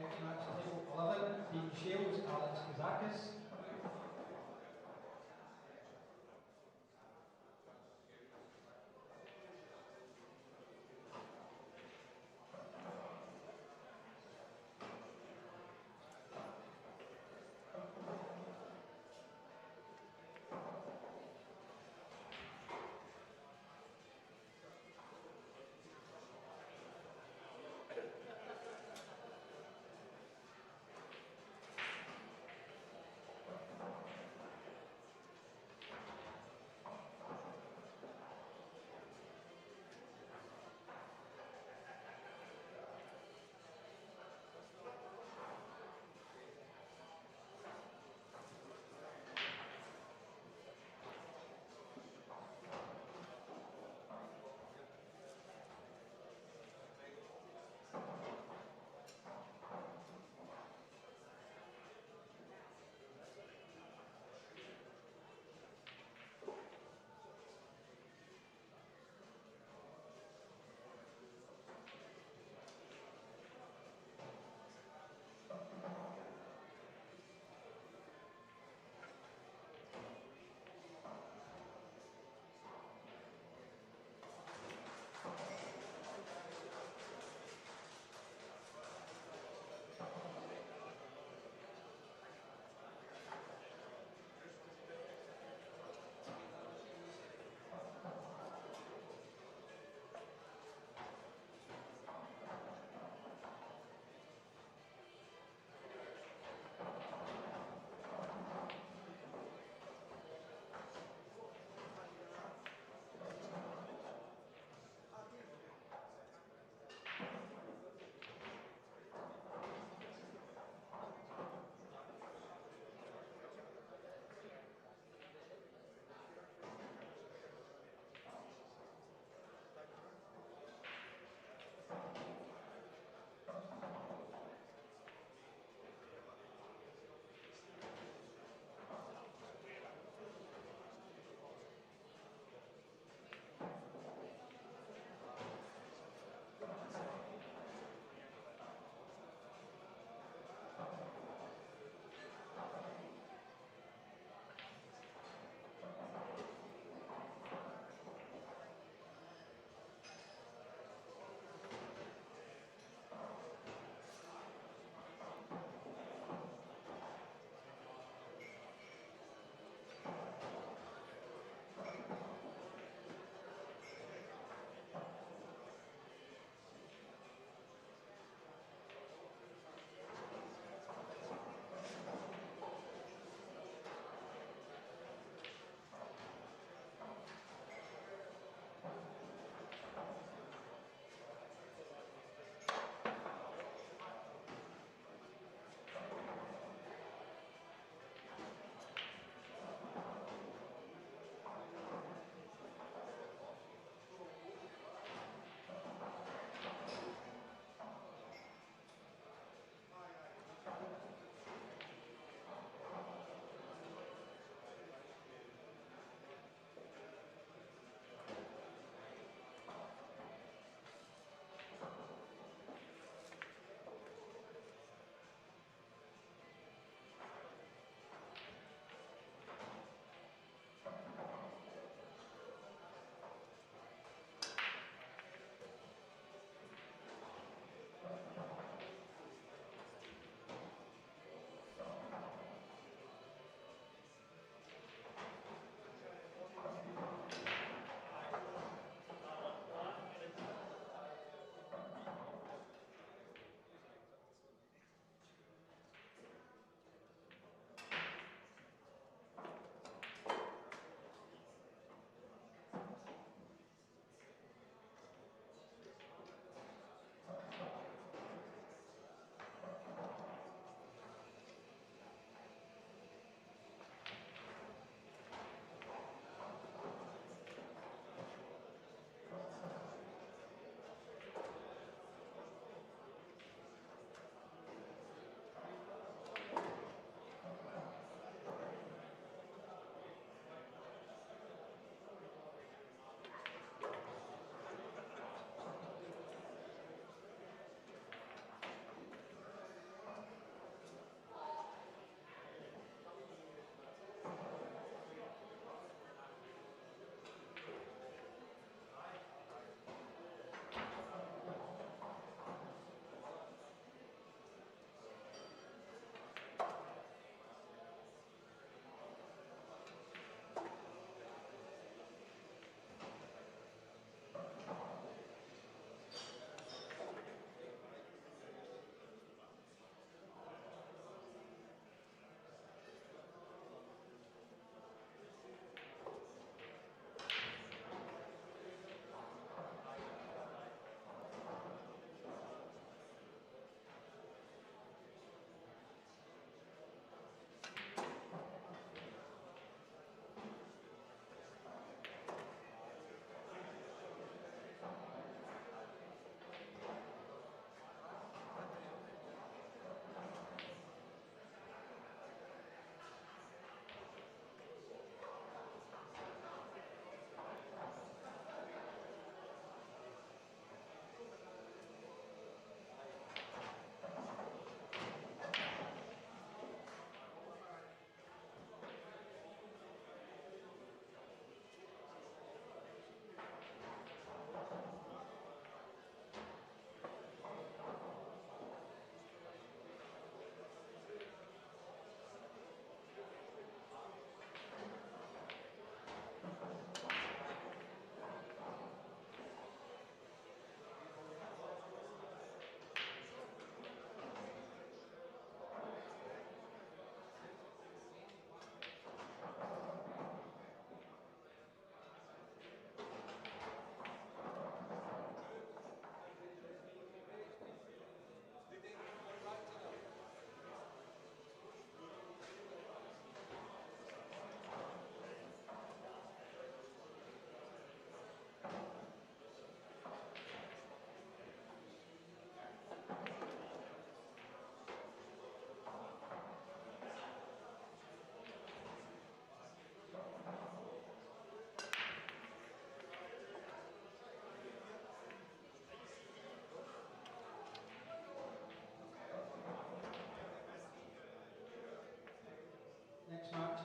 Next match, table 11, Dean Shales, Alex Kazakis.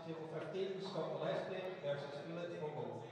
table 15, Scott Gillespie versus Felix Vogel.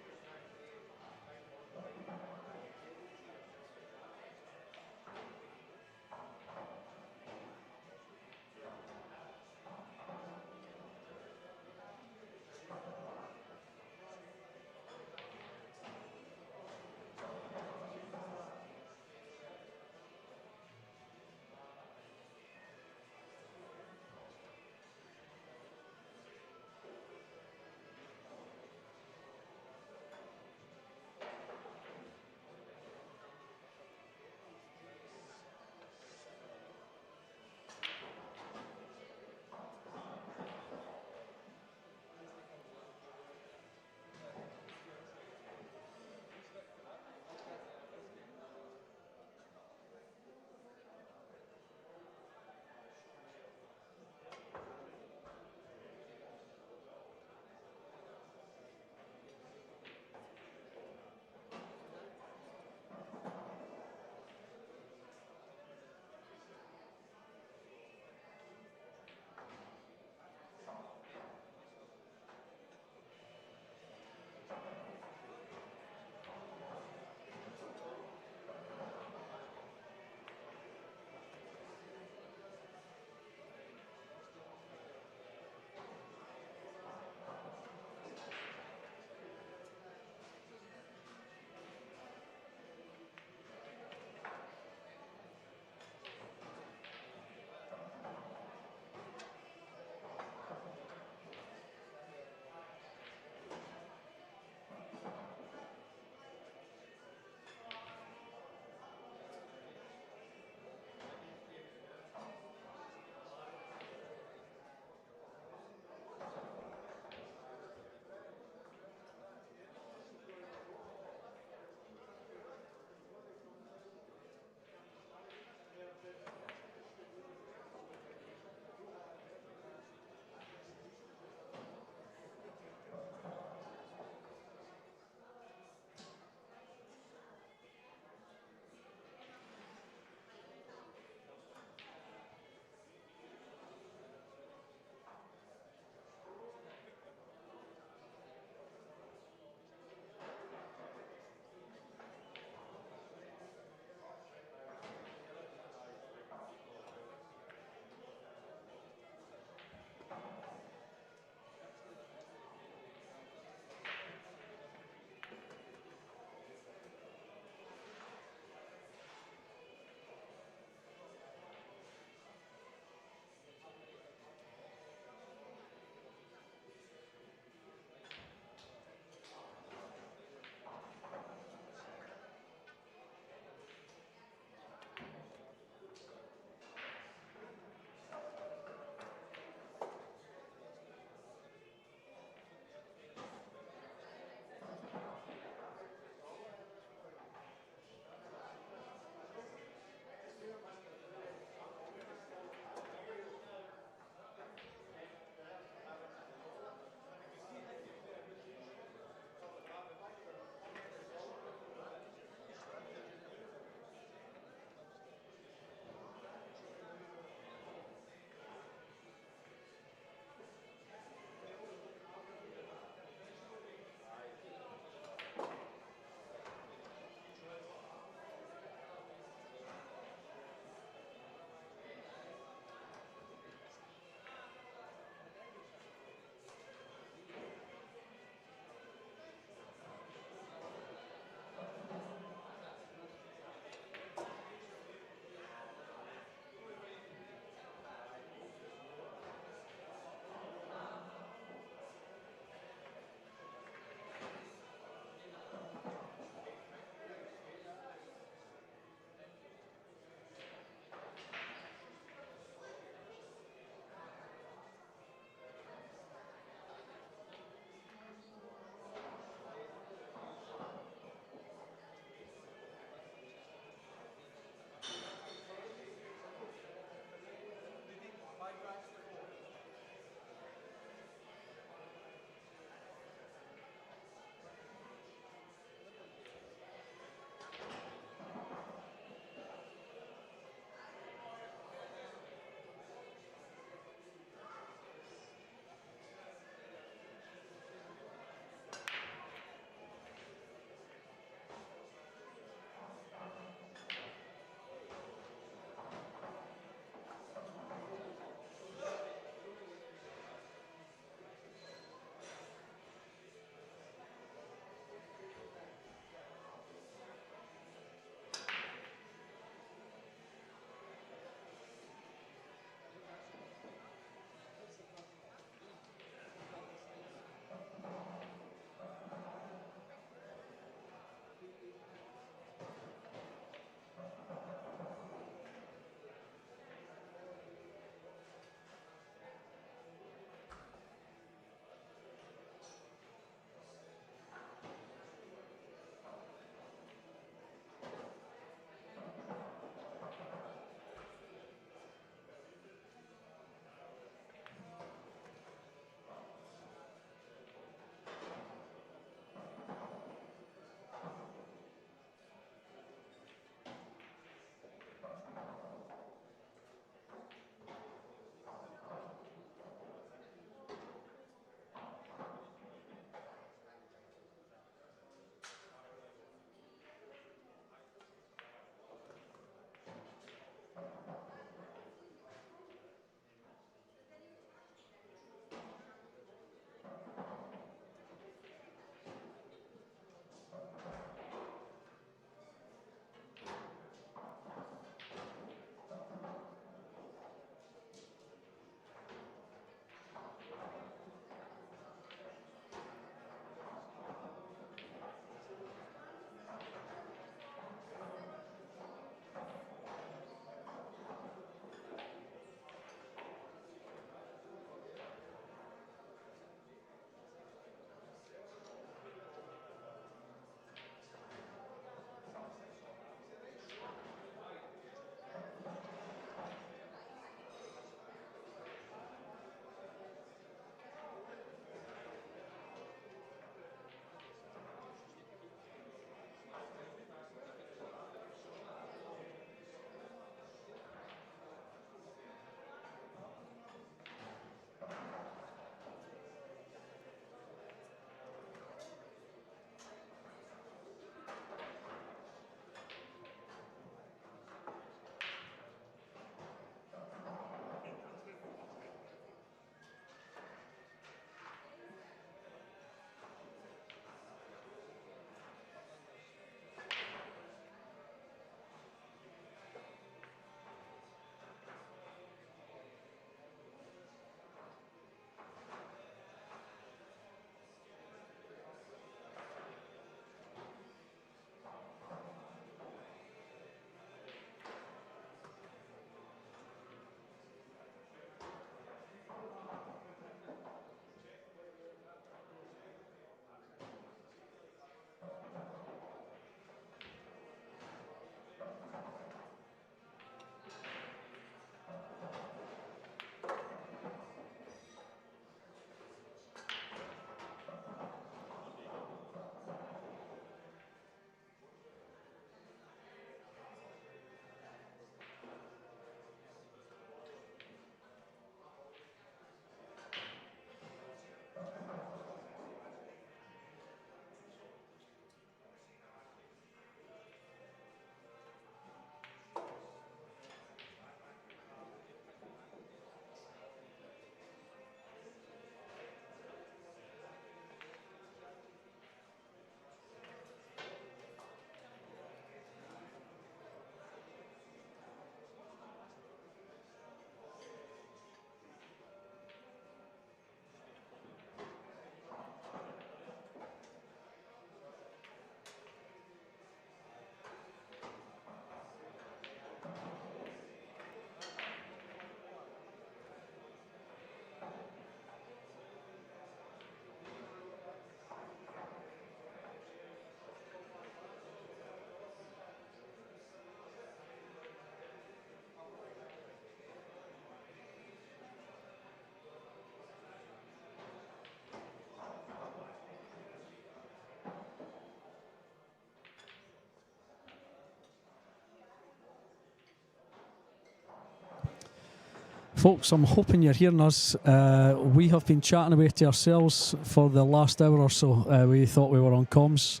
Folks, I'm hoping you're hearing us. We have been chatting away to ourselves for the last hour or so. We thought we were on comms.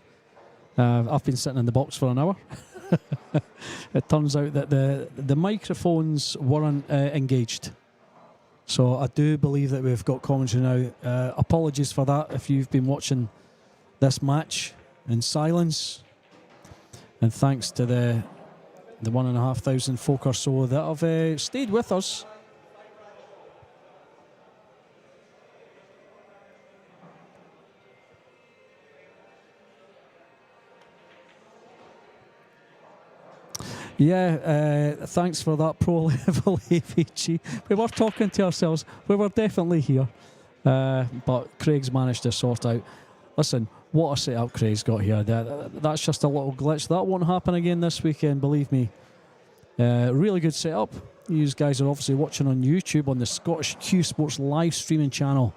I've been sitting in the box for an hour. It turns out that the microphones weren't engaged. So I do believe that we've got commentary now. Apologies for that if you've been watching this match in silence. And thanks to the 1,500 folk or so that have stayed with us. Yeah, thanks for that pro level AVG. We were talking to ourselves. We were definitely here. But Craig's managed to sort out. Listen, what a setup Craig's got here. That's just a little glitch. That won't happen again this weekend, believe me. Really good setup. You guys are obviously watching on YouTube on the Scottish Cuesports live streaming channel.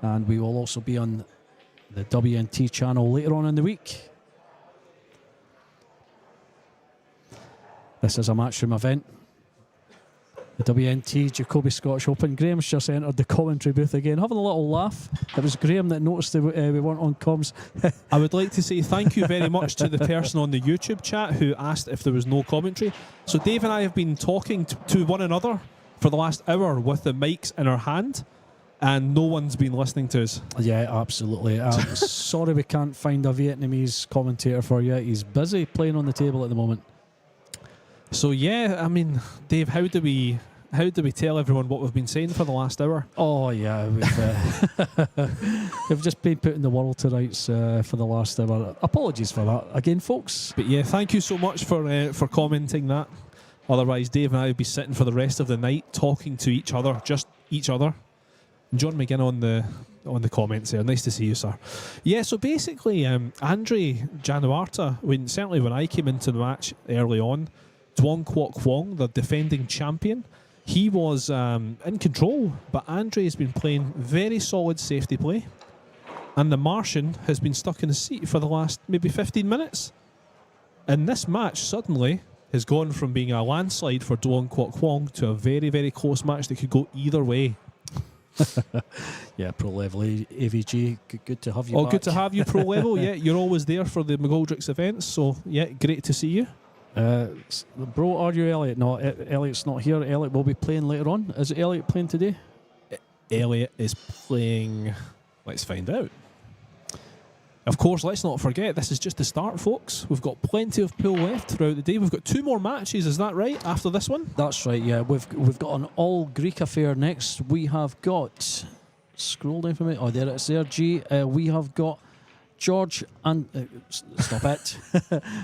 And we will also be on the WNT channel later on in the week. This is a matchroom event. The WNT Jacoby Scottish Open. Graham's just entered the commentary booth again, having a little laugh. It was Graham that noticed that we weren't on comms. I would like to say thank you very much to the person on the YouTube chat who asked if there was no commentary. So Dave and I have been talking to one another for the last hour with the mics in our hand, and no one's been listening to us. Yeah, absolutely. Sorry we can't find a Vietnamese commentator for you. He's busy playing on the table at the moment. So yeah, I mean, Dave, how do we tell everyone what we've been saying for the last hour? Oh yeah, we've just been putting the world to rights for the last hour. Apologies for that again, folks. But yeah, thank you so much for commenting that. Otherwise, Dave and I would be sitting for the rest of the night talking to each other, just each other. And John McGinn on the comments there. Nice to see you, sir. Yeah, so basically, Andri Januarta, certainly when I came into the match early on, Duong Quoc Hoang, the defending champion, he was in control, but Andri has been playing very solid safety play, and the Martian has been stuck in the seat for the last maybe 15 minutes. And this match suddenly has gone from being a landslide for Duong Quoc Hoang to a very, very close match that could go either way. Yeah, pro level AVG, good to have you back. Good to have you, pro level. Yeah, you're always there for the McGoldrick's events, so yeah, great to see you. Bro, are you Elliot? No, Elliot's not here. Elliot will be playing later on. Is Elliot playing today? Elliot is playing. Let's find out. Of course, let's not forget, this is just the start, folks. We've got plenty of pool left throughout the day. We've got 2 more matches, is that right, after this one? That's right, yeah. We've got an all-Greek affair next. We have got... Scroll down for me. Oh, there it is there, G. We have got George and... stop it.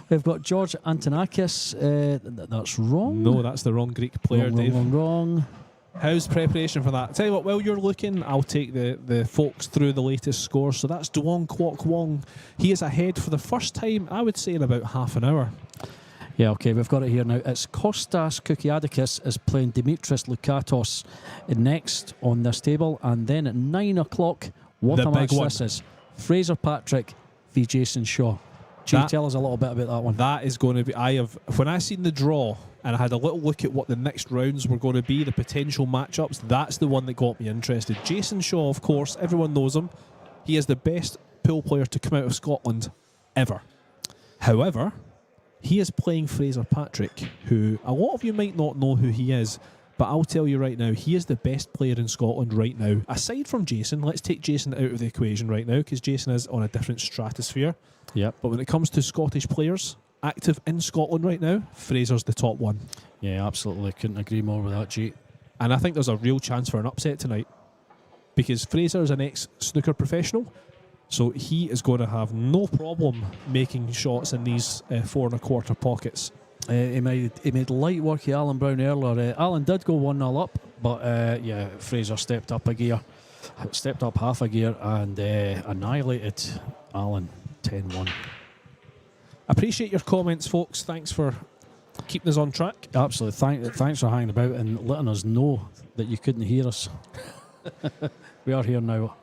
We've got George Antonakis. That's wrong. No, that's the wrong Greek player, Dave. Wrong. How's preparation for that? Tell you what, while you're looking, I'll take the folks through the latest scores. So that's Duong Quoc Hoang. He is ahead for the first time, I would say, in about half an hour. Yeah, okay, we've got it here now. It's Costas Kukiadakis is playing Demetrius Lukatos next on this table. And then at 9 o'clock, what a match this is. Fraser Patrick v Jason Shaw. Tell us a little bit about that one. That is going to be... When I seen the draw and I had a little look at what the next rounds were going to be, the potential matchups, that's the one that got me interested. Jason Shaw, of course, everyone knows him. He is the best pool player to come out of Scotland ever. However, he is playing Fraser Patrick, who a lot of you might not know who he is, but I'll tell you right now, he is the best player in Scotland right now. Aside from Jason, let's take Jason out of the equation right now, because Jason is on a different stratosphere. Yep. But when it comes to Scottish players active in Scotland right now, Fraser's the top one. Yeah, absolutely. Couldn't agree more with that, G. And I think there's a real chance for an upset tonight, because Fraser is an ex-snooker professional, so he is going to have no problem making shots in these 4 1/4 pockets. He made light work of Alan Brown earlier. Alan did go 1-0 up, but yeah, Fraser stepped up half a gear and annihilated Alan 10-1. Appreciate your comments, folks. Thanks for keeping us on track. Absolutely. Thanks for hanging about and letting us know that you couldn't hear us. We are here now.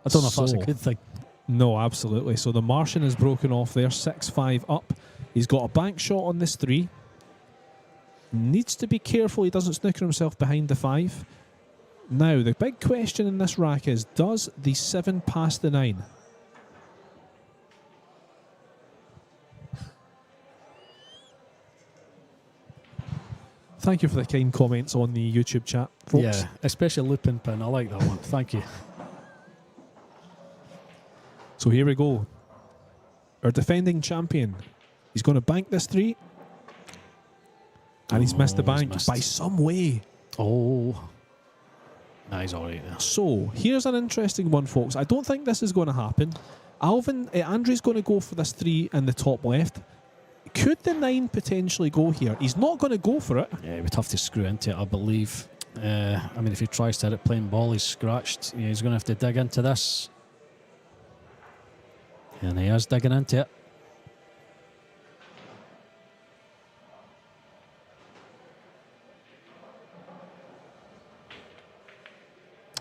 I don't know if that's a good thing. No, absolutely. So the Martian is broken off there, 6-5 up. He's got a bank shot on this 3. Needs to be careful he doesn't snooker himself behind the 5. Now, the big question in this rack is, does the 7 pass the 9? Thank you for the kind comments on the YouTube chat, folks. Yeah, especially looping pin. I like that one. Thank you. So here we go. Our defending champion. He's going to bank this 3. And he's missed the bank by some way. Oh. Nah, he's all right there. So, here's an interesting one, folks. I don't think this is going to happen. Andri's going to go for this 3 in the top left. Could the 9 potentially go here? He's not going to go for it. Yeah, he would have to screw into it, I believe. I mean, if he tries to hit it plain ball, he's scratched. Yeah, he's going to have to dig into this. And he is digging into it.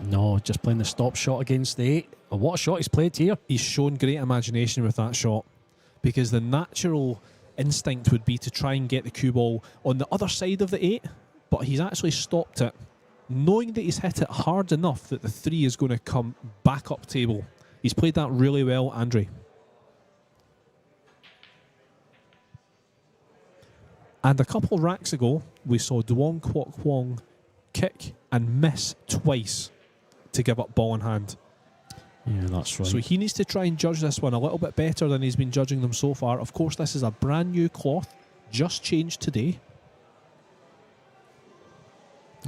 No, just playing the stop shot against the 8. Oh, what a shot he's played here. He's shown great imagination with that shot, because the natural instinct would be to try and get the cue ball on the other side of the 8, but he's actually stopped it, knowing that he's hit it hard enough that the 3 is going to come back up table. He's played that really well, Andri. And a couple of racks ago, we saw Duong, Quoc, Hoang kick and miss twice to give up ball in hand. Yeah, that's right. So he needs to try and judge this one a little bit better than he's been judging them so far. Of course, this is a brand new cloth, just changed today.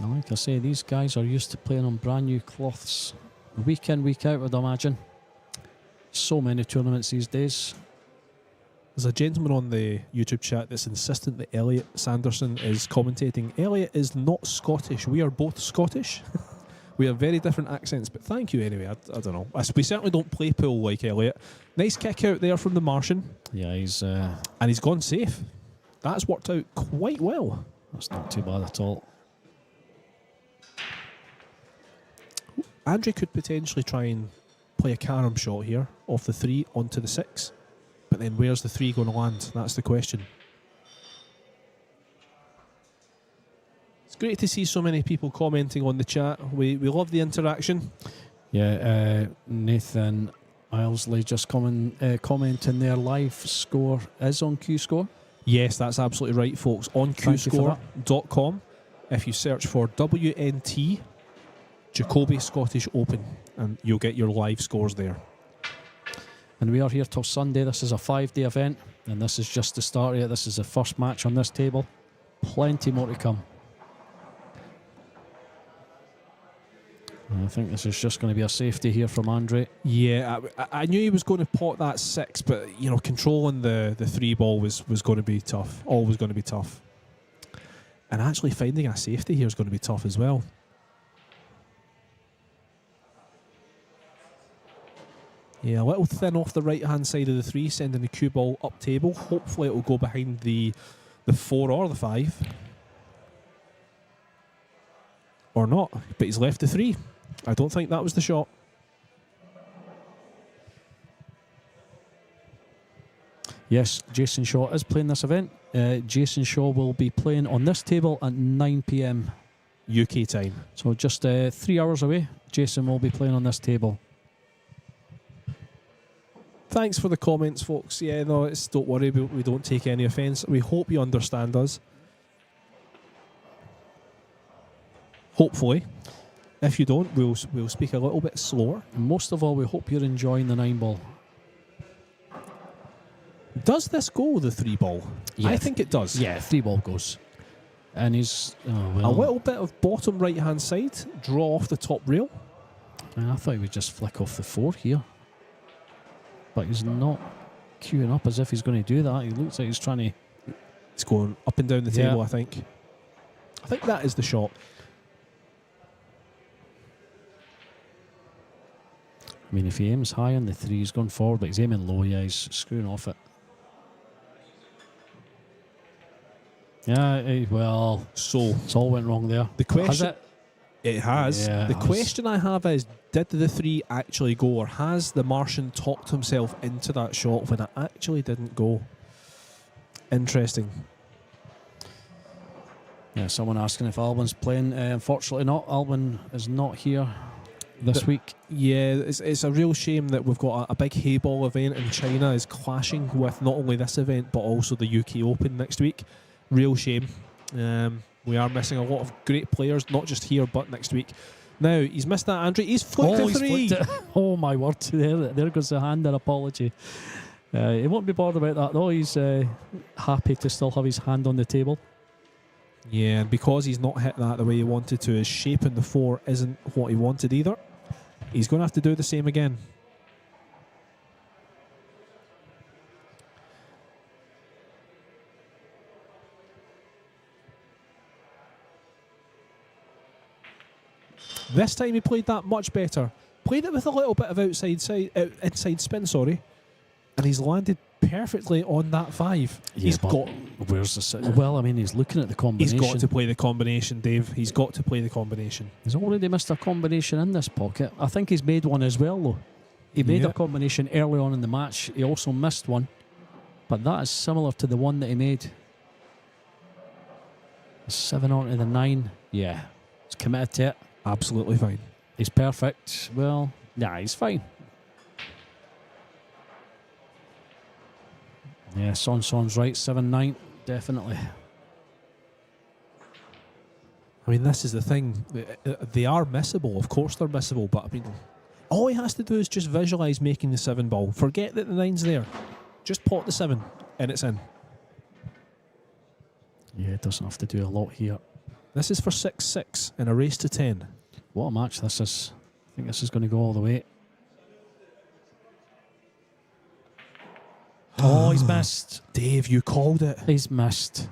Like I say, these guys are used to playing on brand new cloths. Week in, week out, I'd imagine. So many tournaments these days. There's a gentleman on the YouTube chat that's insistent that Elliot Sanderson is commentating. Elliot is not Scottish. We are both Scottish. We have very different accents, but thank you anyway. I don't know. We certainly don't play pool like Elliot. Nice kick out there from the Martian. Yeah, he's... and he's gone safe. That's worked out quite well. That's not too bad at all. Andri could potentially try and play a carom shot here off the 3 onto the 6. But then where's the 3 going to land? That's the question. It's great to see so many people commenting on the chat. We love the interaction. Yeah, Nathan Ilesley just commenting their live score is on Q-Score. Yes, that's absolutely right, folks. On Cuesports.com, if you search for WNT Jacoby Scottish Open, and you'll get your live scores there. And we are here till Sunday. This is a 5-day event, and this is just the start of it. This is the first match on this table. Plenty more to come. I think this is just going to be a safety here from Andri. Yeah, I knew he was going to pot that 6, but you know, controlling the 3 ball was going to be tough. Always going to be tough. And actually finding a safety here is going to be tough as well. Yeah, a little thin off the right-hand side of the 3, sending the cue ball up table. Hopefully it will go behind the 4 or the 5. Or not, but he's left the 3. I don't think that was the shot. Yes, Jason Shaw is playing this event. Jason Shaw will be playing on this table at 9 p.m. UK time. So just 3 hours away, Jason will be playing on this table. Thanks for the comments, folks. Yeah, no, don't worry, we don't take any offence. We hope you understand us. Hopefully. If you don't, we'll speak a little bit slower. Most of all, we hope you're enjoying the 9 ball. Does this go the 3 ball? Yeah, I think it does. Yeah, 3 ball goes. And he's... a little bit of bottom right-hand side, draw off the top rail. I thought he would just flick off the 4 here. But he's not queuing up as if he's going to do that. He looks like he's trying to... It's going up and down the table, I think. I think that is the shot. I mean, if he aims high on the 3, he's going forward, but he's aiming low, yeah, he's screwing off it. Yeah, well, so it's all went wrong there. The question... Has it? It has. Yeah, the question I have is, did the 3 actually go, or has the Martian talked himself into that shot when it actually didn't go? Interesting. Yeah, someone asking if Albin's playing. Unfortunately not. Albin is not here this week. Yeah, it's a real shame that we've got a big hayball event in China is clashing with not only this event but also the UK Open next week. Real shame. We are missing a lot of great players, not just here but next week. Now, he's missed that, Andri. He's flicked a three. Oh, my word. There goes the hand and apology. He won't be bothered about that, though. He's happy to still have his hand on the table. Yeah, and because he's not hit that the way he wanted to, his shape in the 4 isn't what he wanted either. He's going to have to do the same again. This time he played that much better. Played it with a little bit of inside spin, sorry. And he's landed perfectly on that 5. Yeah, where's the... Well, I mean, he's looking at the combination. He's got to play the combination, Dave. He's got to play the combination. He's already missed a combination in this pocket. I think he's made one as well, though. He made a combination early on in the match. He also missed one. But that is similar to the one that he made. 7 on to the 9. Yeah. He's committed to it. Absolutely fine. He's perfect. Well, nah, he's fine. Yeah, Son's right. 7-9, definitely. I mean, this is the thing. They are missable. Of course they're missable, but I mean, all he has to do is just visualise making the 7 ball. Forget that the 9's there. Just pot the 7 and it's in. Yeah, it doesn't have to do a lot here. This is for 6-6 in a race to 10. What a match this is. I think this is going to go all the way. Oh, he's missed. Dave, you called it. He's missed.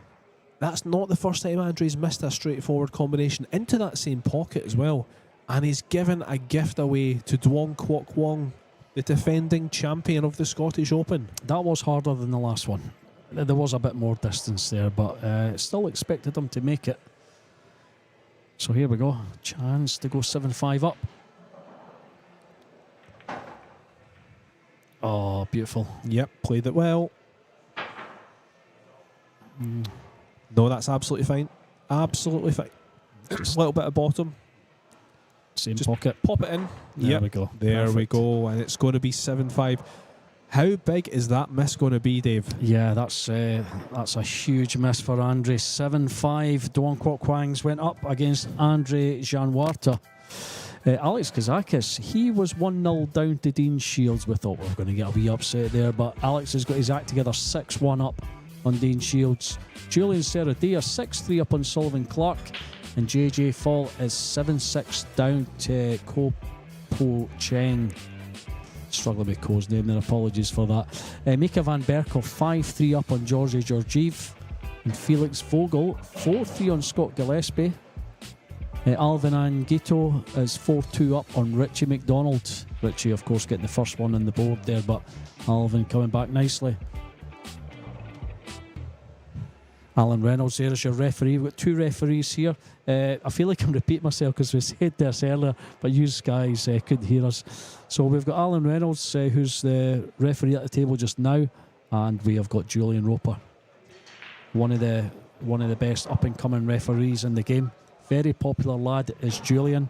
That's not the first time Andri's missed a straightforward combination into that same pocket as well. And he's given a gift away to Duong Quoc Hoang, the defending champion of the Scottish Open. That was harder than the last one. There was a bit more distance there, but still expected him to make it. So here we go. Chance to go 7-5 up. Oh, beautiful. Yep, played it well. No, that's absolutely fine. Absolutely fine. Just a little bit of bottom. Same just pocket. Pop it in. There we go. There Perfect. we go. And it's going to be 7-5. How big is that miss going to be, Dave? Yeah, that's a huge miss for Andri. 7-5. Duong Quoc Hoang's went up against Andri Janwarta. Alex Kazakis, he was 1-0 down to Dean Shields. We thought we were going to get a wee upset there, but Alex has got his act together. 6-1 up on Dean Shields. Julian Serradilla 6-3 up on Sullivan Clark, and JJ Fall is 7-6 down to Ko Po Cheng. Struggling with Ko's name there, apologies for that. Mika van Berkel 5-3 up on Georgie Georgiev, and Felix Vogel 4-3 on Scott Gillespie. Alvin Angito is 4-2 up on Richie McDonald. Richie, of course, getting the first one on the board there, but Alvin coming back nicely. Alan Reynolds there is your referee. We've got 2 referees here. I feel like I'm repeating myself because we said this earlier, but you guys couldn't hear us. So we've got Alan Reynolds, who's the referee at the table just now, and we have got Julian Roper, one of the best up-and-coming referees in the game. Very popular lad is Julian.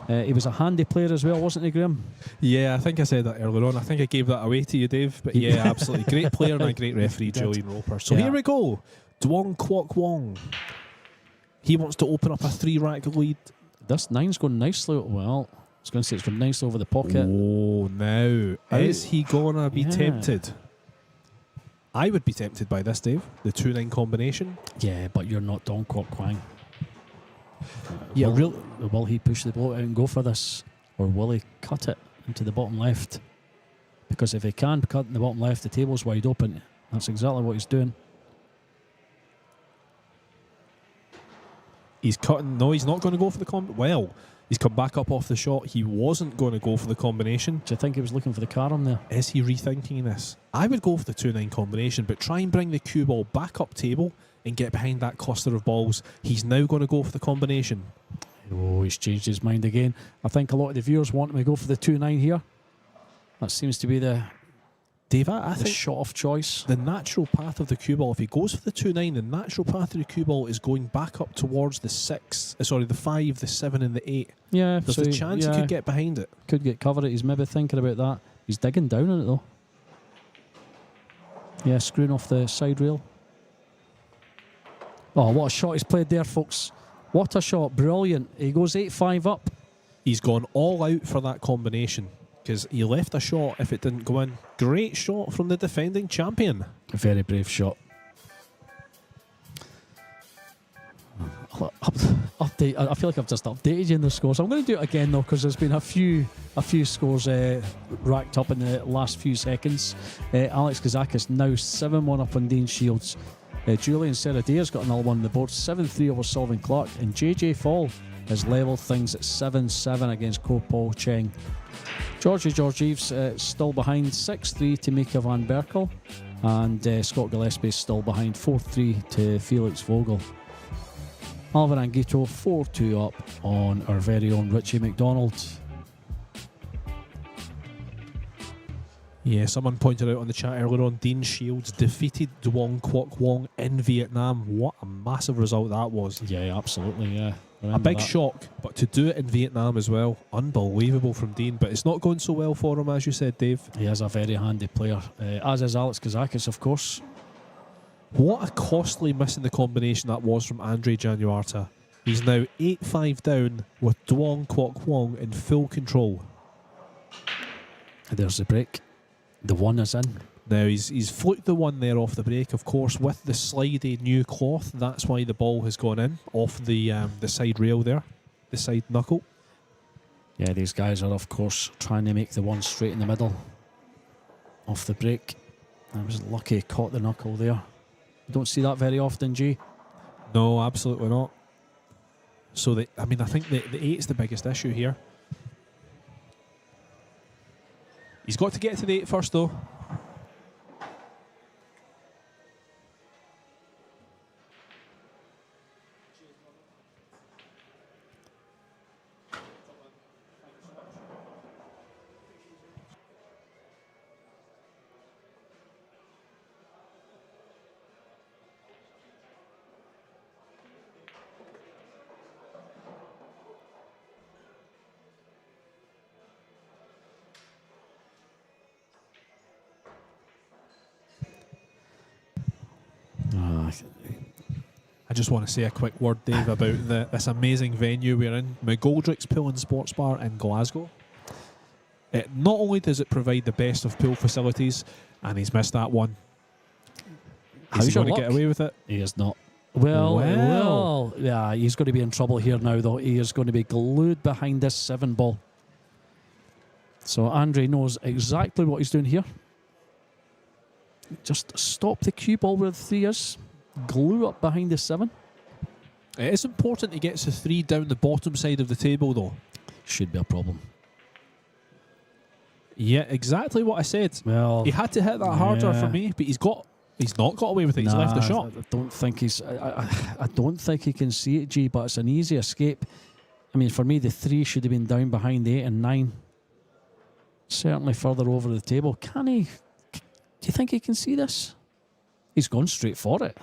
He was a handy player as well, wasn't he, Graham? Yeah, I think I said that earlier on. I think I gave that away to you, Dave. But yeah, absolutely. Great player and a great referee, Julian Roper. So here we go. Duong Quoc Hoang. He wants to open up a 3-rack lead. This 9's going nicely. Well, I was going to say it's going nicely over the pocket. Oh, now. Is he going to be tempted? I would be tempted by this, Dave. The 2-9 combination. Yeah, but you're not Duong Quoc Hoang. Yeah, will he push the ball out and go for this, or will he cut it into the bottom left? Because if he can cut in the bottom left, the table's wide open. That's exactly what he's doing. He's cutting. No, he's not going to go for the well, he's come back up off the shot. He wasn't going to go for the combination. Do you think he was looking for the carom there? Is he rethinking this? I would go for the 2-9 combination, but try and bring the cue ball back up table and get behind that cluster of balls. He's now going to go for the combination. Oh, he's changed his mind again. I think a lot of the viewers want him to go for the 2-9 here. That seems to be the Dave, I the think shot of choice. the natural path of the cue ball, if he goes for the 2-9, the natural path of the cue ball is going back up towards the 5, the 7 and the 8. Yeah, There's so a chance he could get behind it. Could get covered. He's maybe thinking about that. He's digging down on it though. Yeah, screwing off the side rail. Oh, what a shot he's played there, folks. What a shot. Brilliant. He goes 8-5 up. He's gone all out for that combination because he left a shot if it didn't go in. Great shot from the defending champion. A very brave shot. Update. I feel like I've just updated you in the scores. I'm going to do it again though because there's been a few scores racked up in the last few seconds. Alex Kazakis now 7-1 up on Dean Shields. Julian Serradea's got another one on the board, 7-3 over Solving Clark, and JJ Fall has levelled things at 7-7 against Ko Paul Cheng. George Eves still behind 6-3 to Mika van Berkel, and Scott Gillespie is still behind 4-3 to Felix Vogel. Alvin Anguito 4-2 up on our very own Richie McDonald. Yeah, someone pointed out on the chat earlier on, Dean Shields defeated Duong Quoc Wong in Vietnam. What a massive result that was. Yeah, absolutely, yeah. A big shock, but to do it in Vietnam as well, unbelievable from Dean. But it's not going so well for him, as you said, Dave. He is a very handy player, as is Alex Kazakis, of course. What a costly miss in the combination that was from Andri Januarta. He's now 8-5 down with Duong Quoc Wong in full control. There's the break. The one is in. Now he's fluked the one there off the break, of course, with the slidey new cloth. That's why the ball has gone in off the side rail there, the side knuckle. Yeah, these guys are, of course, trying to make the one straight in the middle off the break. I was lucky he caught the knuckle there. You don't see that very often, G. No, absolutely not. So, I think the 8's the biggest issue here. He's got to get to the 8 first, though. I just want to say a quick word, Dave, about this amazing venue we're in, McGoldrick's Pool and Sports Bar in Glasgow. Not only does it provide the best of pool facilities, and he's missed that one. Is he going to get away with it? He is not. Well, yeah, he's going to be in trouble here now, though. He is going to be glued behind this 7 ball. So Andri knows exactly what he's doing here. Just stop the cue ball where the 3 is. Glue up behind the 7. It is important he gets the 3 down the bottom side of the table, though. Should be a problem. Yeah, exactly what I said. Well, he had to hit that harder for me, but he's not got away with it. He's left the shot. I don't think he's. I don't think he can see it, G. But it's an easy escape. I mean, for me, the 3 should have been down behind the 8 and 9. Certainly further over the table. Can he? Do you think he can see this? He's gone straight for it.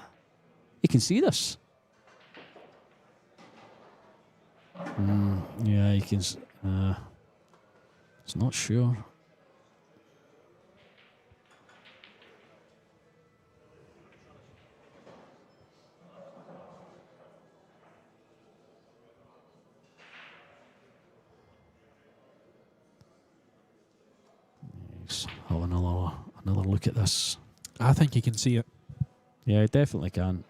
He can see this. Yeah, he can. It's not sure. Let's have another look at this. I think he can see it. Yeah, he definitely can.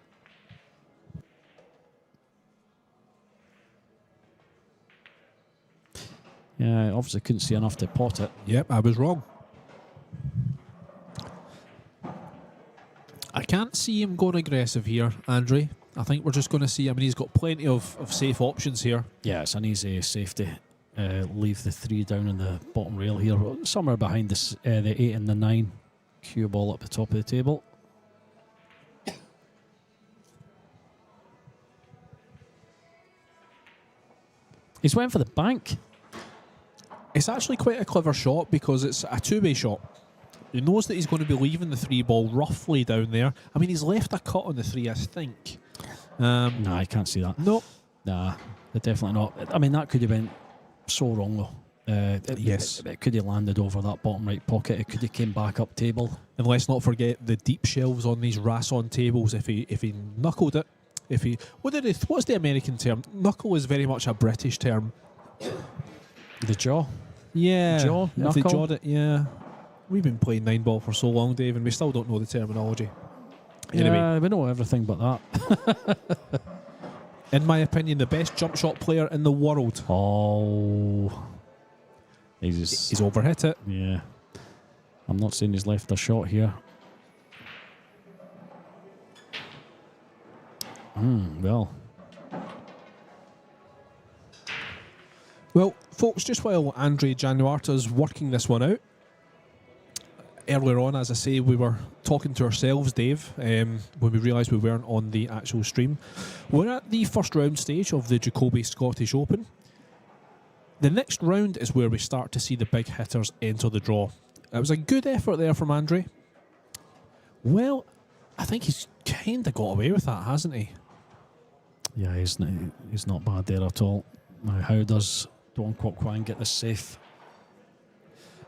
Yeah, obviously couldn't see enough to pot it. Yep, I was wrong. I can't see him going aggressive here, Andri. I think we're just going to see, he's got plenty of safe options here. Yeah, it's an easy safety. Leave the 3 down on the bottom rail here, somewhere behind the 8 and the 9. Cue ball up the top of the table. He's went for the bank. It's actually quite a clever shot because it's a 2-way shot. He knows that he's going to be leaving the 3 ball roughly down there. I mean, he's left a cut on the 3, I think. Nah, I can't see that. No. Nah, definitely not. I mean, that could have been so wrong, though. Yes. It could have landed over that bottom right pocket. It could have came back up table. And let's not forget the deep shelves on these Rasson tables. If he knuckled it, what's the American term? Knuckle is very much a British term. The jaw? Yeah. Jaw? If they Knuckle? jawed it, yeah. We've been playing 9 ball for so long, Dave, and we still don't know the terminology. Anyway, Yeah, we know everything but that. in my opinion, the best jump shot player in the world. Oh. He's overhit it. Yeah. I'm not saying he's left a shot here. Well, folks, just while Andri Januarta's working this one out, earlier on, as I say, we were talking to ourselves, Dave, when we realised we weren't on the actual stream. We're at the first round stage of the Jacoby Scottish Open. The next round is where we start to see the big hitters enter the draw. It was a good effort there from Andri. Well, I think he's kind of got away with that, hasn't he? Yeah, he's not bad there at all. Now, how does Duong Quoc get this safe?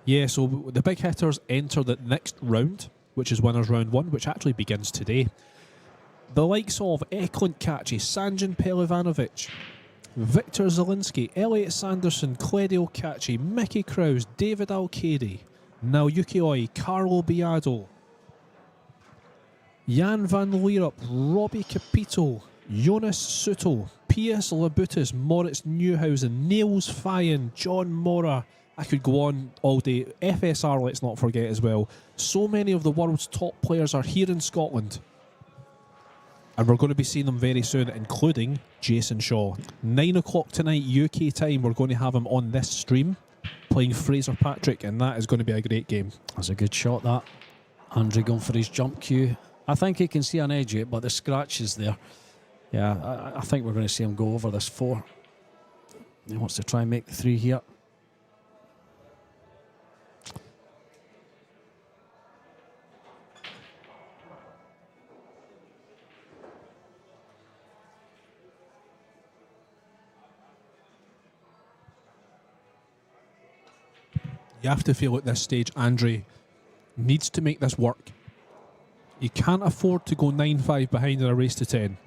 Yeah, so the big hitters enter the next round, which is winners round 1, which actually begins today. The likes of Eklund Kachi, Sanjin Pelivanovic, Victor Zielinski, Elliot Sanderson, Cledio Kachi, Mickey Krause, David Alcady, Naoyuki Oi, Carlo Biado, Jan van Leerup, Robbie Capito, Jonas Suto, Piers Labutus, Moritz Newhausen, Niels Fayen, John Mora. I could go on all day. FSR, let's not forget as well. So many of the world's top players are here in Scotland. And we're going to be seeing them very soon, including Jason Shaw. 9 o'clock tonight, UK time, we're going to have him on this stream, playing Fraser Patrick, and that is going to be a great game. That's a good shot, that. Andri going for his jump cue. I think he can see an edge of it, but the scratch is there. Yeah, I think we're going to see him go over this 4. He wants to try and make the 3 here. You have to feel at this stage, Andri needs to make this work. You can't afford to go 9-5 behind in a race to 10.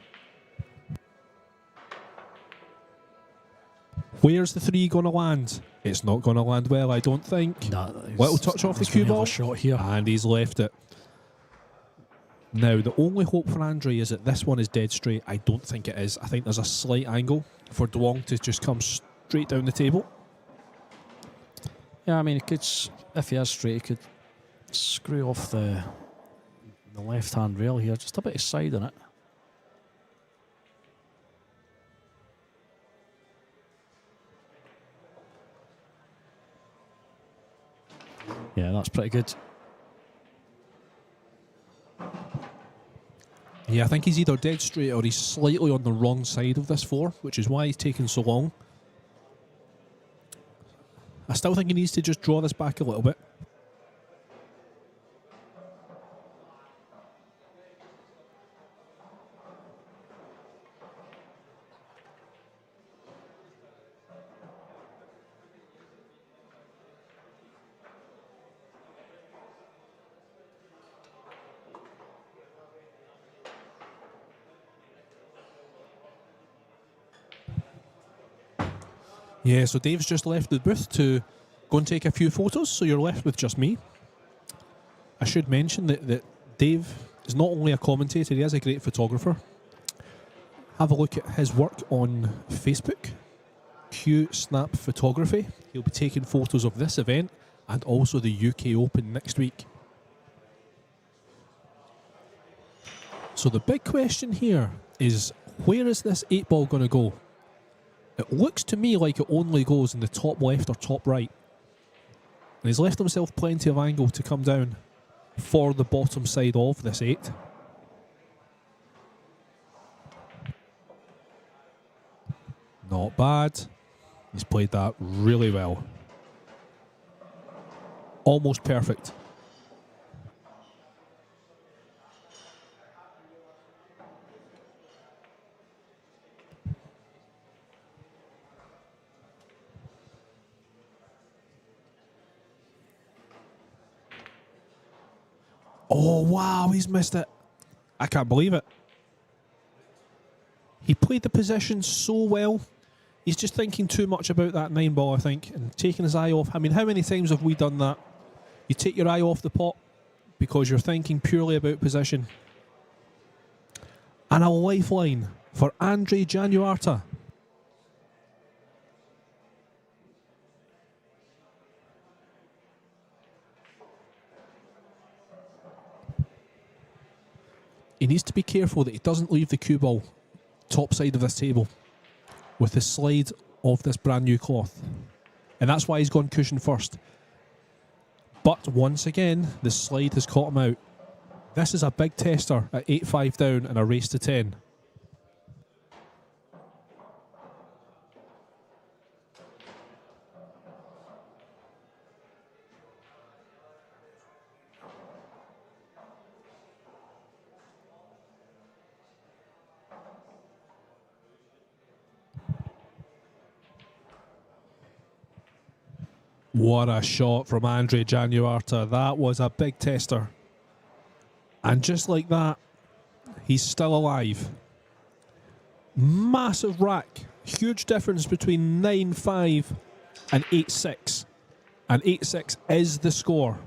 Where's the 3 going to land? It's not going to land well, I don't think. Nah, Little touch off the cue ball. Shot here. And he's left it. Now, the only hope for Andri is that this one is dead straight. I don't think it is. I think there's a slight angle for Duong to just come straight down the table. Yeah, I mean, if he is straight, he could screw off the left-hand rail here, just a bit of side on it. Yeah, that's pretty good. Yeah, I think he's either dead straight or he's slightly on the wrong side of this 4, which is why he's taking so long. I still think he needs to just draw this back a little bit. Yeah, so Dave's just left the booth to go and take a few photos, so you're left with just me. I should mention that Dave is not only a commentator, he is a great photographer. Have a look at his work on Facebook, Q Snap Photography. He'll be taking photos of this event and also the UK Open next week. So the big question here is, where is this 8 ball going to go? It looks to me like it only goes in the top left or top right. And he's left himself plenty of angle to come down for the bottom side of this 8. Not bad. He's played that really well. Almost perfect. Oh, wow, he's missed it. I can't believe it. He played the position so well. He's just thinking too much about that 9 ball, I think, and taking his eye off. I mean, how many times have we done that? You take your eye off the pot because you're thinking purely about position. And a lifeline for Andri Januarta. He needs to be careful that he doesn't leave the cue ball top side of this table with the slide of this brand new cloth. And that's why he's gone cushion first. But once again, the slide has caught him out. This is a big tester at 8-5 down and a race to 10. What a shot from Andri Januarta. That was a big tester. And just like that, he's still alive. Massive rack. Huge difference between 9-5 and 8-6. And 8-6 is the score.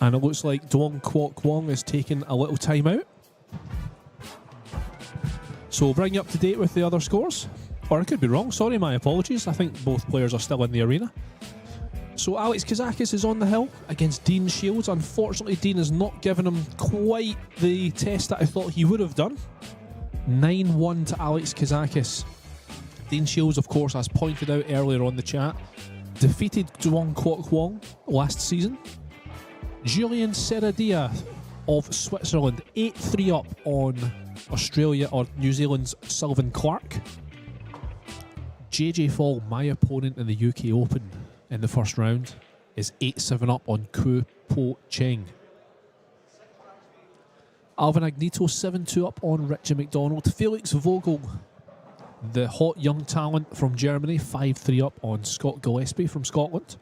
And it looks like Duong Quoc is taking a little time out. So we'll bring you up to date with the other scores. Or I could be wrong, sorry, my apologies. I think both players are still in the arena. So Alex Kazakis is on the hill against Dean Shields. Unfortunately, Dean has not given him quite the test that I thought he would have done. 9-1 to Alex Kazakis. Dean Shields, of course, as pointed out earlier on the chat, defeated Duong Quoc last season. Julian Serradia of Switzerland, 8-3 up on Australia or New Zealand's Sylvan Clark. JJ Fall, my opponent in the UK Open in the first round, is 8-7 up on Kuo Cheng. Alvin Agnito 7-2 up on Richie McDonald. Felix Vogel, the hot young talent from Germany, 5-3 up on Scott Gillespie from Scotland.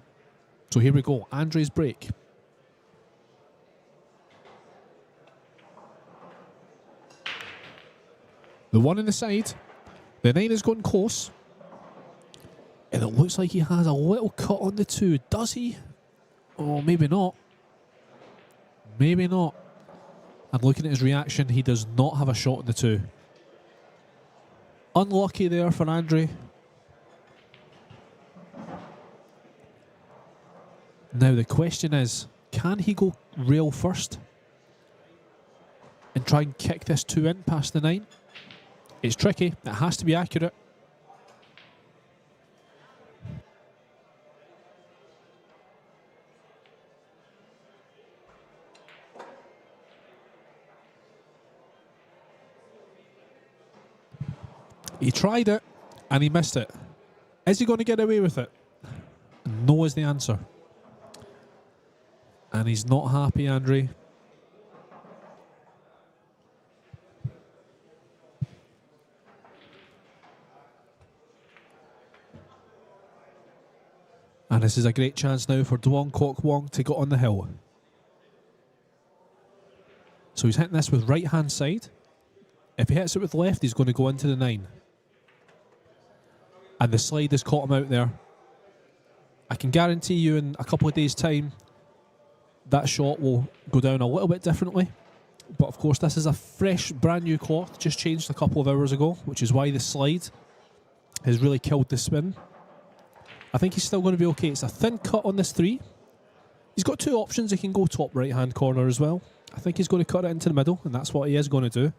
So here we go, Andri's break. The 1 in the side. The 9 is going close. And it looks like he has a little cut on the 2. Does he? Oh, maybe not. Maybe not. And looking at his reaction, he does not have a shot on the 2. Unlucky there for Andri. Now the question is, can he go rail first? And try and kick this 2 in past the 9? It's tricky. It has to be accurate. He tried it and he missed it. Is he going to get away with it? No is the answer. And he's not happy, Andri. And this is a great chance now for Duong Quoc to get on the hill. So he's hitting this with right hand side. If he hits it with left, he's going to go into the 9. And the slide has caught him out there. I can guarantee you in a couple of days' time, that shot will go down a little bit differently. But of course, this is a fresh, brand new cloth, just changed a couple of hours ago, which is why the slide has really killed the spin. I think he's still going to be okay. It's a thin cut on this 3. He's got 2 options. He can go top right-hand corner as well. I think he's going to cut it into the middle, and that's what he is going to do.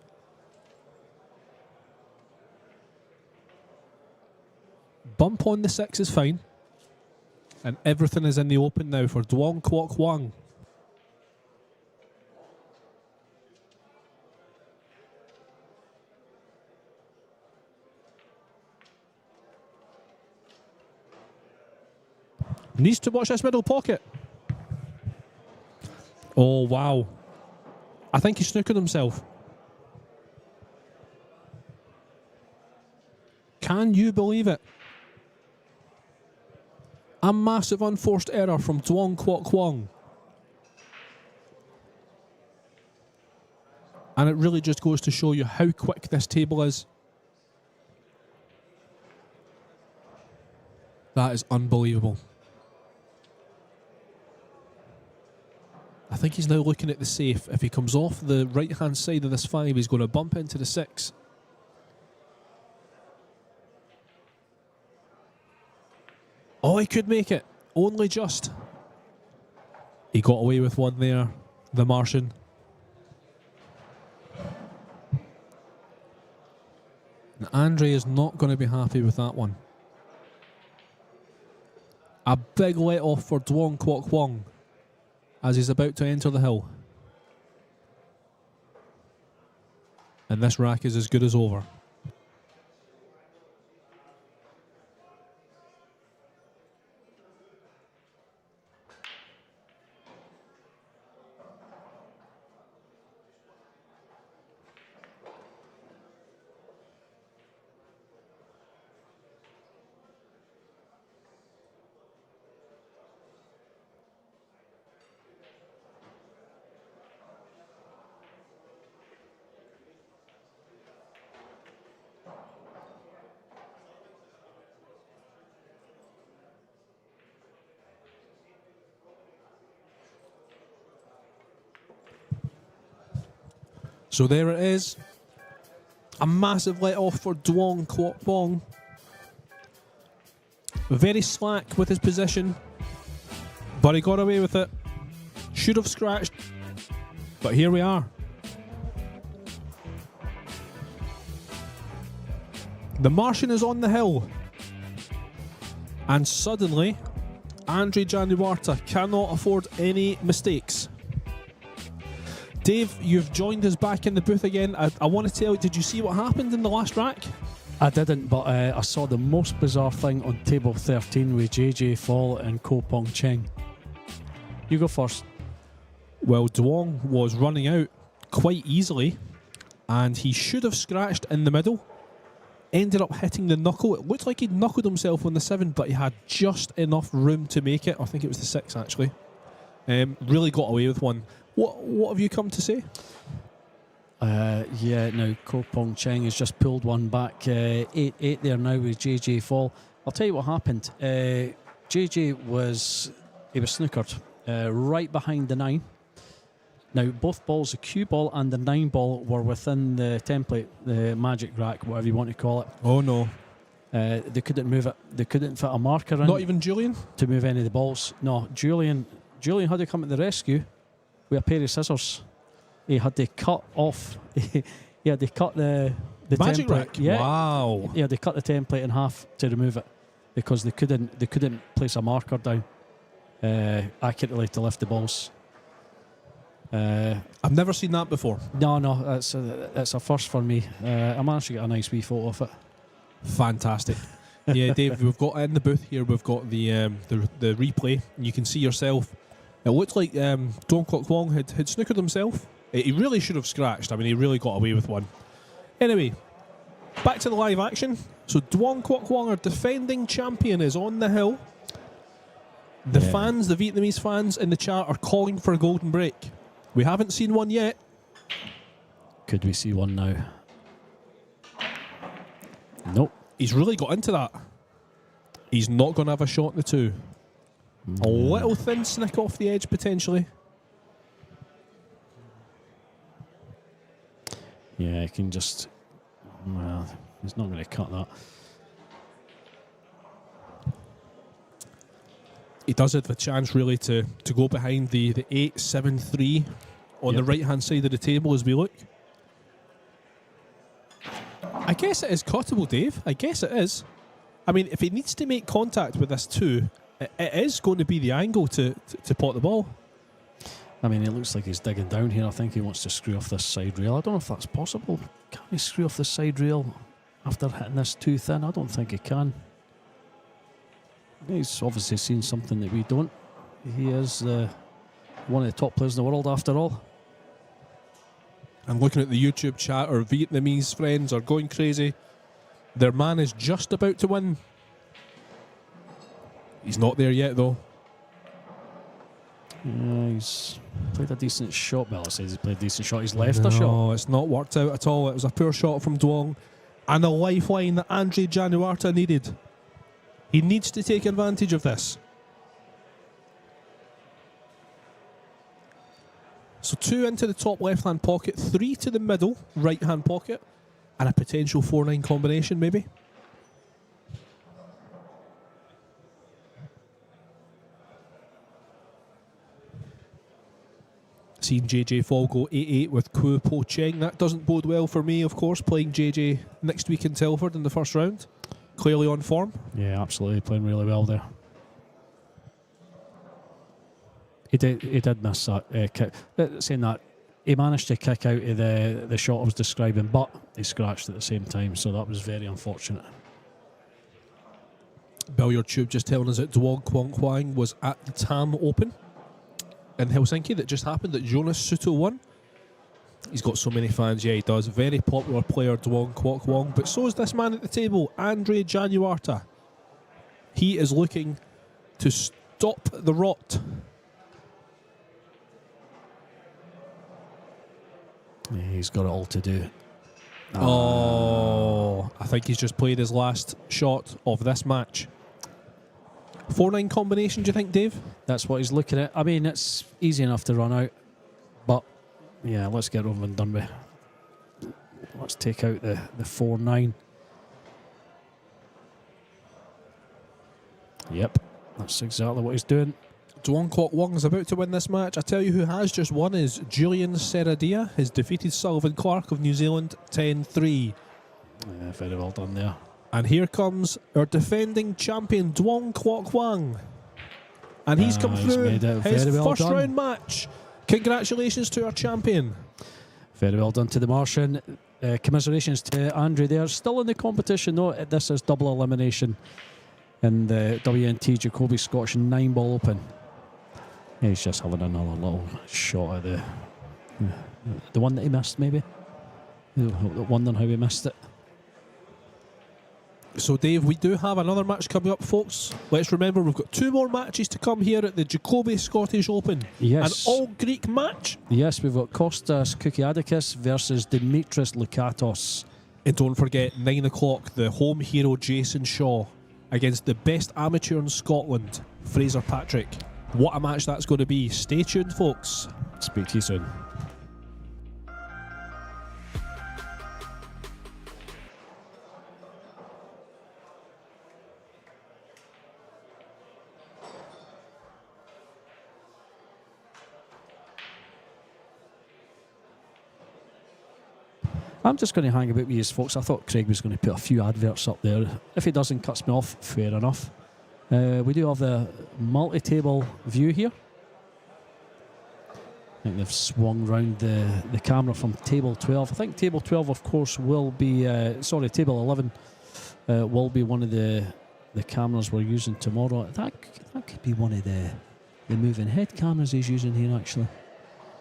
Bump on the 6 is fine. And everything is in the open now for Duong Quoc. Needs to watch this middle pocket. Oh, wow. I think he's snookered himself. Can you believe it? A massive unforced error from Duong Quoc Hoang. And it really just goes to show you how quick this table is. That is unbelievable. I think he's now looking at the safe. If he comes off the right-hand side of this 5, he's going to bump into the 6. Oh, he could make it. Only just. He got away with one there, the Martian. And Andri is not going to be happy with that one. A big let-off for Duong Quoc Hoang as he's about to enter the hill. And this rack is as good as over. So there it is. A massive let-off for Duong Quoc Hoang. Very slack with his position, but he got away with it. Should have scratched, but here we are. The Martian is on the hill. And suddenly, Andri Januarta cannot afford any mistakes. Dave, you've joined us back in the booth again. I want to tell you, did you see what happened in the last rack? I didn't, but I saw the most bizarre thing on table 13 with JJ Fall and Ko Pong Cheng. You go first. Well, Duong was running out quite easily, and he should have scratched in the middle. Ended up hitting the knuckle. It looked like he'd knuckled himself on the 7, but he had just enough room to make it. I think it was the 6, actually. Really got away with one. What have you come to say? Now Ko Pong Cheng has just pulled one back. 8-8 there now with JJ Fall. I'll tell you what happened. JJ was snookered right behind the 9. Now both balls, the cue ball and the 9 ball, were within the template, the magic rack, whatever you want to call it. Oh no. They couldn't move it. They couldn't fit a marker in. Not even Julian? To move any of the balls. No, Julian had to come to the rescue with a pair of scissors. He had to cut off. He had to cut the magic template. rack. Yeah. Wow. Yeah, they cut the template in half to remove it because they couldn't place a marker down accurately to lift the balls. I've never seen that before. No, it's a first for me. I managed to get a nice wee photo of it. Fantastic. Yeah, Dave, we've got in the booth here, we've got the replay. You can see yourself. It looked like Duong Quoc Hoang had snookered himself. He really should have scratched. I mean, he really got away with one. Anyway, back to the live action. So Duong Quoc Hoang, our defending champion, is on the hill. The fans, the Vietnamese fans in the chat, are calling for a golden break. We haven't seen one yet. Could we see one now? Nope. He's really got into that. He's not going to have a shot in the 2. A little thin snick off the edge, potentially. Yeah, he can just... Well, he's not going to cut that. He does have a chance, really, to go behind the 8-7-3 on the right-hand side of the table as we look. I guess it is cuttable, Dave. I guess it is. I mean, if he needs to make contact with this 2, it is going to be the angle to pot the ball. I mean, it looks like he's digging down here. I think he wants to screw off this side rail. I don't know if that's possible. Can he screw off the side rail after hitting this too thin? I don't think he can. He's obviously seen something that we don't. He is one of the top players in the world, after all. I'm looking at the YouTube chat. Our Vietnamese friends are going crazy. Their man is just about to win. He's not there yet, though. Yeah, he's played a decent shot. Well, it says he's played a decent shot. He's left a shot. No, it's not worked out at all. It was a poor shot from Duong. And a lifeline that Andri Januarta needed. He needs to take advantage of this. So 2 into the top left-hand pocket, 3 to the middle right-hand pocket, and a potential 4-9 combination, maybe. Seen JJ Fall go 8-8 with Quoc. That doesn't bode well for me, of course, playing JJ next week in Telford in the first round. Clearly on form. Yeah, absolutely. Playing really well there. He did miss that kick. Saying that, he managed to kick out of the shot I was describing, but he scratched at the same time, so that was very unfortunate. Billiard Tube just telling us that Duong Quoc Hoang was at the TAM Open in Helsinki that just happened, that Jonas Suto won. He's got so many fans, yeah, he does. Very popular player, Duong Quoc Hoang, but so is this man at the table, Andri Januarta. He is looking to stop the rot. Yeah, he's got it all to do. Oh, I think he's just played his last shot of this match. 4-9 combination, do you think, Dave? That's what he's looking at. I mean, it's easy enough to run out, but yeah, let's get over and done with. Let's take out the 4-9. Yep, that's exactly what he's doing. Duong Quoc Hoang is about to win this match. I tell you who has just won is Julian Serradia. Has defeated Sullivan Clark of New Zealand 10-3. Yeah, very well done there. And here comes our defending champion, Duong Quoc Hoang. And he's come through his first round match. Congratulations to our champion. Very well done to the Martian. Commiserations to Andri there. Still in the competition though. This is double elimination in the WNT Jacoby Scottish 9-ball Open. He's just having another little shot at the one that he missed, maybe. Wondering how he missed it. So, Dave, we do have another match coming up, folks. Let's remember we've got 2 more matches to come here at the Jacoby Scottish Open. Yes. An all-Greek match. Yes, we've got Costas Kukiadakis versus Demetrius Lukatos. And don't forget, 9 o'clock, the home hero Jason Shaw against the best amateur in Scotland, Fraser Patrick. What a match that's going to be. Stay tuned, folks. Speak to you soon. I'm just going to hang about with you folks. I thought Craig was going to put a few adverts up there. If he doesn't, cuts me off, fair enough. We do have the multi-table view here. I think they've swung round the camera from table 12. I think table 12, of course, will be... table 11 will be one of the cameras we're using tomorrow. That could be one of the moving head cameras he's using here, actually.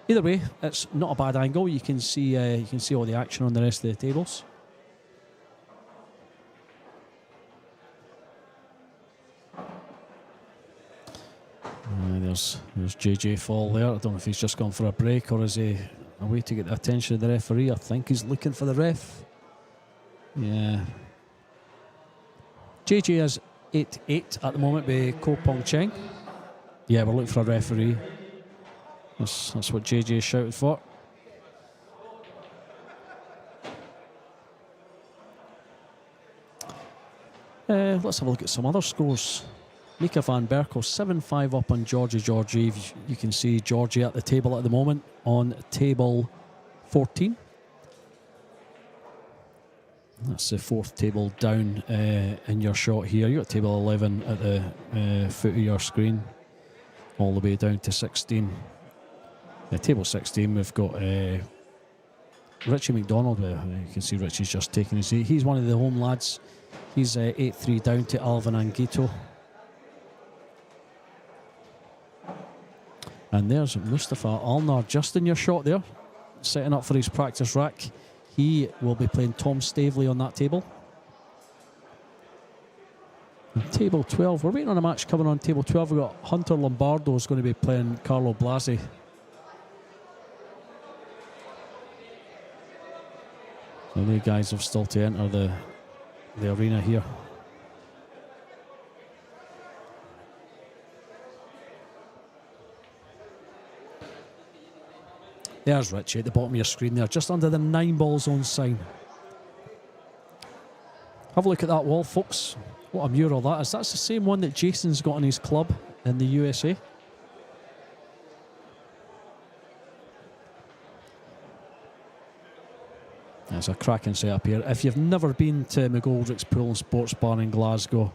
Either way, it's not a bad angle. You can see all the action on the rest of the tables. There's JJ Fall there. I don't know if he's just gone for a break or is he a way to get the attention of the referee. I think he's looking for the ref. Yeah. JJ is 8-8 at the moment by Ko Pong Cheng. Yeah, we're looking for a referee. That's what JJ shouted for. Let's have a look at some other scores. Mika van Berkel 7-5 up on Georgie. You can see Georgie at the table at the moment on table 14. That's the 4th table down in your shot here. You've got table 11 at the foot of your screen, all the way down to 16. Table 16, we've got Richie McDonald. You can see Richie's just taking his seat. He's one of the home lads. He's 8-3 down to Alvin Anguito. And there's Mustafa Alnar just in your shot there, setting up for his practice rack. He will be playing Tom Stavely on that table. And table 12, we're waiting on a match coming on table 12. We've got Hunter Lombardo is going to be playing Carlo Blasi. So the guys have still to enter the arena here. There's Richie at the bottom of your screen there, just under the 9 ball zone sign. Have a look at that wall, folks. What a mural that is. That's the same one that Jason's got in his club in the USA. There's a cracking setup here. If you've never been to McGoldrick's Pool and Sports Bar in Glasgow,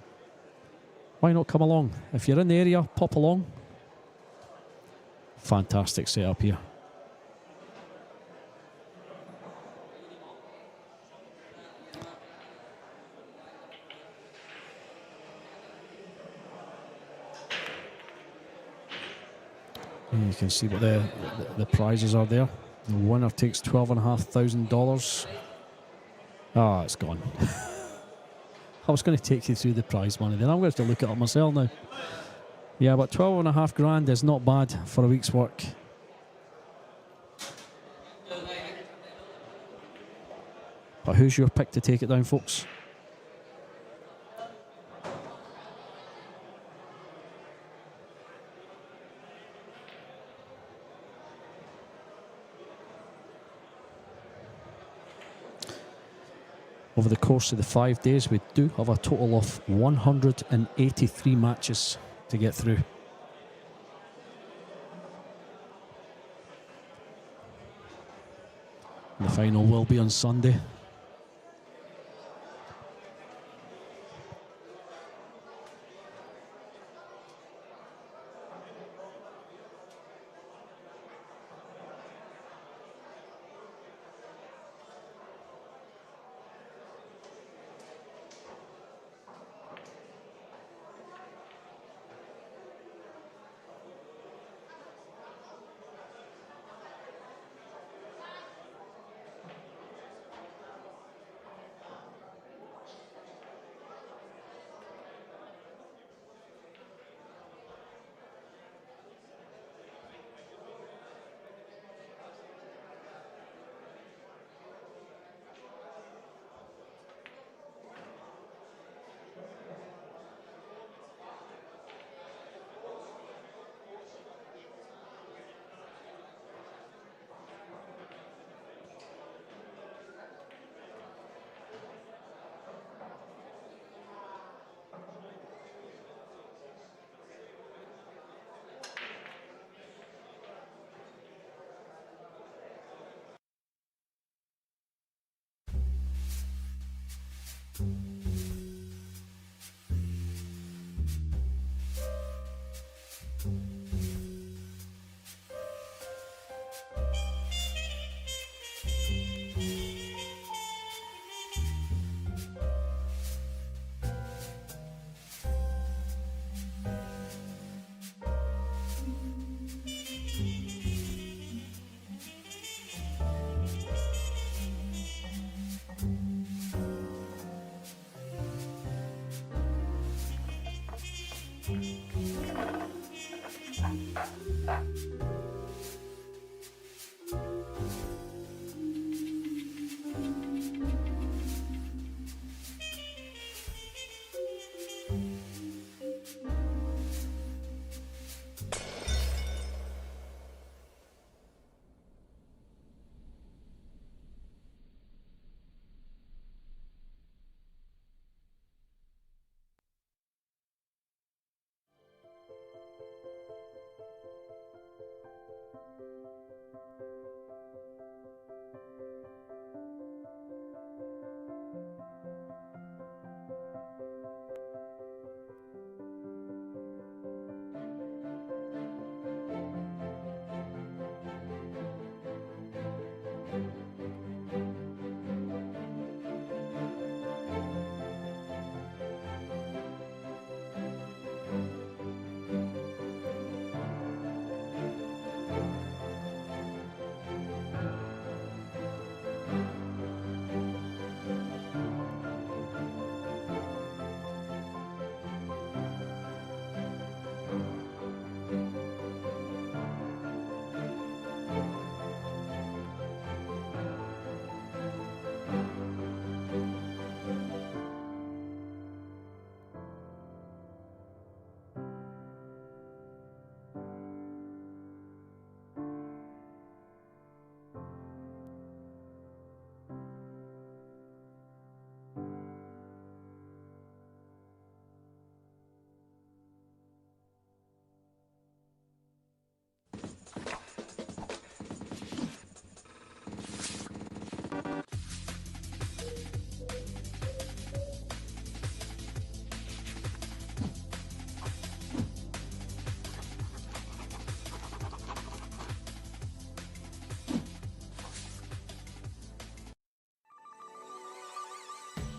why not come along? If you're in the area, pop along. Fantastic setup here. You can see what the prizes are there. The winner takes $12,500. Ah, it's gone. I was going to take you through the prize money, then I'm going to have to look it up myself now. Yeah, but 12.5 grand is not bad for a week's work. But who's your pick to take it down, folks? Over the course of the 5 days, we do have a total of 183 matches to get through. The final will be on Sunday.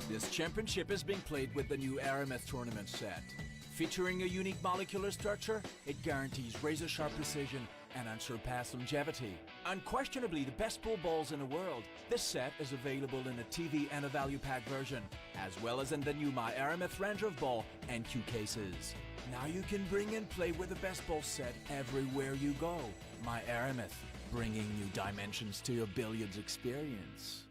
This championship is being played with the new Aramith tournament set. Featuring a unique molecular structure, it guarantees razor-sharp precision and unsurpassed longevity. Unquestionably the best pool balls in the world, this set is available in a TV and a value pack version, as well as in the new My Aramith range of ball and cue cases. Now you can bring and play with the best ball set everywhere you go. My Aramith, bringing new dimensions to your billiards experience.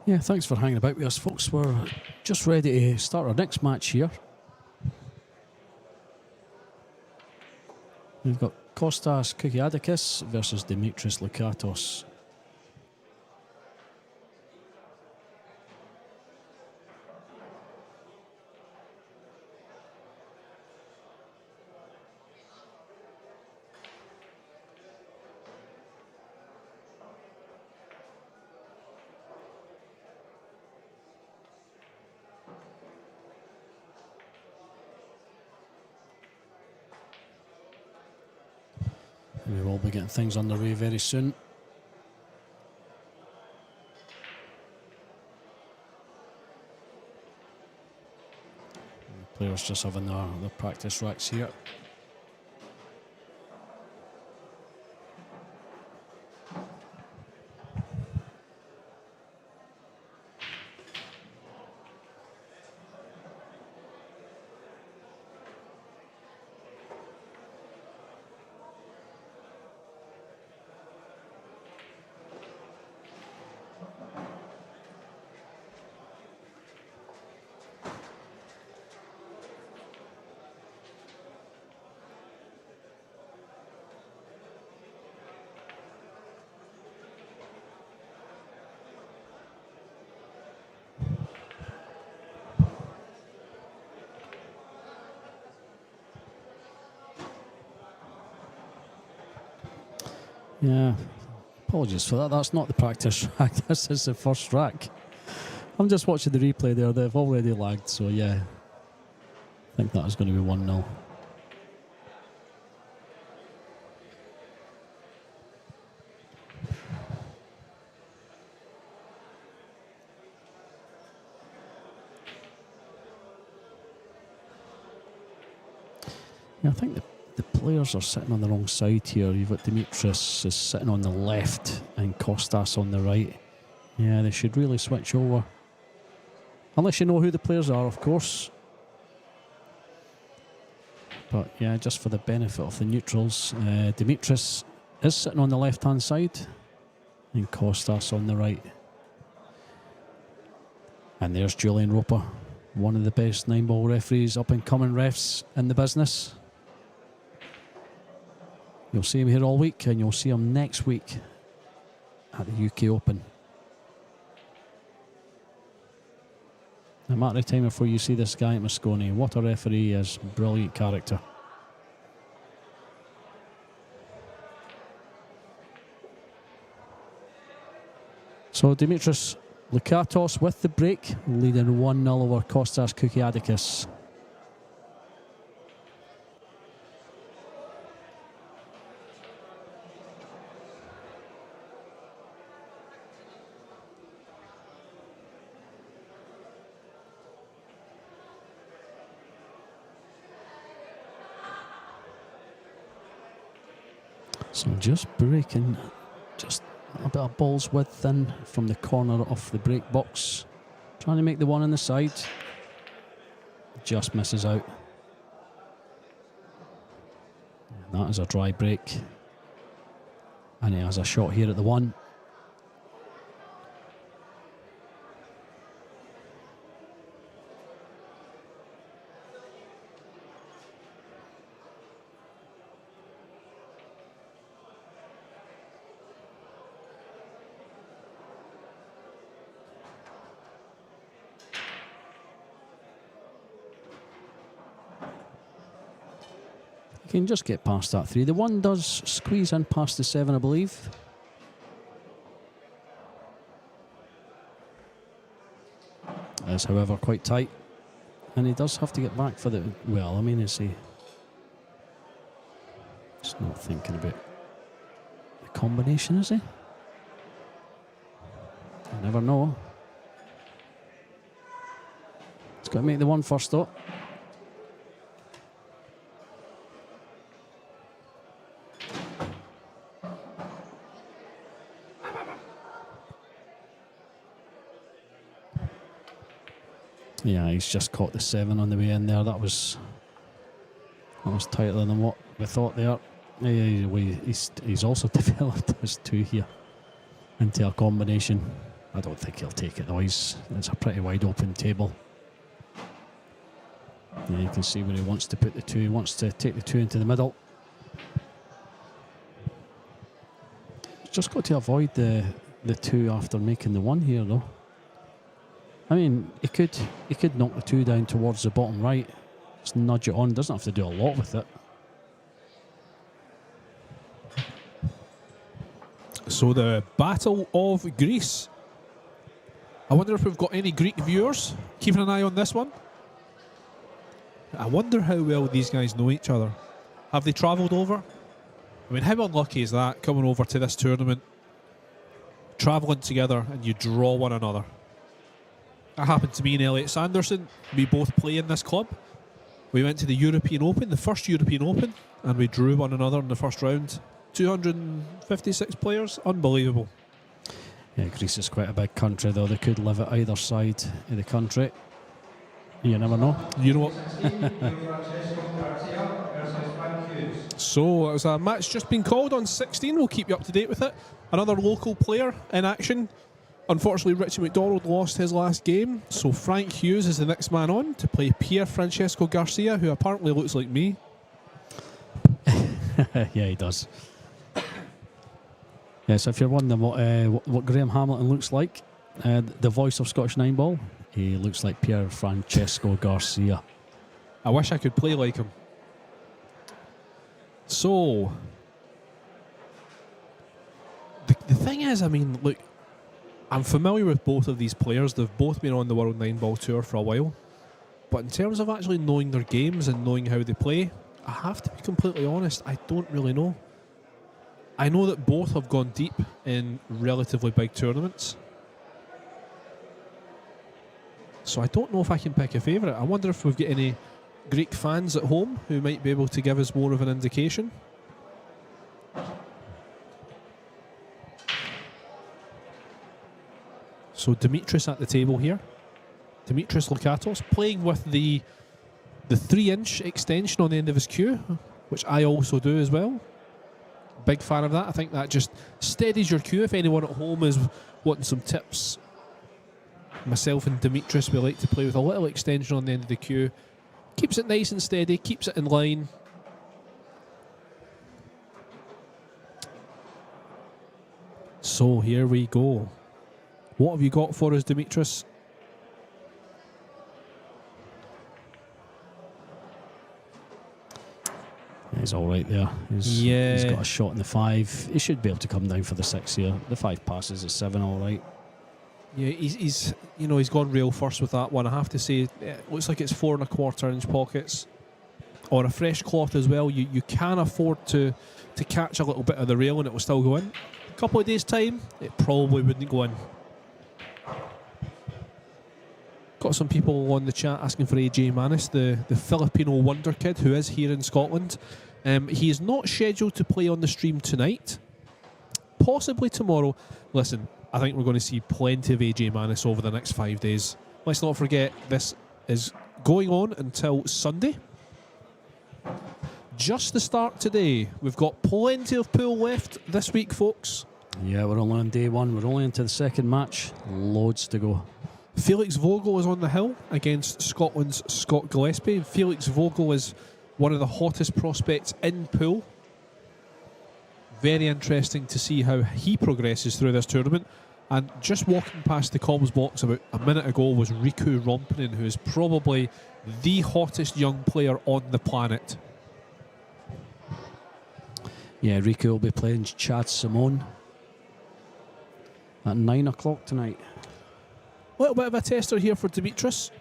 Yeah, thanks for hanging about with us, folks. We're just ready to start our next match here. We've got Costas Kukiadakis versus Demetrius Lukatos. We will be getting things underway very soon. The players just having their practice racks here. Yeah, apologies for that. That's not the practice rack. This is the first rack. I'm just watching the replay there. They've already lagged, so yeah. I think that is going to be 1-0. Yeah, I think the players are sitting on the wrong side here. You've got Demetrius is sitting on the left and Costas on the right. Yeah, they should really switch over. Unless you know who the players are, of course. But yeah, just for the benefit of the neutrals, Demetrius is sitting on the left-hand side and Costas on the right. And there's Julian Roper, one of the best 9-ball referees, up-and-coming refs in the business. You'll see him here all week, and you'll see him next week at the UK Open. A matter of time before you see this guy at Moscone. What a referee is. Brilliant character. So Demetrius Lukatos with the break, leading 1-0 over Costas Kukiadikis. So just breaking, just a bit of balls width in from the corner of the break box. Trying to make the one on the side. Just misses out. And that is a dry break. And he has a shot here at the one. Can just get past that 3. The 1 does squeeze in past the 7, I believe. It is, however, quite tight. And he does have to get back for the... Well, I mean, is he... Just not thinking about the combination, is he? You never know. He's got to make the 1 first, though. Yeah, he's just caught the 7 on the way in there. That was tighter than what we thought there. He's also developed his 2 here into a combination. I don't think he'll take it though. It's a pretty wide open table. Yeah, you can see where he wants to put the 2. He wants to take the 2 into the middle. Just got to avoid the 2 after making the 1 here though. I mean, he could knock the 2 down towards the bottom right. Just nudge it on. Doesn't have to do a lot with it. So the Battle of Greece. I wonder if we've got any Greek viewers keeping an eye on this one. I wonder how well these guys know each other. Have they travelled over? I mean, how unlucky is that, coming over to this tournament, travelling together and you draw one another? That happened to me and Elliot Sanderson. We both play in this club. We went to the European Open, the first European Open, and we drew one another in the first round. 256 players. Unbelievable. Yeah, Greece is quite a big country, though. They could live at either side of the country. You never know. You know what? So it was a match just been called on 16. We'll keep you up to date with it. Another local player in action. Unfortunately, Richie McDonald lost his last game, so Frank Hughes is the next man on to play Pier Francesco Garcia, who apparently looks like me. Yeah, he does. Yeah, so if you're wondering what Graham Hamilton looks like, the voice of Scottish 9-ball, he looks like Pier Francesco Garcia. I wish I could play like him. So, thing is, I mean, look, I'm familiar with both of these players. They've both been on the World 9-Ball Tour for a while. But in terms of actually knowing their games and knowing how they play, I have to be completely honest, I don't really know. I know that both have gone deep in relatively big tournaments. So I don't know if I can pick a favourite. I wonder if we've got any Greek fans at home who might be able to give us more of an indication. So Demetrius at the table here. Demetrius Lokatos playing with the 3-inch extension on the end of his cue, which I also do as well. Big fan of that. I think that just steadies your cue. If anyone at home is wanting some tips, myself and Demetrius, we like to play with a little extension on the end of the cue. Keeps it nice and steady, keeps it in line. So here we go. What have you got for us, Demetrius? He's all right there. He's got a shot in the 5. He should be able to come down for the 6 here. The 5 passes at 7, all right. Yeah, he's gone rail first with that one. I have to say, it looks like it's 4 1/4 inch pockets on a fresh cloth as well. You can afford to catch a little bit of the rail and it will still go in. A couple of days' time, it probably wouldn't go in. Got some people on the chat asking for AJ Manis, the Filipino wonder kid who is here in Scotland. He is not scheduled to play on the stream tonight. Possibly tomorrow. Listen, I think we're going to see plenty of AJ Manis over the next 5 days. Let's not forget, this is going on until Sunday. Just the start today. We've got plenty of pool left this week, folks. Yeah, we're only on day 1. We're only into the second match. Loads to go. Felix Vogel is on the hill against Scotland's Scott Gillespie. Felix Vogel is one of the hottest prospects in pool. Very interesting to see how he progresses through this tournament. And just walking past the comms box about a minute ago was Riku Rompinen, who is probably the hottest young player on the planet. Yeah, Riku will be playing Chad Simone at 9 o'clock tonight. A little bit of a tester here for Demetrius.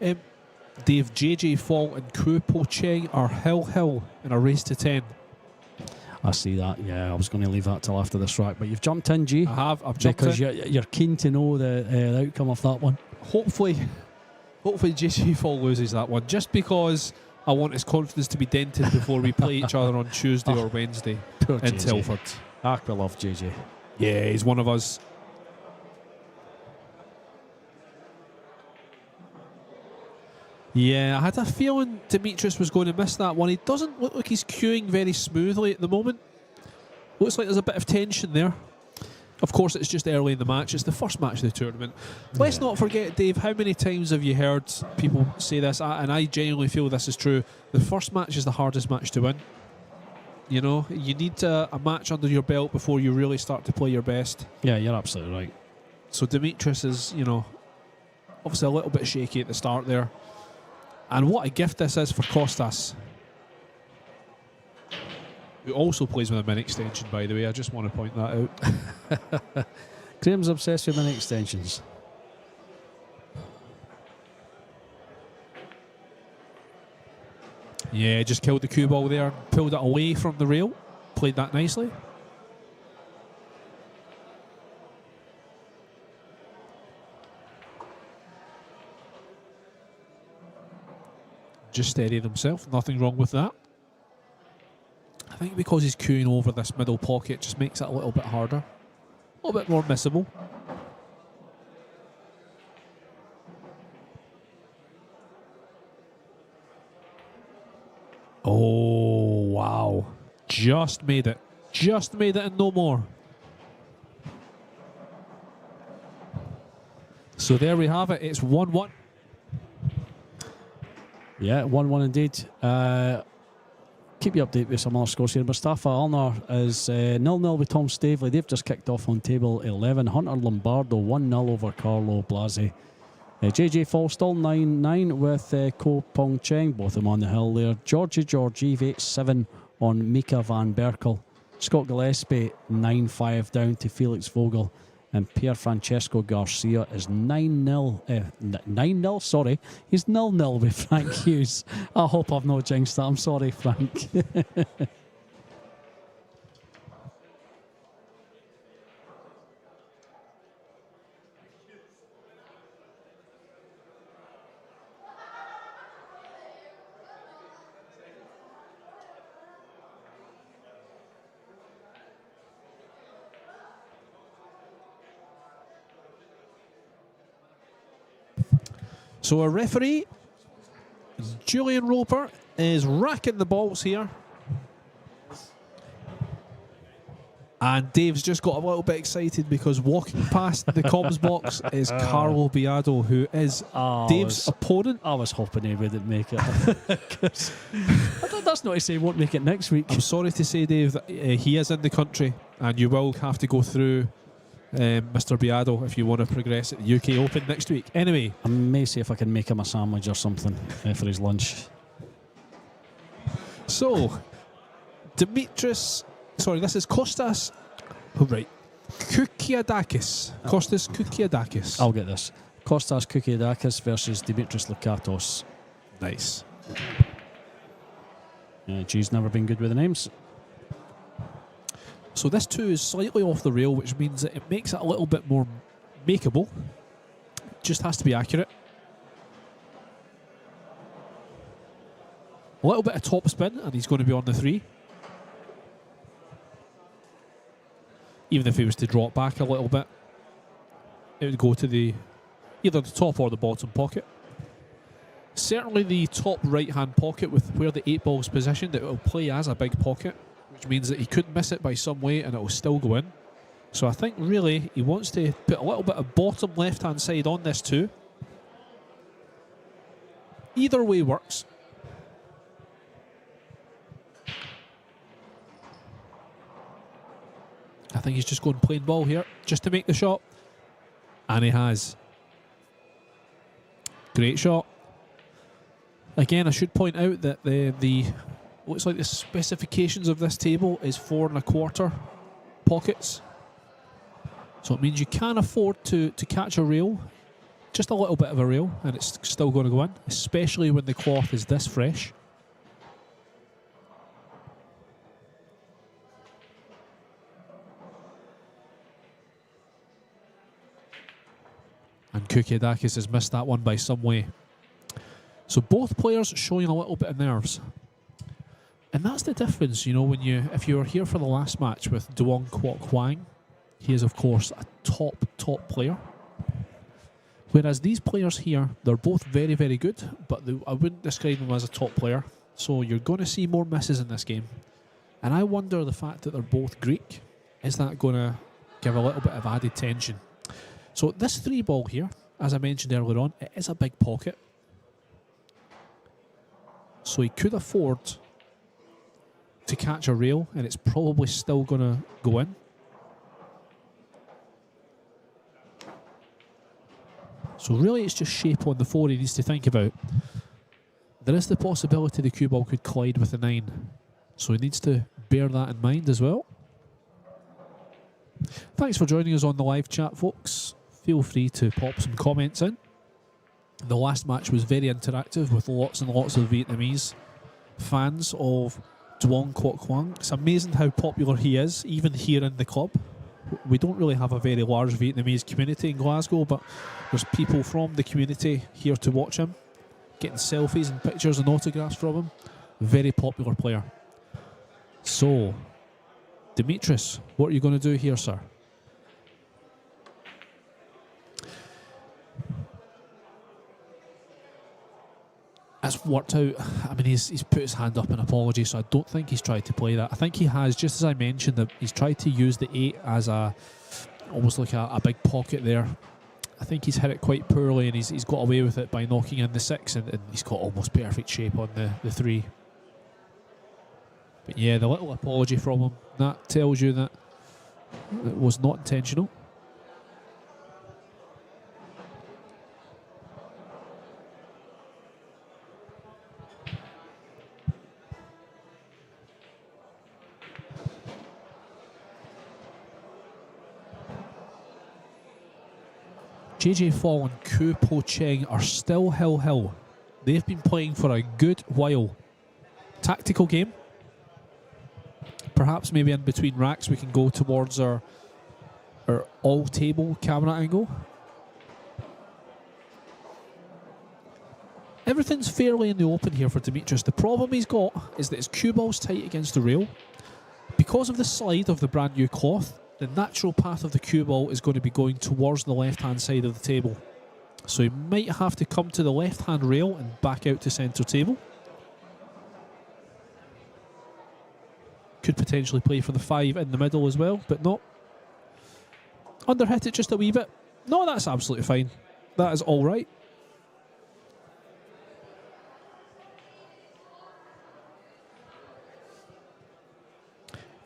Dave, JJ Fall and Kuo Po Cheng are hill in a race to 10. I see that. Yeah, I was going to leave that till after this rack, but you've jumped in, G. I've jumped because in. You're keen to know the outcome of that one. Hopefully JJ Fall loses that one, just because I want his confidence to be dented before we play each other on Tuesday or Wednesday Poor in JJ. Telford. We love JJ. Yeah, he's one of us. Yeah, I had a feeling Demetrius was going to miss that one. He doesn't look like he's queuing very smoothly at the moment. Looks like there's a bit of tension there. Of course, it's just early in the match. It's the first match of the tournament. Let's not forget, Dave, how many times have you heard people say this? And I genuinely feel this is true. The first match is the hardest match to win. You know, you need a match under your belt before you really start to play your best. Yeah, you're absolutely right. So Demetrius is, obviously a little bit shaky at the start there. And what a gift this is for Costas, who also plays with a min extension, by the way. I just want to point that out. Graham's obsessed with mini extensions. Yeah, just killed the cue ball there, pulled it away from the rail, played that nicely. Just steadied himself, nothing wrong with that. I think because he's queuing over this middle pocket just makes it a little bit harder, a little bit more missable. Oh, wow. Just made it and no more. So there we have it, it's 1-1. Yeah, 1-1 indeed. Keep you updated with some other scores here. Mustafa Alnar is 0-0 with Tom Stavely. They've just kicked off on table 11. Hunter Lombardo 1-0 over Carlo Blasi. JJ Fall still 9-9 with Kuo Po Cheng. Both of them on the hill there. Georgie 8-7 on Mika van Berkel. Scott Gillespie 9-5 down to Felix Vogel. And Pier Francesco Garcia is 9-0. 9-0, sorry. He's 0-0 with Frank Hughes. I hope I've not jinxed that. I'm sorry, Frank. So our referee, Julian Roper, is racking the balls here. And Dave's just got a little bit excited because walking past the comms box is Carlo Biado, who is Dave's opponent. I was hoping he wouldn't make it. That's not to say he won't make it next week. I'm sorry to say, Dave, that he is in the country and you will have to go through Mr. Biado if you want to progress at the UK Open next week. Anyway, I may see if I can make him a sandwich or something for his lunch. So, Demetrius, sorry, this is Costas, right, Kukiadakis. Costas Kukiadakis. I'll get this. Costas Kukiadakis versus Demetrius Lukatos. Nice. G's never been good with the names. So this too is slightly off the rail, which means that it makes it a little bit more makeable. Just has to be accurate. A little bit of top spin, and he's going to be on the 3. Even if he was to drop back a little bit, it would go to either the top or the bottom pocket. Certainly the top right-hand pocket with where the 8 ball's positioned, it will play as a big pocket, which means that he could miss it by some way and it will still go in. So I think really he wants to put a little bit of bottom left-hand side on this too. Either way works. I think he's just going plain ball here, just to make the shot. And he has. Great shot. Again, I should point out that the looks like the specifications of this table is 4 1/4 pockets. So it means you can afford to catch a rail, just a little bit of a rail, and it's still going to go in, especially when the cloth is this fresh. And Kukiadakis has missed that one by some way. So both players showing a little bit of nerves. And that's the difference, when if you were here for the last match with Duong, Quoc, Hoang, he is of course a top player. Whereas these players here, they're both very, very good, but I wouldn't describe them as a top player. So you're going to see more misses in this game. And I wonder the fact that they're both Greek, is that going to give a little bit of added tension? So this 3 ball here, as I mentioned earlier on, it is a big pocket. So he could afford to catch a rail, and it's probably still going to go in. So really it's just shape on the 4 he needs to think about. There is the possibility the cue ball could collide with the 9. So he needs to bear that in mind as well. Thanks for joining us on the live chat, folks. Feel free to pop some comments in. The last match was very interactive with lots and lots of Vietnamese fans of Duong Quoc Hoang. It's amazing how popular he is, even here in the club. We don't really have a very large Vietnamese community in Glasgow, but there's people from the community here to watch him, getting selfies and pictures and autographs from him. Very popular player. So, Demetrius, what are you going to do here, sir? That's worked out. I mean, he's put his hand up in apology, so I don't think he's tried to play that. I think he has, just as I mentioned, that he's tried to use the 8 as almost like a big pocket there. I think he's hit it quite poorly, and he's got away with it by knocking in the 6, and he's got almost perfect shape on the 3. But yeah, the little apology from him, that tells you that it was not intentional. JJ Fall and Cuesports are still hill. They've been playing for a good while. Tactical game. Perhaps maybe in between racks we can go towards our all-table camera angle. Everything's fairly in the open here for Demetrius. The problem he's got is that his cue ball's tight against the rail. Because of the slide of the brand new cloth, the natural path of the cue ball is going to be going towards the left-hand side of the table. So he might have to come to the left-hand rail and back out to centre table. Could potentially play for the 5 in the middle as well, but not. Underhit it just a wee bit. No, that's absolutely fine. That is all right.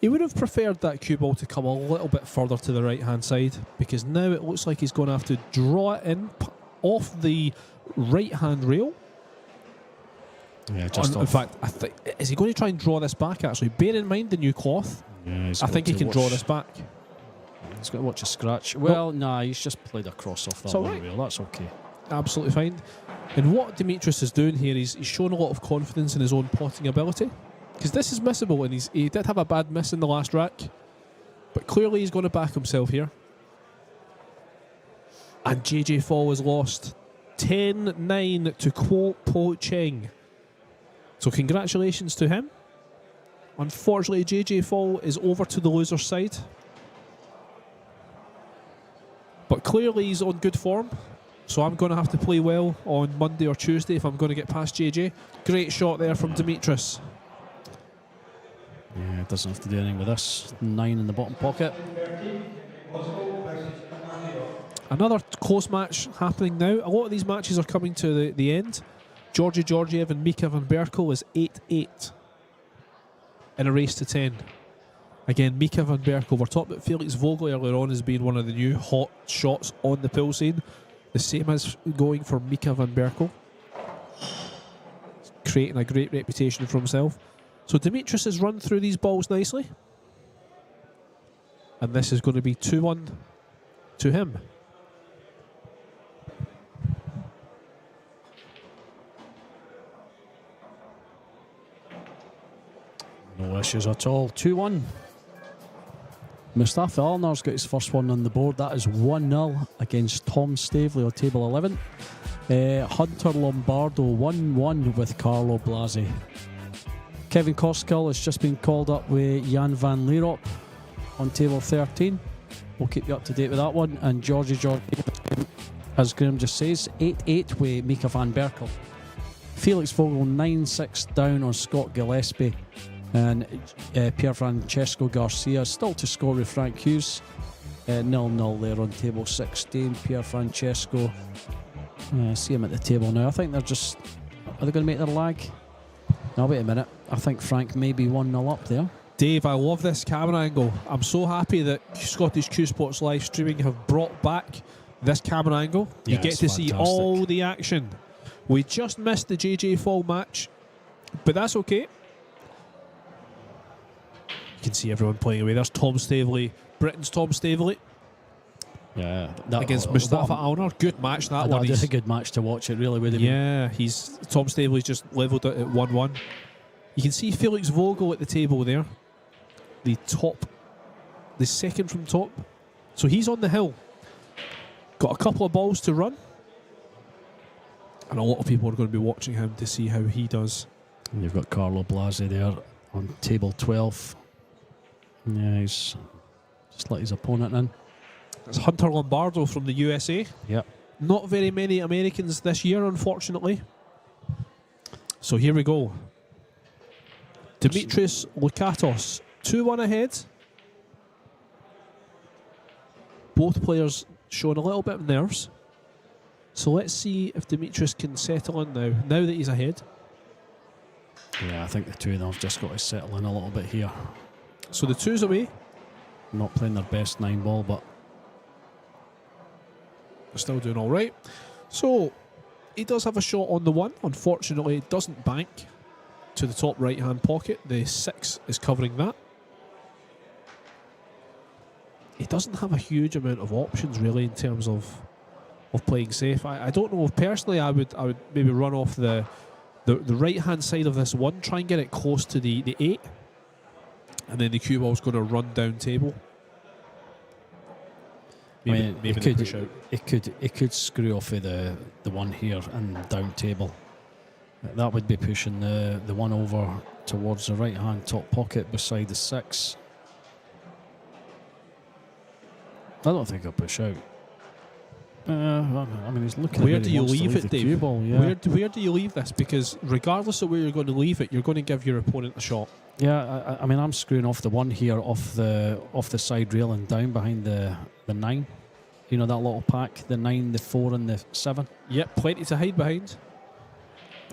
He would have preferred that cue ball to come a little bit further to the right-hand side, because now it looks like he's going to have to draw it in off the right-hand rail. Yeah, just in fact, I think, is he going to try and draw this back, actually? Bear in mind the new cloth. Yeah, I think he can draw this back. He's got to watch a scratch. Well, nah, he's just played a cross off that one rail. That's okay. Absolutely fine. And what Demetrius is doing here, he's shown a lot of confidence in his own potting ability. Because this is missable, and he did have a bad miss in the last rack. But clearly he's going to back himself here. And JJ Fall is lost. 10-9 to Quoc. So congratulations to him. Unfortunately, JJ Fall is over to the loser's side. But clearly he's on good form. So I'm going to have to play well on Monday or Tuesday if I'm going to get past JJ. Great shot there from Demetrius. Yeah, it doesn't have to do anything with this. 9 in the bottom pocket. Another close match happening now. A lot of these matches are coming to the end. Georgi Georgiev and Mika van Berkel is 8-8 in a race to 10. Again, Mika van Berkel. We're talking about Felix Vogel earlier on as being one of the new hot shots on the pool scene. The same as going for Mika van Berkel. Creating a great reputation for himself. So Demetrius has run through these balls nicely. And this is going to be 2-1 to him. No issues at all. 2-1. Mustafa Alnar's got his first one on the board. That is 1-0 against Tom Staveley on table 11. Hunter Lombardo 1-1 with Carlo Blasi. Kevin Koskell has just been called up with Jan van Lierop on table 13. We'll keep you up to date with that one. And Georgie, as Graham just says, 8-8 with Mika van Berkel. Felix Vogel 9-6 down on Scott Gillespie. And Pier Francesco Garcia still to score with Frank Hughes. 0-0 there on table 16. Pier Francesco. See him at the table now. I think they're just... Are they going to make their lag? No, wait a minute. I think Frank may be 1-0 up there. Dave, I love this camera angle. I'm so happy that Scottish Cuesports live streaming have brought back this camera angle. Yeah, you get to see all the action. We just missed the JJ Fall match, but that's okay. You can see everyone playing away. There's Tom Staveley, Britain's Tom Staveley. Yeah, against Mustafa Alnar. Good match that one. It's a good match to watch. It really would have been. Yeah, Tom Staveley's just levelled it at 1-1. You can see Felix Vogel at the table there. The second from top. So he's on the hill. Got a couple of balls to run. And a lot of people are going to be watching him to see how he does. And you've got Carlo Blasi there on table 12. Yeah, he's just let his opponent in. It's Hunter Lombardo from the USA. Yep. Not very many Americans this year, unfortunately. So here we go. Demetrius Lukatos, 2-1 ahead. Both players showing a little bit of nerves. So let's see if Demetrius can settle in now that he's ahead. Yeah, I think the two of them have just got to settle in a little bit here. So the two's away. Not playing their best 9-ball, but they're still doing all right. So he does have a shot on the 1. Unfortunately, it doesn't bank to the top right-hand pocket. The 6 is covering that. He doesn't have a huge amount of options, really, in terms of playing safe. I don't know. Personally, I would maybe run off the right hand side of this one, try and get it close to the 8, and then the cue ball's going to run down table. Maybe, I mean, maybe they push out. It could screw off of the one here and down table. That would be pushing the one over towards the right hand top pocket beside the 6. I don't think he'll push out. I mean, he's looking. Where at do you leave it, the Dave? cue ball, yeah. Where do you leave this? Because regardless of where you're going to leave it, you're going to give your opponent a shot. Yeah, I mean, I'm screwing off the one here off the side rail and down behind the 9. You know that little pack, the 9, the 4, and the 7. Yep, plenty to hide behind.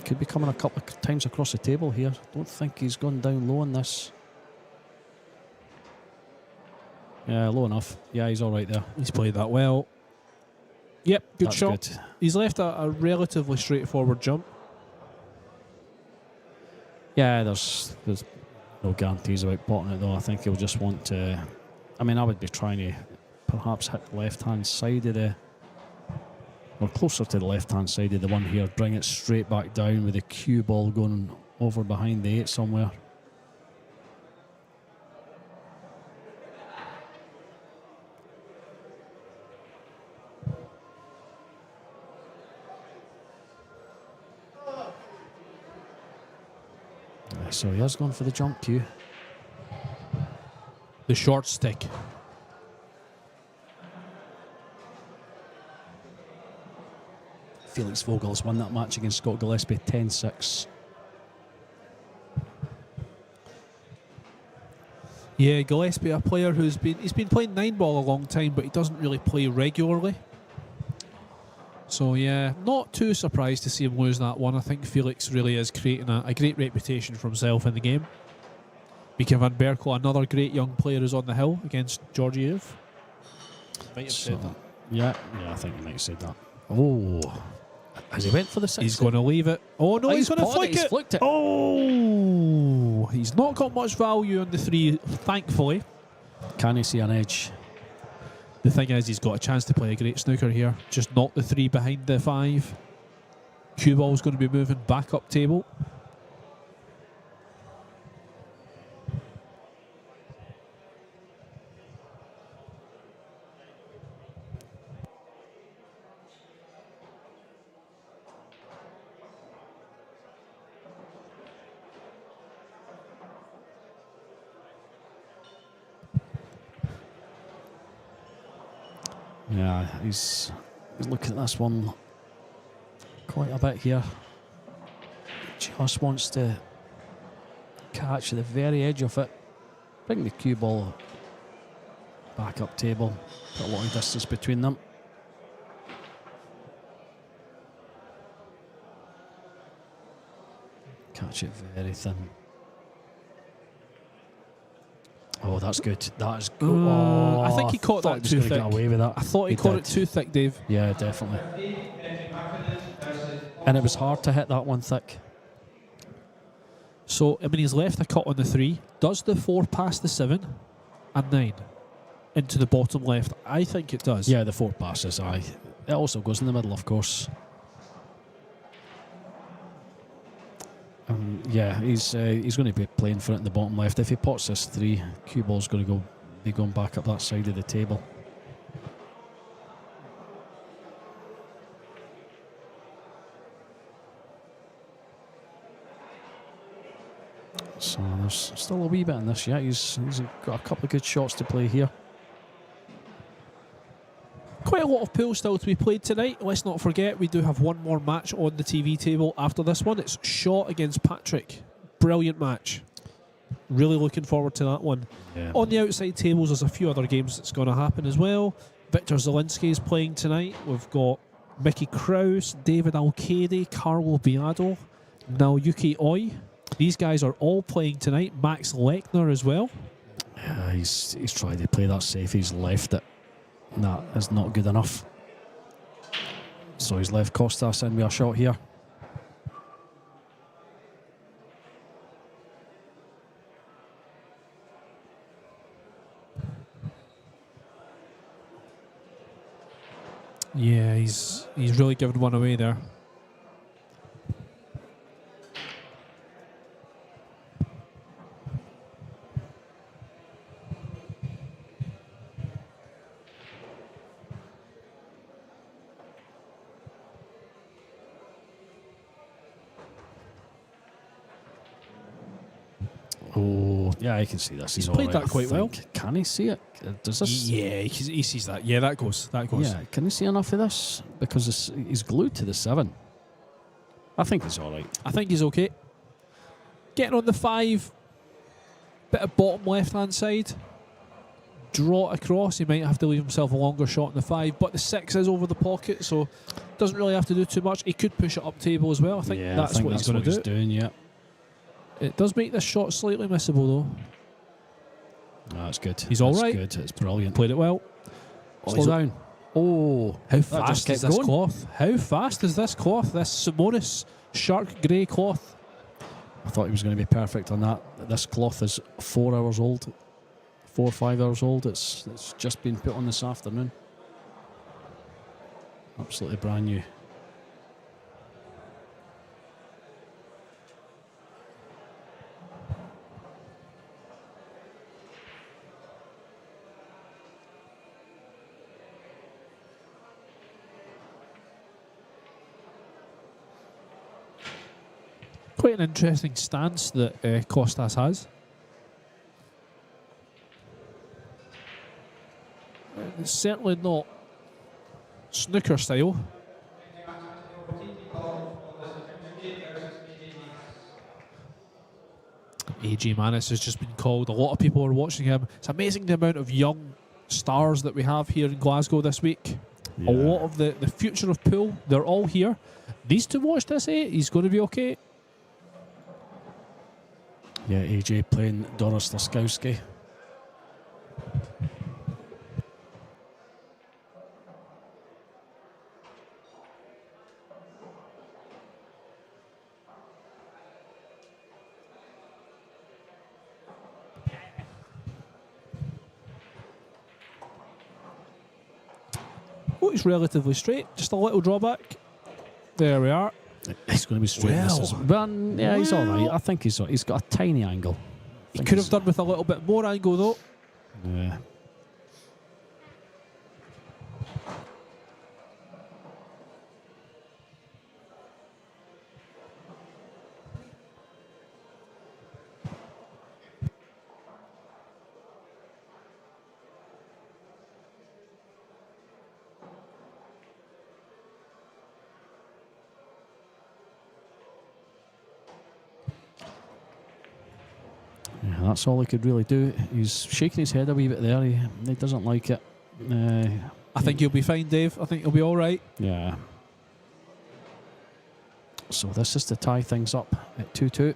Could be coming a couple of times across the table here. Don't think he's gone down low on this. Yeah, low enough. Yeah, he's all right there. He's played that well. Yep, good That's shot. good. He's left a relatively straightforward jump. Yeah, there's no guarantees about potting it though. I think he'll just want to. I mean, I would be trying to perhaps hit the left-hand side of the, or closer to the left-hand side of the one here. Bring it straight back down with the cue ball going over behind the 8 somewhere. So he has gone for the jump cue. The short stick. Felix Vogel's won that match against Scott Gillespie 10-6. Yeah, Gillespie, a player he's been playing 9-ball a long time, but he doesn't really play regularly. So yeah, not too surprised to see him lose that one. I think Felix really is creating a great reputation for himself in the game. Mika van Berkel, another great young player, is on the hill against Georgiev. Might have said that. Yeah, I think he might have said that. Oh, has he went for the 6? He's going to leave it. Oh no, he's going to flick He's it. flicked it. Oh, he's not got much value on the 3, thankfully. Can he see an edge? The thing is, he's got a chance to play a great snooker here. Just knock the 3 behind the 5. Cue ball's going to be moving back up table. Yeah, he's looking at this one quite a bit here. Just wants to catch the very edge of it. Bring the cue ball back up table. Put a lot of distance between them. Catch it very thin. Oh, that's good. That is good. I think he caught that too thick. Get away with that. I thought he caught it too thick, Dave. Yeah, definitely. And it was hard to hit that one thick. So, I mean, he's left a cut on the 3. Does the 4 pass the 7 and 9 into the bottom left? I think it does. Yeah, the 4 passes, aye. It also goes in the middle, of course. Yeah, he's going to be playing for it in the bottom left. If he pots this 3, cue ball's going to be going back up that side of the table. So there's still a wee bit in this yet. He's got a couple of good shots to play here. Quite a lot of pool still to be played tonight. Let's not forget, we do have one more match on the TV table after this one. It's Shaw against Patrick. Brilliant match. Really looking forward to that one. Yeah. On the outside tables, there's a few other games that's going to happen as well. Victor Zielinski is playing tonight. We've got Mickey Krause, David Alcade, Carlo Biado, Naoyuki Oi. These guys are all playing tonight. Max Lechner as well. Yeah, he's tried to play that safe. He's left it. That is not good enough. So he's left Costas in with a shot here. Yeah, he's really given one away there. Oh, yeah, I can see this. He's all played right, that quite well. Can he see it? Does this? Yeah, he sees that. Yeah, that goes. That goes. Yeah, can he see enough of this? Because he's glued to the 7. I think he's all right. I think he's okay. Getting on the 5, bit of bottom left-hand side. Draw it across. He might have to leave himself a longer shot in the 5, but the 6 is over the pocket, so doesn't really have to do too much. He could push it up table as well. I think that's what he's going to do. Doing, yeah. It does make this shot slightly missable, though. No, that's good. He's all right. Good. It's brilliant. Played it well. Slow down. Oh, how fast is this going. cloth? How fast is this cloth? This Simonis shark grey cloth. I thought he was going to be perfect on that. This cloth is 4 hours old. 4 or 5 hours old. It's just been put on this afternoon. Absolutely brand new. Quite an interesting stance that Costas has. It's certainly not snooker style. AJ Manis has just been called. A lot of people are watching him. It's amazing the amount of young stars that we have here in Glasgow this week. Yeah. A lot of the future of pool, they're all here. Needs to watch this, He's going to be okay. Yeah, AJ playing Doris Laskowski. Oh, he's relatively straight. Just a little drawback. There we are. He's going to be straight. Yeah, he's all right. I think he's got a tiny angle. He could have done with a little bit more angle, though. Yeah. That's all he could really do. He's shaking his head a wee bit there. He doesn't like it. I think he'll be fine, Dave. I think he'll be all right. Yeah. So this is to tie things up at 2-2.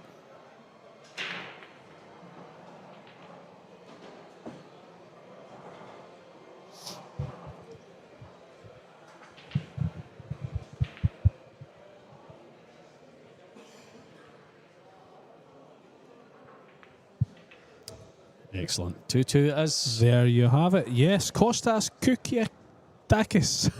Excellent. 2-2 as. There you have it. Yes, Costas Kukiakis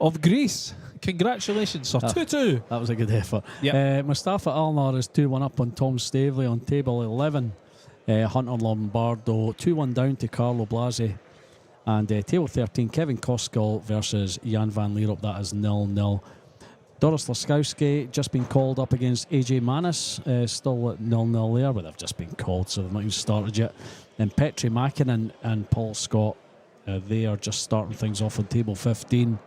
of Greece. Congratulations, sir. 2-2. That was a good effort. Yep. Mustafa Alnar is 2-1 up on Tom Stavely on table 11. Hunter Lombardo 2-1 down to Carlo Blasi. And table 13, Kevin Koskal versus Jan van Lierop. That is 0-0. Doris Laskowski just been called up against AJ Manis, still at 0-0 there, but they've just been called, so they've not even started yet. And Petri Makinen and Paul Scott, they are just starting things off on table 15.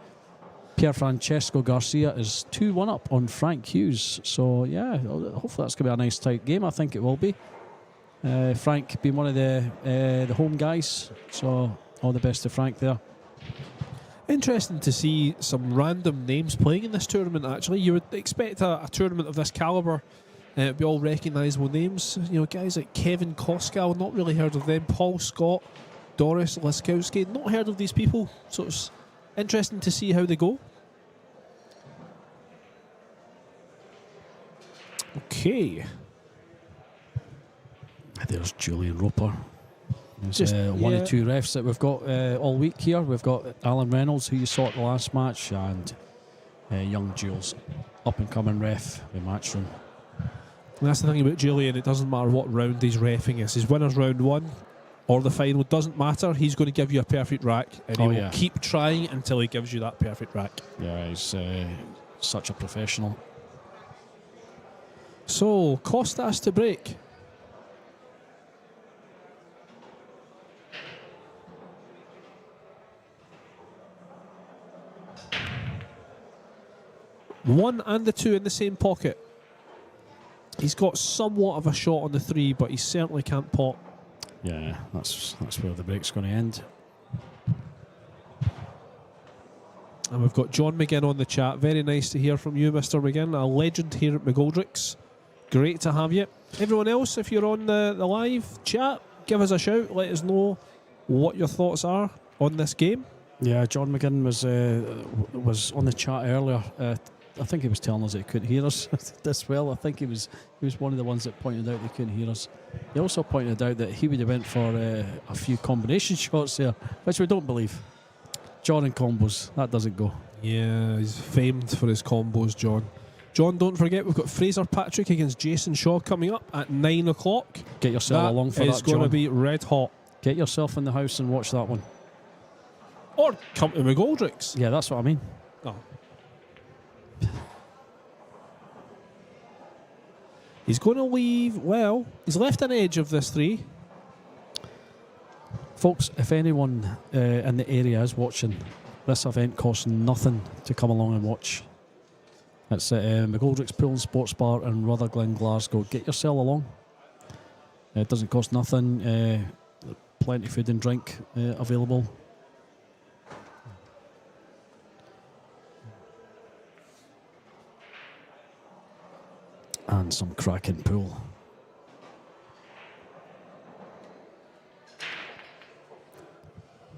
Pier Francesco Garcia is 2-1 up on Frank Hughes, so yeah, hopefully that's going to be a nice tight game. I think it will be. Frank being one of the home guys, so all the best to Frank there. Interesting to see some random names playing in this tournament, actually. You would expect a tournament of this calibre to be all recognisable names. You know, guys like Kevin Koskal, not really heard of them. Paul Scott, Doris Laskowski, not heard of these people. So it's interesting to see how they go. Okay. There's Julian Roper There's one or two refs that we've got all week here. We've got Alan Reynolds, who you saw at the last match, and young Jules, up-and-coming ref in Matchroom. And that's the thing about Julian, it doesn't matter what round he's reffing. It's his winner's round 1 or the final, doesn't matter. He's going to give you a perfect rack, and he will keep trying until he gives you that perfect rack. Yeah, he's such a professional. So, Costas to break. One and the 2 in the same pocket. He's got somewhat of a shot on the 3, but he certainly can't pot. Yeah, that's where the break's going to end. And we've got John McGinn on the chat. Very nice to hear from you, Mr. McGinn. A legend here at McGoldrick's. Great to have you. Everyone else, if you're on the live chat, give us a shout. Let us know what your thoughts are on this game. Yeah, John McGinn was on the chat earlier. I think he was telling us that he couldn't hear us this well. I think he was one of the ones that pointed out he couldn't hear us. He also pointed out that he would have went for a few combination shots there, which we don't believe. John and combos, that doesn't go. Yeah, he's famed for his combos, John. John, don't forget, we've got Fraser Patrick against Jason Shaw coming up at 9 o'clock. Get yourself along for that, John. It's going to be red hot. Get yourself in the house and watch that one. Or come to McGoldrick's. Yeah, that's what I mean. Oh. He's going to leave, well, he's left an edge of this 3. Folks, if anyone in the area is watching, this event costs nothing to come along and watch. It's at McGoldrick's Pool and Sports Bar in Rutherglen, Glasgow. Get yourself along. It doesn't cost nothing. Plenty of food and drink available. And some cracking pool.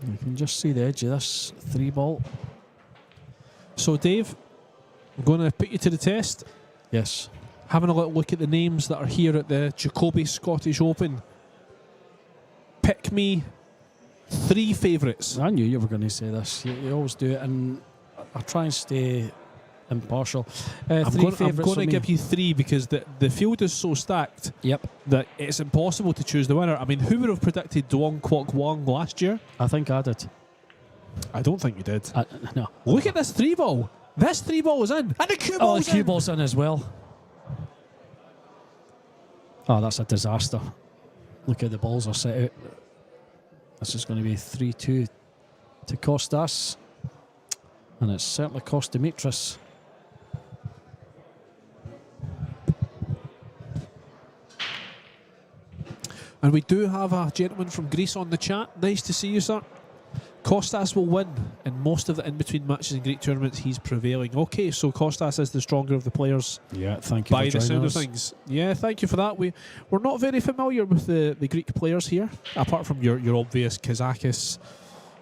You can just see the edge of this 3-ball. So, Dave, I'm going to put you to the test. Yes. Having a little look at the names that are here at the Jacoby Scottish Open. Pick me 3 favourites. I knew you were going to say this. You always do it, and I try and stay impartial. I'm going to give you 3 because the field is so stacked that it's impossible to choose the winner. I mean, who would have predicted Duong, Quoc, Hoang last year? I think I did. I don't think you did. No. Look at this 3-ball. This 3-ball is in. And the cue ball's in. The cue ball's in as well. Oh, that's a disaster. Look how the balls are set out. This is going to be 3-2 to Costas. And it's certainly cost Demetrius. And we do have a gentleman from Greece on the chat. Nice to see you, sir. Costas will win in most of the in-between matches in Greek tournaments. He's prevailing. Okay, so Costas is the stronger of the players. Yeah, thank you by for the sound us. of things. Yeah, thank you for that. We're not very familiar with the Greek players here, apart from your obvious Kazakis.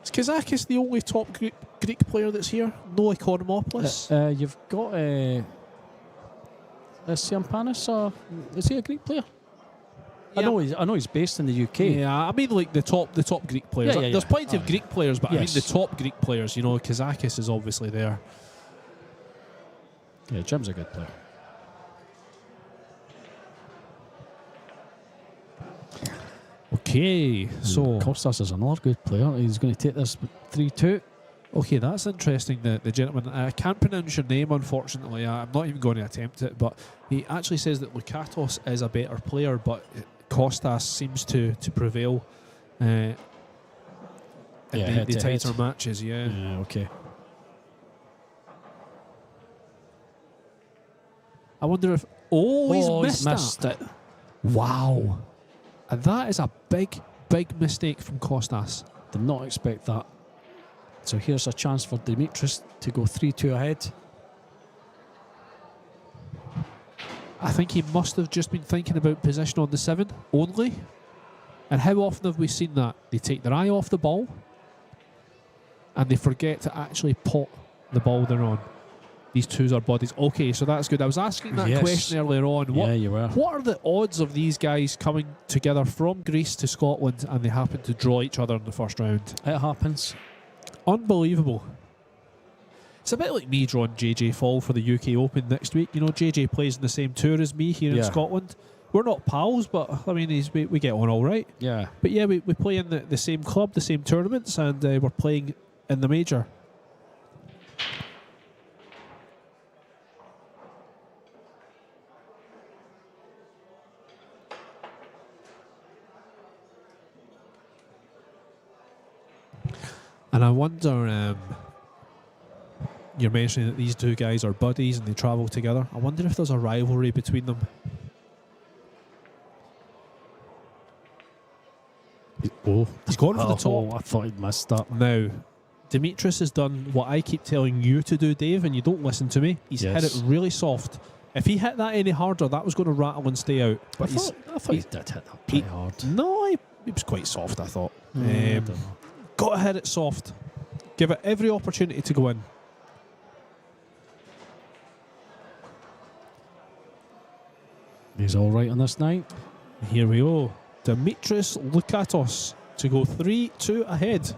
Is Kazakis the only top Greek player that's here? No Economopoulos? You've got Siampanis. Is he a Greek player? Yeah. I know he's based in the UK. Yeah, I mean like the top Greek players. Yeah. There's plenty of Greek players, but yes. I mean the top Greek players. You know, Kazakis is obviously there. Yeah, Jim's a good player. Okay, so Costas is another good player. He's going to take this 3-2. Okay, that's interesting. The gentleman, I can't pronounce your name, unfortunately. I'm not even going to attempt it, but he actually says that Lukatos is a better player, but Costas seems to prevail in the tighter matches. Yeah, okay. I wonder if... he's missed it. Wow. And that is a big mistake from Costas. Did not expect that. So here's a chance for Demetrius to go 3-2 ahead. I think he must have just been thinking about position on the 7 only. And how often have we seen that? They take their eye off the ball and they forget to actually pot the ball they're on. These twos are bodies. Okay, so that's good. I was asking that Yes. question earlier on. What, Yeah, you were. What are the odds of these guys coming together from Greece to Scotland and they happen to draw each other in the first round? It happens. Unbelievable. It's a bit like me drawing JJ Fall for the UK Open next week. You know, JJ plays in the same tour as me here in Yeah. Scotland. We're not pals, but I mean, we get on all right. Yeah. But yeah, we play in the same club, the same tournaments, and we're playing in the major. And I wonder, you're mentioning that these two guys are buddies and they travel together. I wonder if there's a rivalry between them. Oh, He's gone for the top. Oh, I thought he'd missed that. Now, Demetrius has done what I keep telling you to do, Dave, and you don't listen to me. He's hit Yes. it really soft. If he hit that any harder, that was going to rattle and stay out. I But thought he did hit that pretty hard. no, he was quite soft, I thought. I don't know. Got to hit it soft. Give it every opportunity to go in. He's all right on this night. Here we go. Demetrius Lukatos to go 3-2 ahead.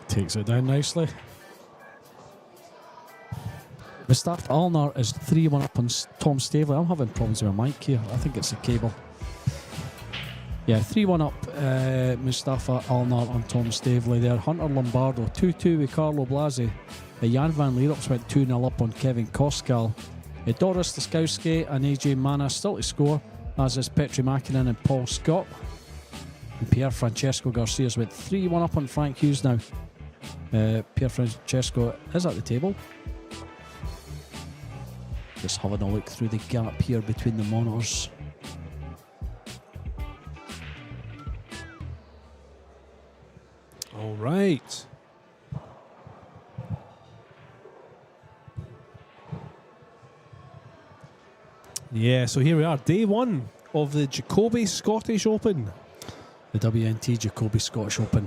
Takes it down nicely. Mustafa Alnar is 3-1 up on Tom Stavely. I'm having problems with my mic here. I think it's the cable. Yeah, 3-1 up Mustafa Alnar on Tom Stavely there. Hunter Lombardo 2-2 with Carlo Blasi. Jan van Leerops went 2-0 up on Kevin Koskal. Doris Laskowski and AJ Mana still to score, as is Petri Makinen and Paul Scott. And Pierre Francesco Garcia's went 3-1 up on Frank Hughes now. Pierre Francesco is at the table. Just having a look through the gap here between the monitors. All right. Yeah, so here we are, day one of the Jacoby Scottish Open. The WNT Jacoby Scottish Open,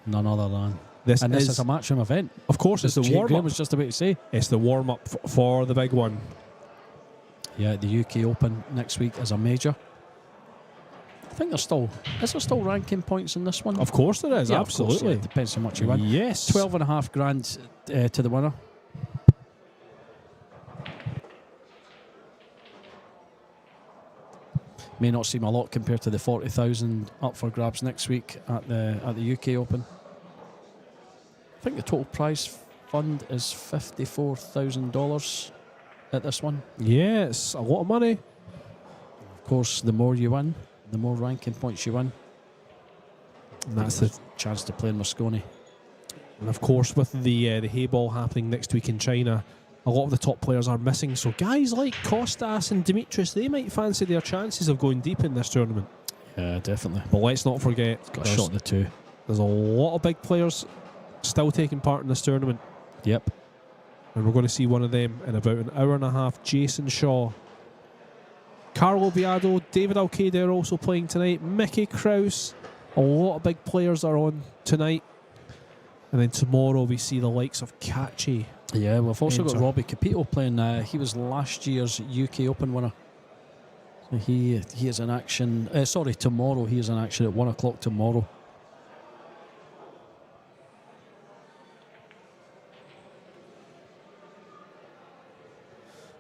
none other than. This is a matchroom event. Of course, it's the Jake warm Graham up. was just about to say. It's the warm up for the big one. Yeah, the UK Open next week is a major. I think is there still ranking points in this one? Of course there is, Yeah, of course, absolutely. yeah. Depends how much you win. Yes. 12.5 grand to the winner. May not seem a lot compared to the 40,000 up for grabs next week at the UK Open. I think the total prize fund is $54,000 at this one. Yes, a lot of money. Of course, the more you win, the more ranking points you win. And that's the chance to play in Moscone. And of course, with the hay ball happening next week in China, a lot of the top players are missing. So guys like Costas and Demetrius, they might fancy their chances of going deep in this tournament. Yeah, definitely. But let's not forget, Got a shot at the two. there's a lot of big players still taking part in this tournament. Yep. And we're going to see one of them in about an hour and a half. Jason Shaw, Carlo Biado, David Alcaide are also playing tonight. Mickey Krause. A lot of big players are on tonight. And then tomorrow we see the likes of Kachi. Yeah, we've also got Enter. Robbie Capito playing. He was last year's UK Open winner. So he is in action. Tomorrow he is in action at 1 o'clock tomorrow.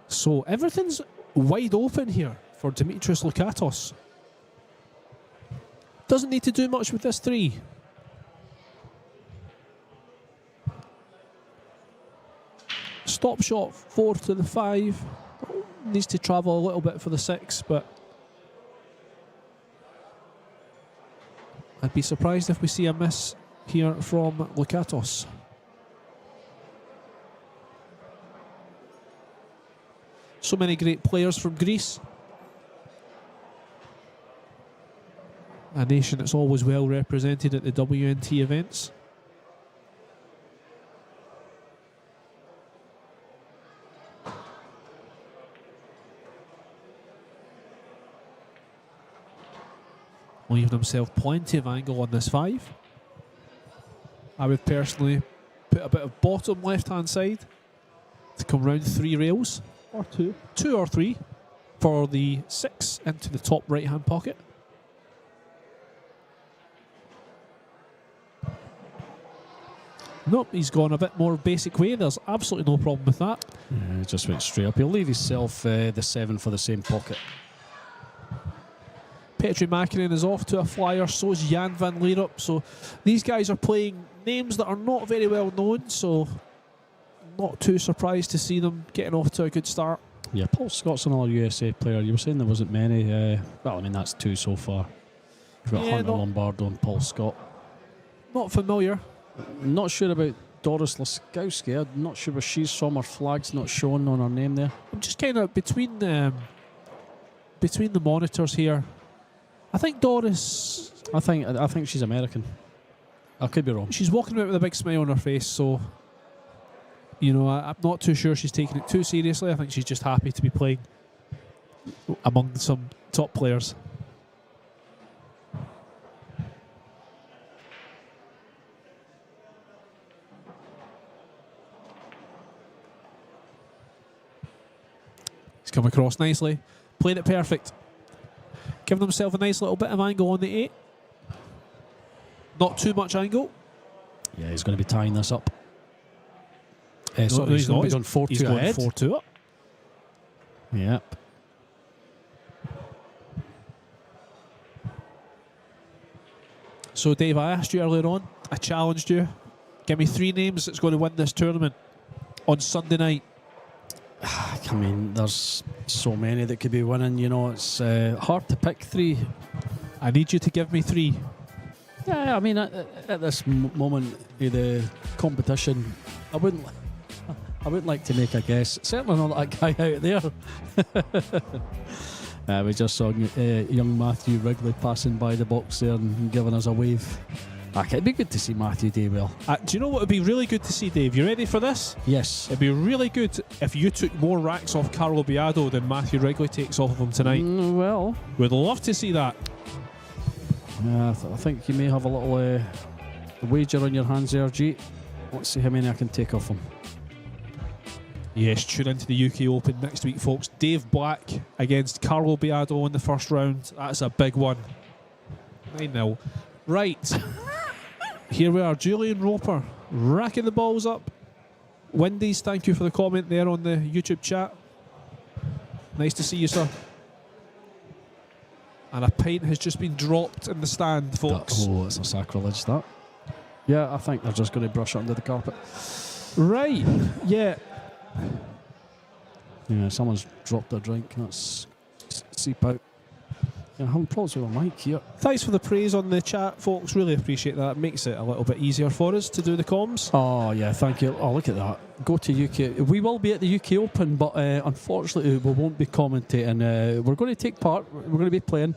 So everything's wide open here for Demetrius Lukatos. Doesn't need to do much with this three. Stop shot 4 to the 5. Needs to travel a little bit for the 6, but I'd be surprised if we see a miss here from Lukatos. So many great players from Greece. A nation that's always well represented at the WNT events. leaving himself plenty of angle on this 5. I would personally put a bit of bottom left-hand side to come round 3 rails, or 2 or 3, for the 6 into the top right-hand pocket. Nope, he's gone a bit more basic way. There's absolutely no problem with that. Yeah, just went straight up. He'll leave himself the 7 for the same pocket. Petri Mäkinen is off to a flyer, so is Jan van Leerup. So these guys are playing names that are not very well known, so not too surprised to see them getting off to a good start. Yeah, Paul Scott's another USA player. You were saying there wasn't many. Well, I mean, that's 2 so far. You've got Hunter Lombardo and Paul Scott. Not familiar. Not sure about Doris Laskowski. I'm not sure where she's from. Her flag's not shown on her name there. I'm just kind of between the monitors here. I think Doris. I think she's American. I could be wrong. She's walking about with a big smile on her face, so I'm not too sure she's taking it too seriously. I think she's just happy to be playing among some top players. He's come across nicely, played it perfect, giving himself a nice little bit of angle on the 8. Not too much angle. Yeah, he's going to be tying this up. No, he's not. Going 4-2 He's ahead. going 4-2 up. Yep. So, Dave, I asked you earlier on, I challenged you. Give me 3 names that's going to win this tournament on Sunday night. I mean, there's so many that could be winning. It's hard to pick 3. I need you to give me 3. Yeah, I mean, at this moment of the competition, I wouldn't like to make a guess. Certainly not that guy out there. We just saw young Matthew Wrigley passing by the box there and giving us a wave. It'd be good to see Matthew do well. Do you know what would be really good to see, Dave? You ready for this? Yes. It'd be really good if you took more racks off Carlo Biado than Matthew Wrigley takes off of him tonight. Well, we'd love to see that. Yeah, I think you may have a little wager on your hands there, G. Let's see how many I can take off him. Yes, tune into the UK Open next week, folks. Dave Black against Carlo Biado in the first round. That's a big one. 9-0. Right. Here we are, Julian Roper racking the balls up. Wendy's, thank you for the comment there on the YouTube chat. Nice to see you, sir. And a pint has just been dropped in the stand, folks. It's a sacrilege, that. Yeah, I think they're just going to brush it under the carpet. Right, yeah. Yeah, someone's dropped their drink. That's seep out. Yeah, I'm having problems with my mic here. Thanks for the praise on the chat, folks. Really appreciate that. It makes it a little bit easier for us to do the comms. Oh, yeah, thank you. Oh, look at that. Go to UK. We will be at the UK Open, but unfortunately we won't be commentating. We're going to take part. We're going to be playing.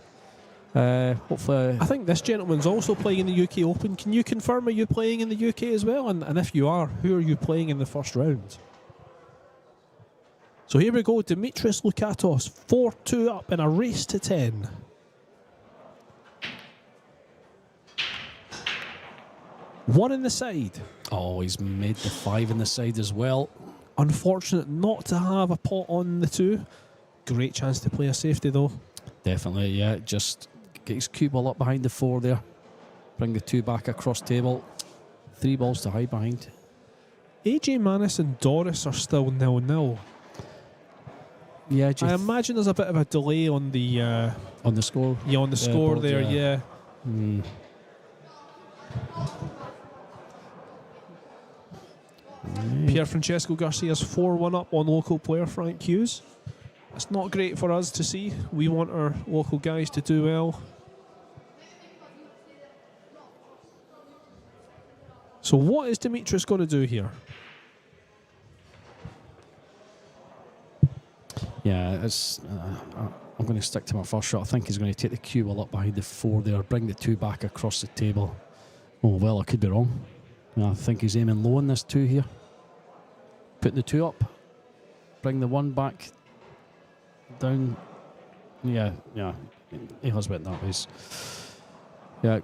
Hopefully. I think this gentleman's also playing in the UK Open. Can you confirm, are you playing in the UK as well? And if you are, who are you playing in the first round? So here we go. Demetrius Lukatos, 4-2 up in a race to 10. One in the side. Oh, he's made the 5 in the side as well. Unfortunate not to have a pot on the 2. Great chance to play a safety though. Definitely, yeah. Just get his cue ball up behind the 4 there. Bring the 2 back across table. 3 balls to hide behind. AJ Manis and Doris are still 0-0. Yeah, I imagine there's a bit of a delay on the score. Yeah, on the score board, there. Yeah. Pier Francesco Garcia's 4-1 up on local player Frank Hughes. It's not great for us to see. We want our local guys to do well. So what is Demetrius going to do here? Yeah, I'm going to stick to my first shot. I think he's going to take the cue ball up behind the 4 there, bring the 2 back across the table. Oh, well, I could be wrong. I think he's aiming low on this 2 here. Putting the 2 up. Bring the 1 back down. Yeah, he has went that way. Yeah,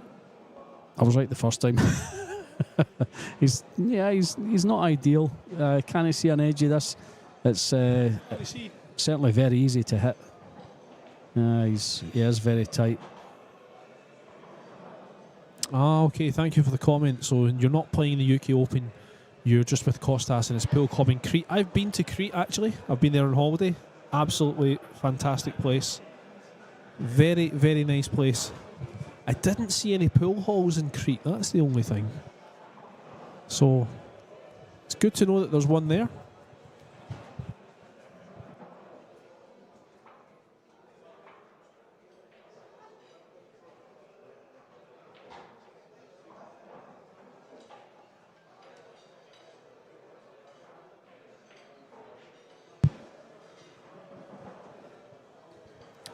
I was right the first time. he's not ideal. Can I see an edge of this? It's certainly very easy to hit. He is very tight. Okay, thank you for the comment. So you're not playing the UK Open, you're just with Costas in his pool club in Crete. I've been to Crete, actually. I've been there on holiday. Absolutely fantastic place. Very, very nice place. I didn't see any pool halls in Crete, that's the only thing. So it's good to know that there's one there.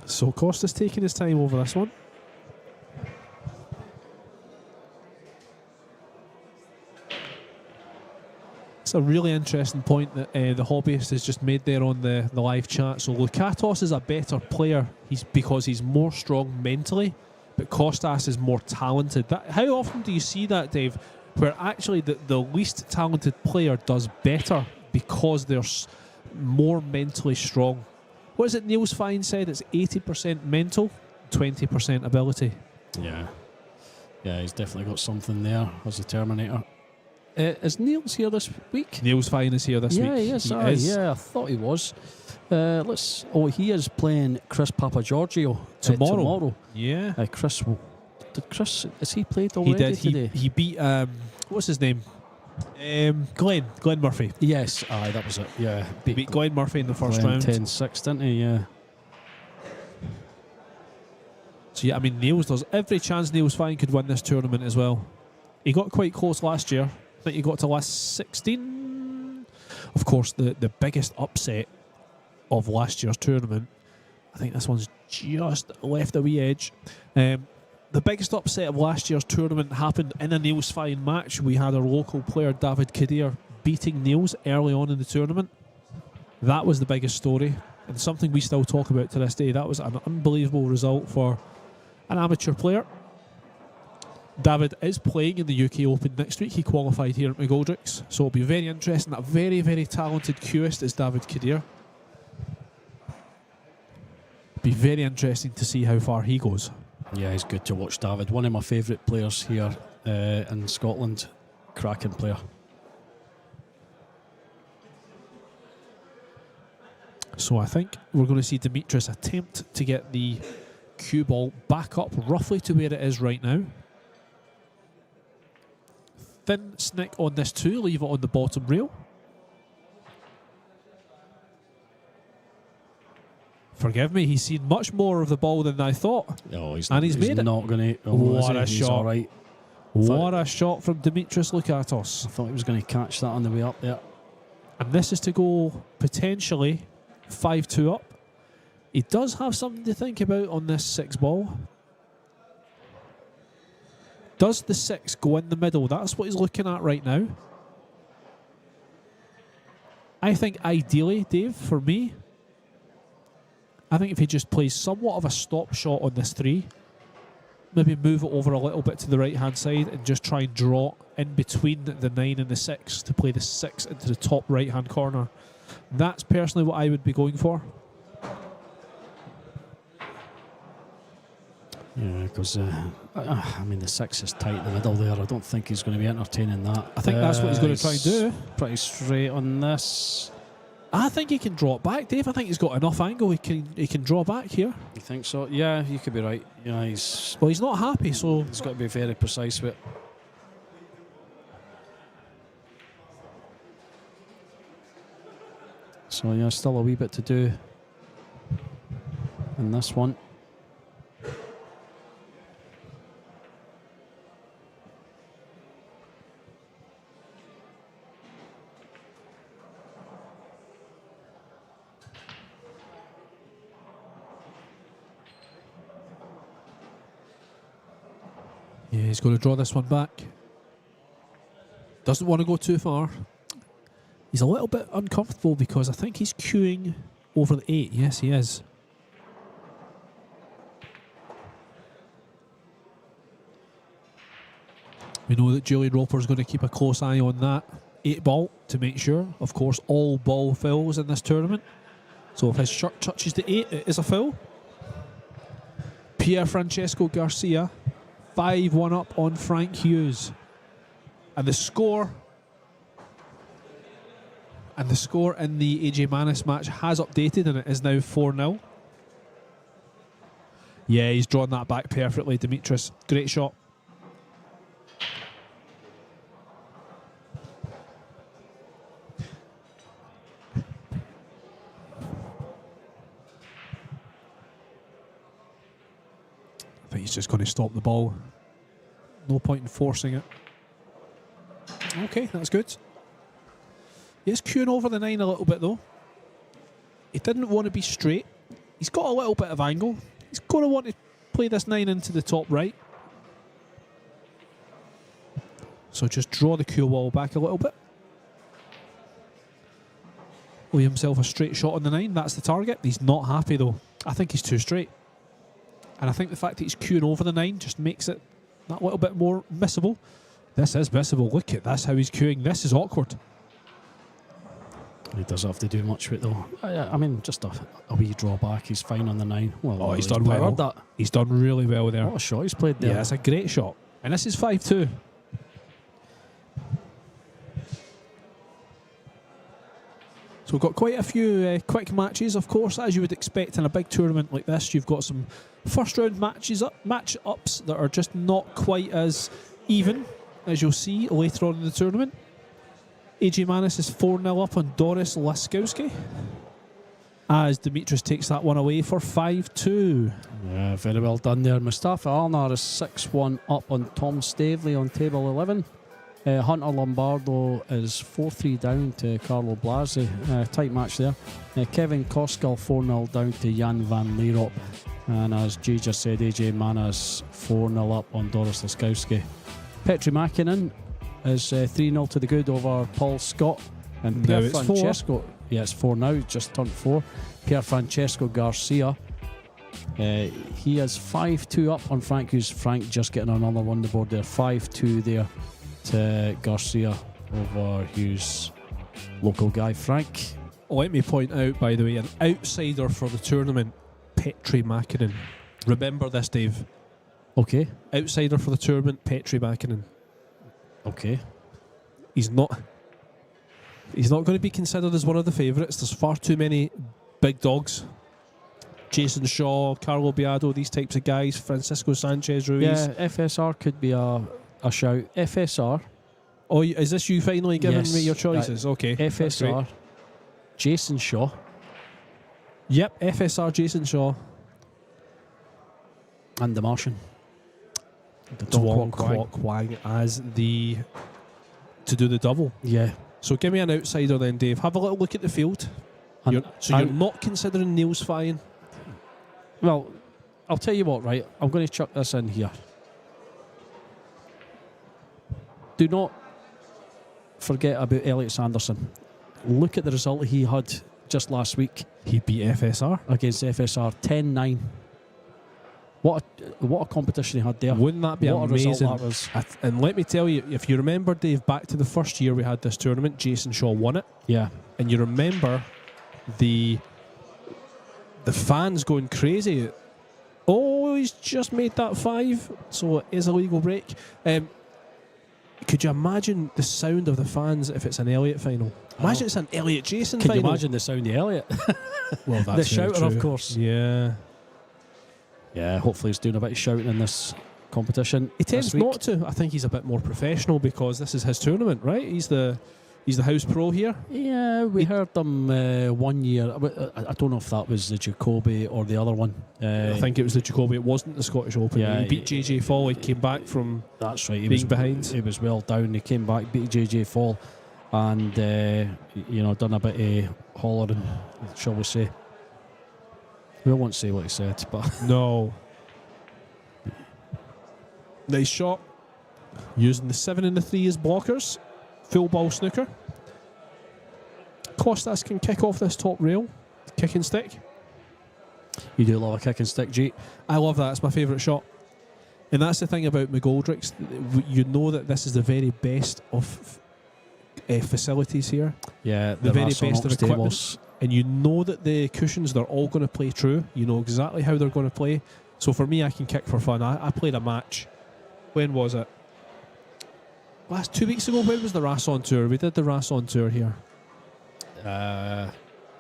So Costas taking his time over this one. It's a really interesting point that the hobbyist has just made there on the live chat. So Lukatos is a better player because he's more strong mentally, but Costas is more talented. How often do you see that, Dave, where actually the least talented player does better because they're more mentally strong? What is it Niels Fine said? It's 80% mental, 20% ability. Yeah, he's definitely got something there as a Terminator. Is Niels here this week? Niels Fine is here this week. He is. Yeah, I thought he was. He is playing Chris Papagiorgio tomorrow. Yeah. Chris, has he played already today? He beat, what's his name? Glenn Murphy. Yes, that was it. Yeah, beat Glenn Murphy in the first round. 10-6, didn't he? Yeah. So yeah, I mean, there's every chance Niels Fine could win this tournament as well. He got quite close last year. I think he got to last 16. Of course, the biggest upset of last year's tournament, I think this one's just left a wee edge. The biggest upset of last year's tournament happened in a Niels Fine match. We had our local player, David Kadir, beating Niels early on in the tournament. That was the biggest story, and something we still talk about to this day. That was an unbelievable result for an amateur player. David is playing in the UK Open next week. He qualified here at McGoldrick's, so it'll be very interesting. A very, very talented cueist is David Kadir. Be very interesting to see how far he goes. Yeah, he's good to watch, David. One of my favourite players here in Scotland. Cracking player. So I think we're going to see Demetrius attempt to get the cue ball back up roughly to where it is right now. Thin snick on this too, leave it on the bottom rail. Forgive me, he's seen much more of the ball than I thought. Oh, he's made it. Not going to. What a shot! All right. What a shot from Demetrius Lukatos. I thought he was going to catch that on the way up there. And this is to go potentially 5-2 up. He does have something to think about on this 6 ball. Does the 6 go in the middle? That's what he's looking at right now. I think ideally, Dave, for me, I think if he just plays somewhat of a stop shot on this 3, maybe move it over a little bit to the right-hand side and just try and draw in between the 9 and the 6 to play the 6 into the top right-hand corner. That's personally what I would be going for. Yeah, because I mean the 6 is tight in the middle there. I don't think he's going to be entertaining that. I think that's what he's going to try and do. Pretty straight on this. I think he can draw it back, Dave. I think he's got enough angle. He can draw back here. You think so? Yeah, you could be right. Yeah, he's not happy, so he's got to be very precise with it. So yeah, still a wee bit to do in this one. Yeah, he's going to draw this one back. Doesn't want to go too far. He's a little bit uncomfortable because I think he's queuing over the 8. Yes, he is. We know that Julian Roper's going to keep a close eye on that 8 ball to make sure. Of course, all ball fouls in this tournament. So if his shirt touches the 8, it is a foul. Pierre Francesco Garcia, 5-1 up on Frank Hughes. And the score in the AJ Manis match has updated, and it is now 4-0. Yeah, he's drawn that back perfectly, Demetrius. Great shot. I think he's just going to stop the ball. No point in forcing it. Okay, that's good. He's queuing over the 9 a little bit though. He didn't want to be straight. He's got a little bit of angle. He's going to want to play this 9 into the top right. So just draw the cue wall back a little bit. Play himself a straight shot on the 9. That's the target. He's not happy though. I think he's too straight. And I think the fact that he's queuing over the 9 just makes it that little bit more missable. This is missable. Look at this, how he's queuing. This is awkward. He doesn't have to do much with it though. I mean, just a wee drawback. He's fine on the 9. Well, He's done well. That. He's done really well there. What a shot he's played there. Yeah, it's a great shot. And this is 5-2. So we've got quite a few quick matches, of course, as you would expect in a big tournament like this. You've got some first round match-ups that are just not quite as even as you'll see later on in the tournament. AJ Manis is 4-0 up on Doris Laskowski as Demetrius takes that one away for 5-2. Yeah, very well done there. Mustafa Alnar is 6-1 up on Tom Stavely on table 11. Hunter Lombardo is 4-3 down to Carlo Blasi. Tight match there. Kevin Koskal 4-0 down to Jan van Leerop. And as G just said, AJ Manis 4-0 up on Doris Laskowski. Petri Mäkinen is 3-0 to the good over Paul Scott. And Pierre Francesco, yeah, it's 4 now, just turned 4. Pierre Francesco Garcia, he is 5-2 up on Frank Hughes. Frank just getting another one on the board there. 5-2 there to Garcia over Hughes. Local guy, Frank. Let me point out, by the way, an outsider for the tournament, Petri Mäkinen. Remember this, Dave. Okay. Outsider for the tournament, Petri Mäkinen. Okay. He's not going to be considered as one of the favourites. There's far too many big dogs. Jason Shaw, Carlo Biado, these types of guys. Francisco Sanchez Ruiz. Yeah, FSR could be a shout. FSR. Oh, is this you finally giving me your choices? Okay. FSR. Jason Shaw. Yep, FSR, Jason Shaw. And the Martian. The Duong Quoc Hoang as to do the double. Yeah. So give me an outsider then, Dave. Have a little look at the field. You're not considering Niels Fine? Well, I'll tell you what, right? I'm going to chuck this in here. Do not forget about Elliot Sanderson. Look at the result he had just last week. He beat FSR. Against FSR, 10-9. What a competition he had there. Wouldn't that be what amazing? A result that was. And let me tell you, if you remember, Dave, back to the first year we had this tournament, Jason Shaw won it. Yeah. And you remember the fans going crazy. Oh, he's just made that 5, so it is a legal break. Could you imagine the sound of the fans if it's an Elliot final? Imagine it's an Elliot Jason final. Can you imagine the sound of Elliot? Well, that's the shouter, of course. Yeah. Yeah, hopefully he's doing a bit of shouting in this competition. He tends not to. I think he's a bit more professional because this is his tournament, right? He's the house pro here. Yeah, we heard them 1 year. I don't know if that was the Jacoby or the other one. I think it was the Jacoby. It wasn't the Scottish Open. Yeah, he beat JJ Fall. He came back from that's right. He being behind. He was well down. He came back, beat JJ Fall, and done a bit of hollering, shall we say. We won't say what he said, but no. Nice shot. Using the 7 and the 3 as blockers. Full ball snooker. Costas can kick off this top rail. Kick and stick. You do love a kick and stick, G. I love that. It's my favourite shot. And that's the thing about McGoldrick's. You know that this is the very best of facilities here. Yeah, the very Rasson best of Ox equipment. tables. And you know that the cushions, they're all going to play true. You know exactly how they're going to play. So for me, I can kick for fun. I played a match. When was it? Last 2 weeks ago. When was the Rasson tour? We did the Rasson tour here. Yeah,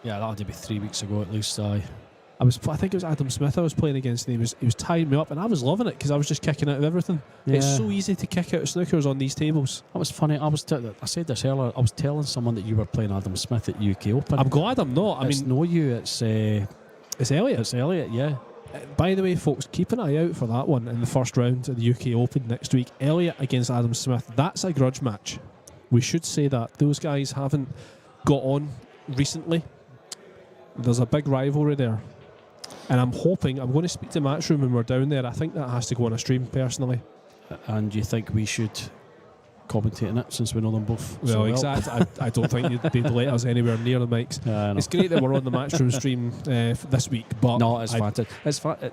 that'll be 3 weeks ago at least. I think it was Adam Smith I was playing against, and he was tying me up, and I was loving it because I was just kicking out of everything. Yeah. It's so easy to kick out of snookers on these tables. That was funny. I said this earlier. I was telling someone that you were playing Adam Smith at UK Open. I'm glad I'm not. It's no you. It's Elliot. It's Elliot. Yeah. By the way, folks, keep an eye out for that one in the first round of the UK Open next week. Elliot against Adam Smith. That's a grudge match. We should say that. Those guys haven't got on recently. There's a big rivalry there. And I'm hoping, I'm going to speak to Matchroom when we're down there. I think that has to go on a stream, personally. And you think we should commentate on it since we know them both? Well, exactly. I don't think they'd let us anywhere near the mics. It's great that we're on the Matchroom stream this week, but no, it's fantastic.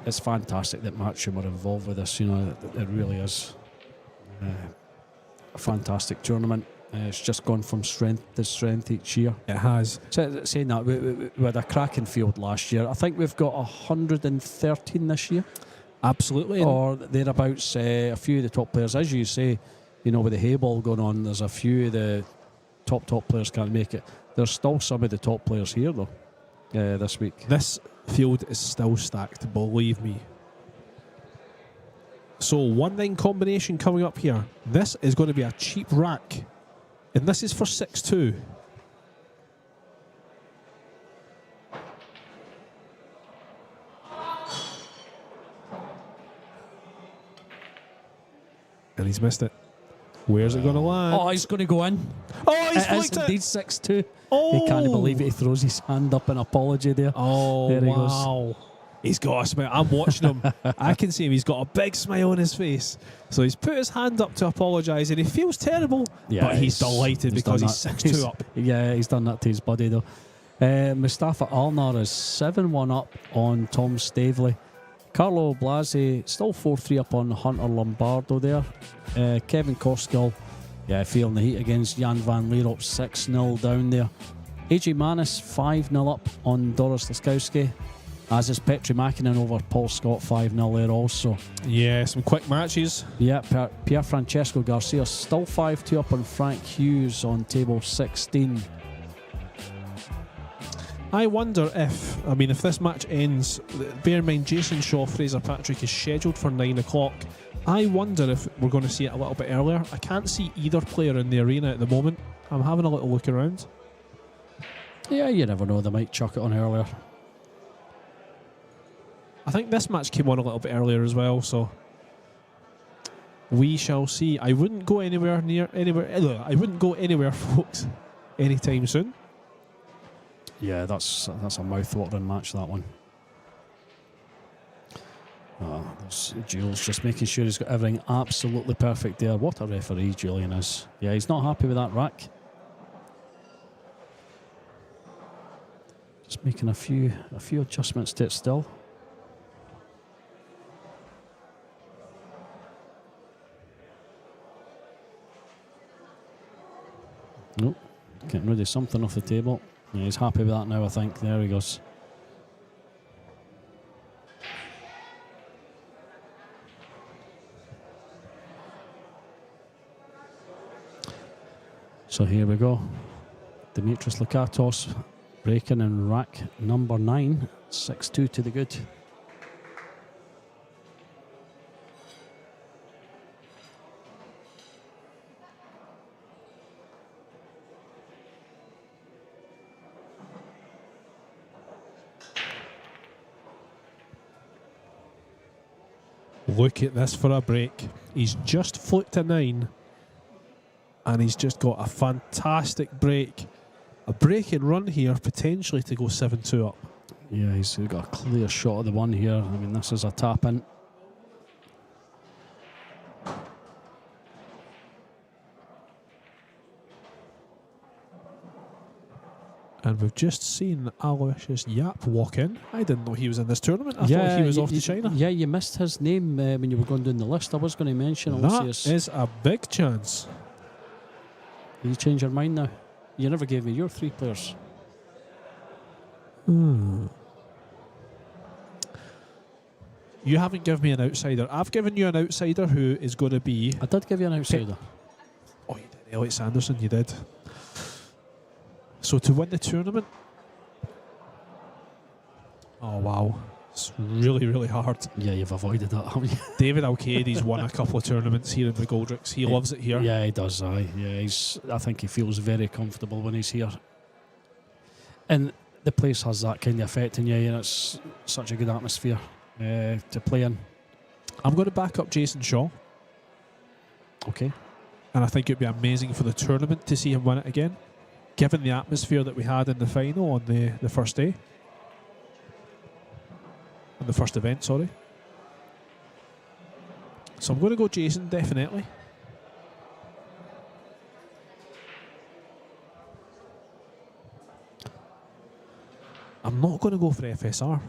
It's fantastic that Matchroom are involved with this. You know, it really is a fantastic tournament. It's just gone from strength to strength each year. It has. So, saying that, we had a cracking field last year. I think we've got 113 this year. Absolutely. Or thereabouts. A few of the top players, as you say, you know, with the hay ball going on, there's a few of the top players can't make it. There's still some of the top players here, though, this week. This field is still stacked, believe me. So, 1-9 combination coming up here. This is going to be a cheap rack. And this is for 6-2. And he's missed it. Where's it going to land? Oh, he's going to go in. Oh, he's flicked it. Indeed 6-2. Oh. He can't believe it. He throws his hand up in apology there. Oh, there he wow. goes. He's got a smile. I'm watching him. I can see him. He's got a big smile on his face. So he's put his hand up to apologise, and he feels terrible. Yeah, but he's delighted because he's 6-2 up. Yeah, he's done that to his buddy, though. Mustafa Alnar is 7-1 up on Tom Stavely. Carlo Blasi still 4-3 up on Hunter Lombardo there. Kevin Koskell, feeling the heat against Jan van Lierop, 6-0 down there. AJ Manis 5-0 up on Doris Laskowski. As is Petri Mäkinen over Paul Scott, 5-0 there also. Yeah, some quick matches. Yeah, Pier Francesco Garcia still 5-2 up on Frank Hughes on table 16. I wonder if this match ends, bear in mind Jason Shaw, Fraser Patrick is scheduled for 9 o'clock. I wonder if we're going to see it a little bit earlier. I can't see either player in the arena at the moment. I'm having a little look around. Yeah, you never know, they might chuck it on earlier. I think this match came on a little bit earlier as well, so we shall see. I wouldn't go anywhere, folks, anytime soon. Yeah, that's a mouth-watering match, that one. There's Jules just making sure he's got everything absolutely perfect there. What a referee Julian is. Yeah, he's not happy with that rack. Just making a few adjustments to it still. Nope, getting rid of something off the table. Yeah, he's happy with that now, I think. There he goes. So here we go. Demetrius Lakatos breaking in rack number 9. 6-2 to the good. Look at this for a break. He's just flicked a 9 and he's just got a fantastic break. A break and run here, potentially to go 7-2 up. Yeah, he's got a clear shot of the one here. I mean, this is a tap in. And we've just seen Aloysius Yap walk in. I didn't know he was in this tournament. I thought he was off to China. Yeah, you missed his name when you were going down the list. I was going to mention Aloysius. That is a big chance. Did you change your mind now? You never gave me your 3 players. You haven't given me an outsider. I've given you an outsider who is going to be... I did give you an outsider. Oh, you did. Elliot Sanderson, you did. So to win the tournament... Oh, wow. It's really, really hard. Yeah, you've avoided that, haven't you? David Alcaide's won a couple of tournaments here in McGoldrick's. He loves it here. Yeah, he does, aye. Yeah, I think he feels very comfortable when he's here. And the place has that kind of effect on you, and it's such a good atmosphere to play in. I'm going to back up Jason Shaw. Okay. And I think it'd be amazing for the tournament to see him win it again, given the atmosphere that we had in the final on the first day. On the first event, sorry. So I'm going to go Jason, definitely. I'm not going to go for FSR.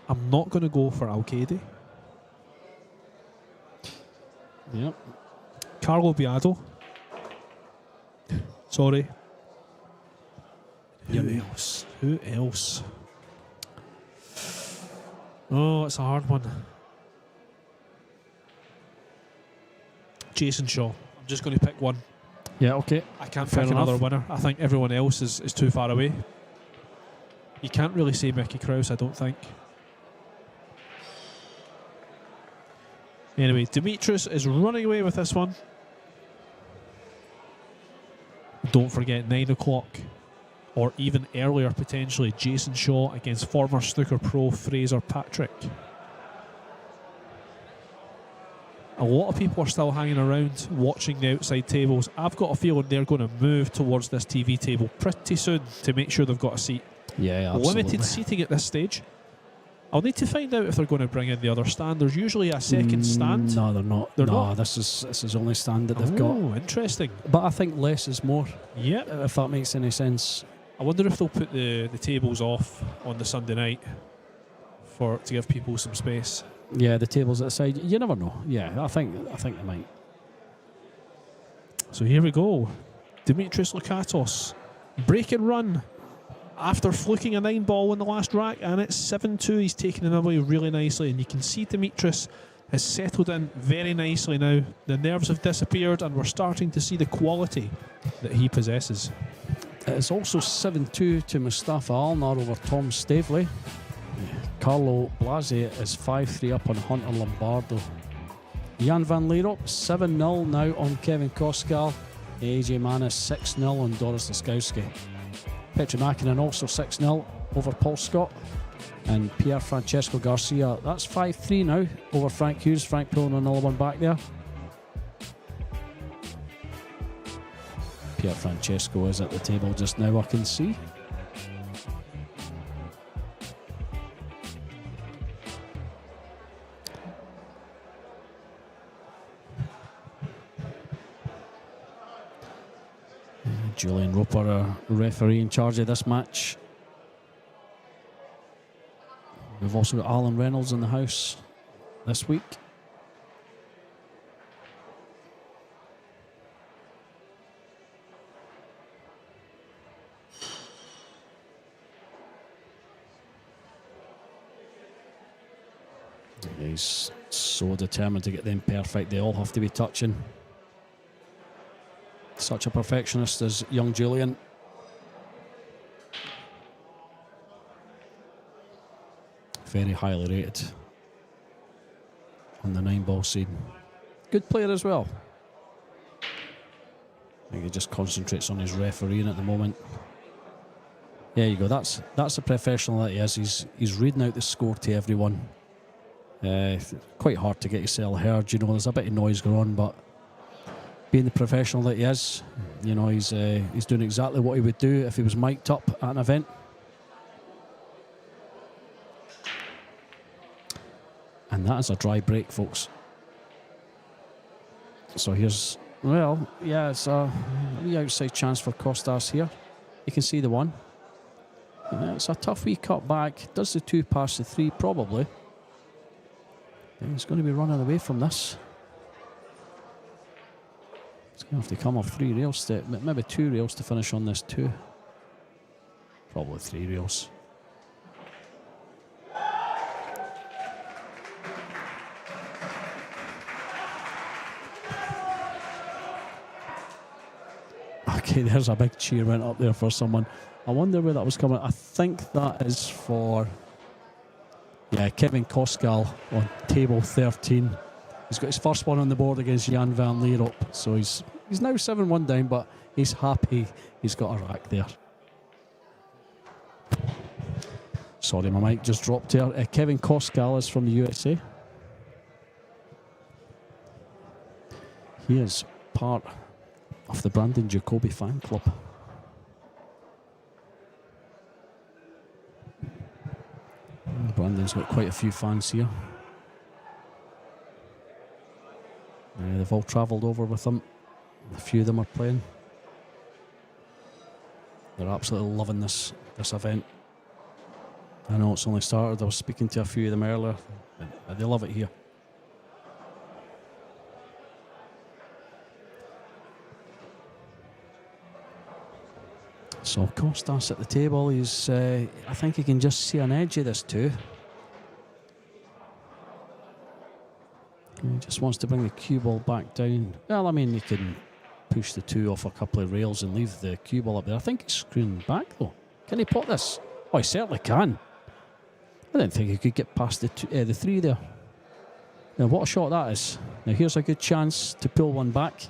I'm not going to go for Alcaide. Yep. Carlo Biado. Sorry. Who else? Who else? Oh, it's a hard one. Jason Shaw. I'm just going to pick one. Yeah, okay. I can't Fair pick another enough. winner. I think everyone else is too far away. You can't really say Mickey Krause, I don't think. Anyway, Demetrius is running away with this one. Don't forget 9 o'clock, or even earlier potentially, Jason Shaw against former snooker pro Fraser Patrick. A lot of people are still hanging around watching the outside tables. I've got a feeling they're going to move towards this TV table pretty soon to make sure they've got a seat. Yeah, absolutely. Limited seating at this stage. I'll need to find out if they're going to bring in the other stand. There's usually a second stand. No, they're not. They're no, not? this is the only stand that they've got. Oh, interesting. But I think less is more, Yep. if that makes any sense. I wonder if they'll put the tables off on the Sunday night to give people some space. Yeah, the tables at the side. You never know. Yeah, I think they might. So here we go. Demetrius Lukatos. Break and run after fluking a 9-ball in the last rack, and it's 7-2. He's taking them away really nicely, and you can see Demetrius has settled in very nicely now. The nerves have disappeared, and we're starting to see the quality that he possesses. It's also 7-2 to Mustafa Alnar over Tom Staveley. Carlo Blasi is 5-3 up on Hunter Lombardo. Jan van Leerop 7-0 now on Kevin Koskal. AJ Manis 6-0 on Doris Laskowski. Petri Mäkinen also 6-0 over Paul Scott. And Pierre Francesco Garcia, that's 5-3 now over Frank Hughes. Frank pulling another one back there. Pierre Francesco is at the table just now, I can see. Julian Roper, referee in charge of this match. We've also got Alan Reynolds in the house this week. He's so determined to get them perfect. They all have to be touching. Such a perfectionist as young Julian. Very highly rated on the 9-ball scene. Good player as well. I think he just concentrates on his refereeing at the moment. There you go. That's the professional that he is. He's reading out the score to everyone. Quite hard to get yourself heard. You know, there's a bit of noise going on, but being the professional that he is, you know, he's doing exactly what he would do if he was mic'd up at an event. And that is a dry break, folks. So here's, well, yeah, it's a wee outside chance for Costas here. You can see the 1. It's a tough wee cut back. Does the 2 past the 3 probably. He's going to be running away from this. He's going to have to come off 3 rails, maybe 2 rails to finish on this 2. Probably 3 rails. Okay, there's a big cheer went up there for someone. I wonder where that was coming. I think that is for Kevin Koskal on table 13. He's got his first one on the board against Jan van Leerop. So he's now 7-1 down, but he's happy he's got a rack there. Sorry, my mic just dropped here. Kevin Koskal is from the USA. He is part of the Brandon Jacoby fan club. Brandon's got quite a few fans here. They've all travelled over with him. A few of them are playing. They're absolutely loving this event. I know it's only started. I was speaking to a few of them earlier. They love it here. So Costas at the table. He's, I think he can just see an edge of this too. He just wants to bring the cue ball back down. Well, I mean, he can push the 2 off a couple of rails and leave the cue ball up there. I think he's screwing back though. Can he pot this? Oh, he certainly can. I didn't think he could get past the 3 there. Now, what a shot that is. Now, here's a good chance to pull one back.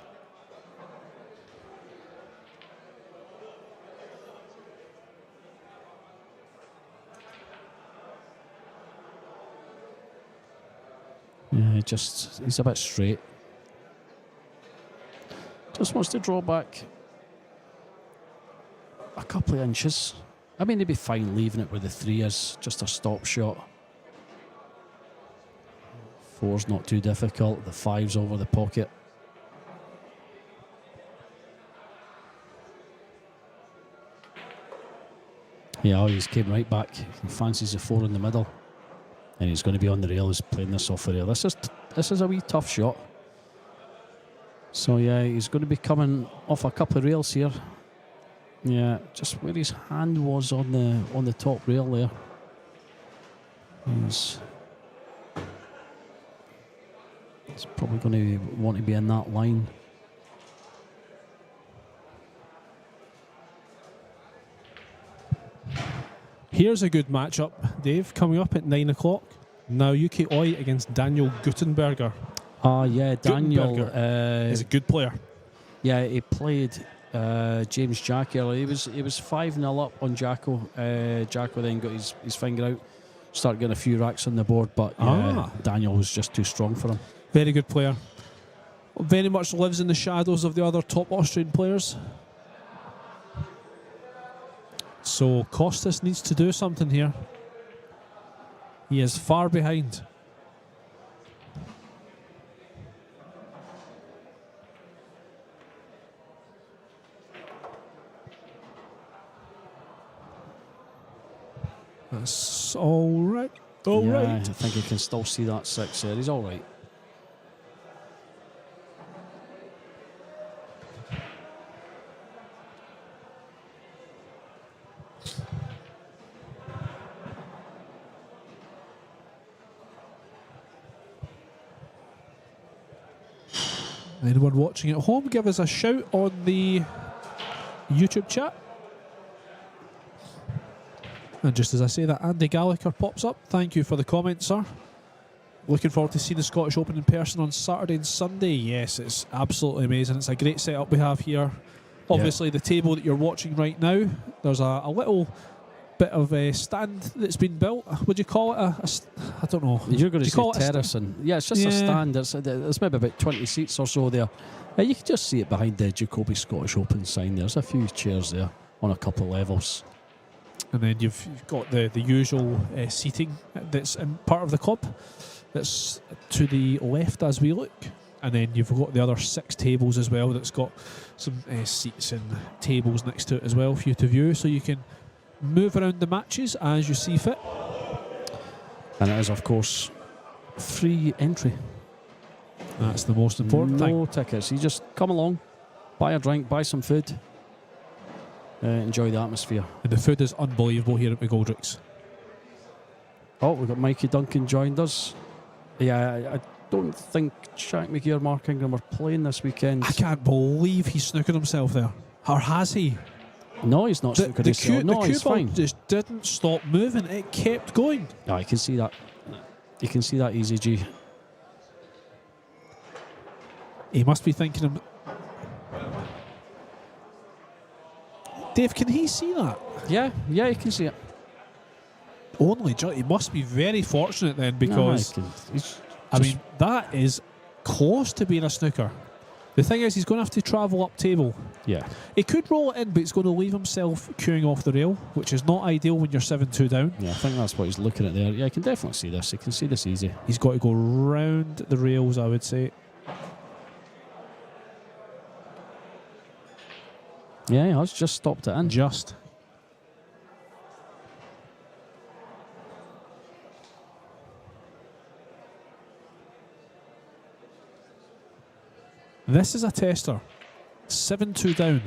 Yeah, he's a bit straight. Just wants to draw back a couple of inches. I mean, he'd be fine leaving it where the 3 is, just a stop shot. 4's not too difficult, the 5's over the pocket. Yeah, he's came right back. He fancies the 4 in the middle. And he's going to be on the rail. He's playing this off the rail. This is a wee tough shot. So yeah, he's going to be coming off a couple of rails here. Yeah, just where his hand was on the top rail there. He's probably going to want to be in that line. Here's a good matchup, Dave, coming up at 9 o'clock. Now UK Oi against Daniel Gutenberger. Yeah, Daniel is a good player. Yeah, he played James Jack earlier. He was 5-0 up on Jacko. Jacko then got his finger out, started getting a few racks on the board, but Daniel was just too strong for him. Very good player. Very much lives in the shadows of the other top Austrian players. So Costas needs to do something here. He is far behind. That's all right. All right. I think he can still see that 6 there. He's all right. Anyone watching at home, give us a shout on the YouTube chat. And just as I say that, Andy Gallagher pops up. Thank you for the comment, sir. Looking forward to seeing the Scottish Open in person on Saturday and Sunday. Yes, it's absolutely amazing. It's a great setup we have here. Obviously, the table that you're watching right now, there's a little bit of a stand that's been built. Would you call it I don't know. You're going to say terrace, and it's just a stand. There's maybe about 20 seats or so there. You can just see it behind the Jacoby Scottish Open sign. There's a few chairs there on a couple of levels. And then you've got the usual seating that's in part of the club. That's to the left as we look. and then you've got the other 6 tables as well that's got some seats and tables next to it as well for you to view, so you can move around the matches as you see fit. And it is, of course, free entry. That's the most important thing. No tickets. You just come along, buy a drink, buy some food, enjoy the atmosphere. And the food is unbelievable here at McGoldrick's. Oh, we've got Mikey Duncan joined us. Yeah, I don't think Shaq McGee or Mark Ingram are playing this weekend. I can't believe he's snookered himself there. Or has he? No, he's not snookered himself. No, he's ball fine. just didn't stop moving. It kept going. No, you can see that. You can see that easy, G. He must be thinking... Dave, can he see that? Yeah, you can see it. Only he must be very fortunate then, because I mean, that is close to being a snooker. The thing is, he's going to have to travel up table. Yeah. He could roll it in, but he's going to leave himself queuing off the rail, which is not ideal when you're 7-2 down. Yeah, I think that's what he's looking at there. Yeah, you can definitely see this. You can see this easy. He's got to go round the rails, I would say. Yeah, he has just stopped it in. Just. This is a tester. 7-2 down.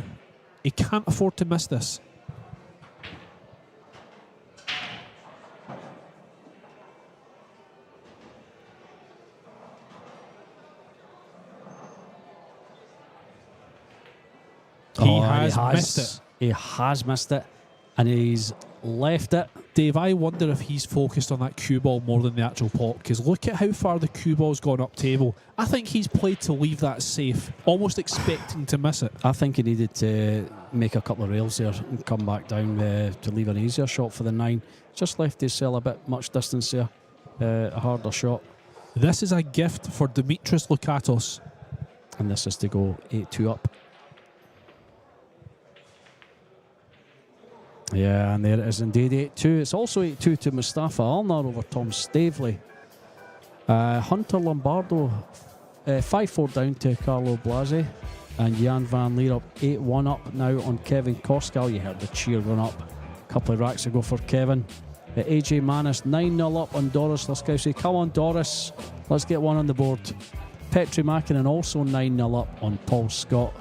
He can't afford to miss this. He has missed it. He has missed it, and he's left it. Dave, I wonder if he's focused on that cue ball more than the actual pot, because look at how far the cue ball's gone up table. I think he's played to leave that safe, almost expecting to miss it. I think he needed to make a couple of rails there and come back down to leave an easier shot for the 9. Just left his cell a bit much distance there. A harder shot. This is a gift for Demetrius Lukatos. And this is to go 8-2 up. Yeah, and there it is indeed 8-2. It's also 8-2 to Mustafa Alnar over Tom Stavely. Hunter Lombardo 5-4 down to Carlo Blasi. And Jan Van Leer up 8-1 up now on Kevin Koskal. You heard the cheer going up a couple of racks ago for Kevin. AJ Manis 9-0 up on Doris Laskowski. Come on, Doris. Let's get one on the board. Petri Makinen also 9-0 up on Paul Scott.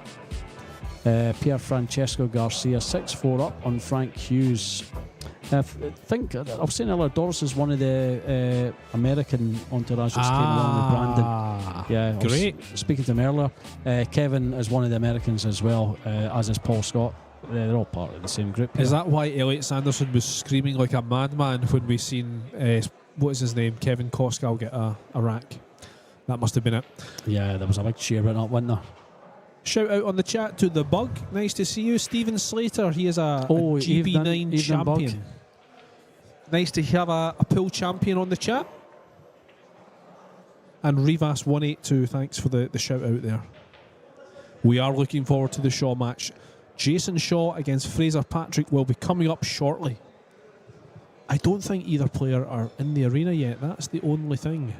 Pier Francesco Garcia 6-4 up on Frank Hughes. I think I was saying earlier, Doris is one of the American entourage that came along with Brandon. Yeah, great. Speaking to him earlier, Kevin is one of the Americans as well, as is Paul Scott. They're all part of the same group. Is that why Elliot Sanderson was screaming like a madman when we seen what is his name, Kevin Koskal, get a rack? That must have been it. Yeah, there was a big cheer went up, wasn't there? Shout out on the chat to The Bug. Nice to see you. Stephen Slater, he is a GB9 evening champion. Bug. Nice to have a pool champion on the chat. And Rivas182, thanks for the shout out there. We are looking forward to the Shaw match. Jason Shaw against Fraser Patrick will be coming up shortly. I don't think either player are in the arena yet. That's the only thing.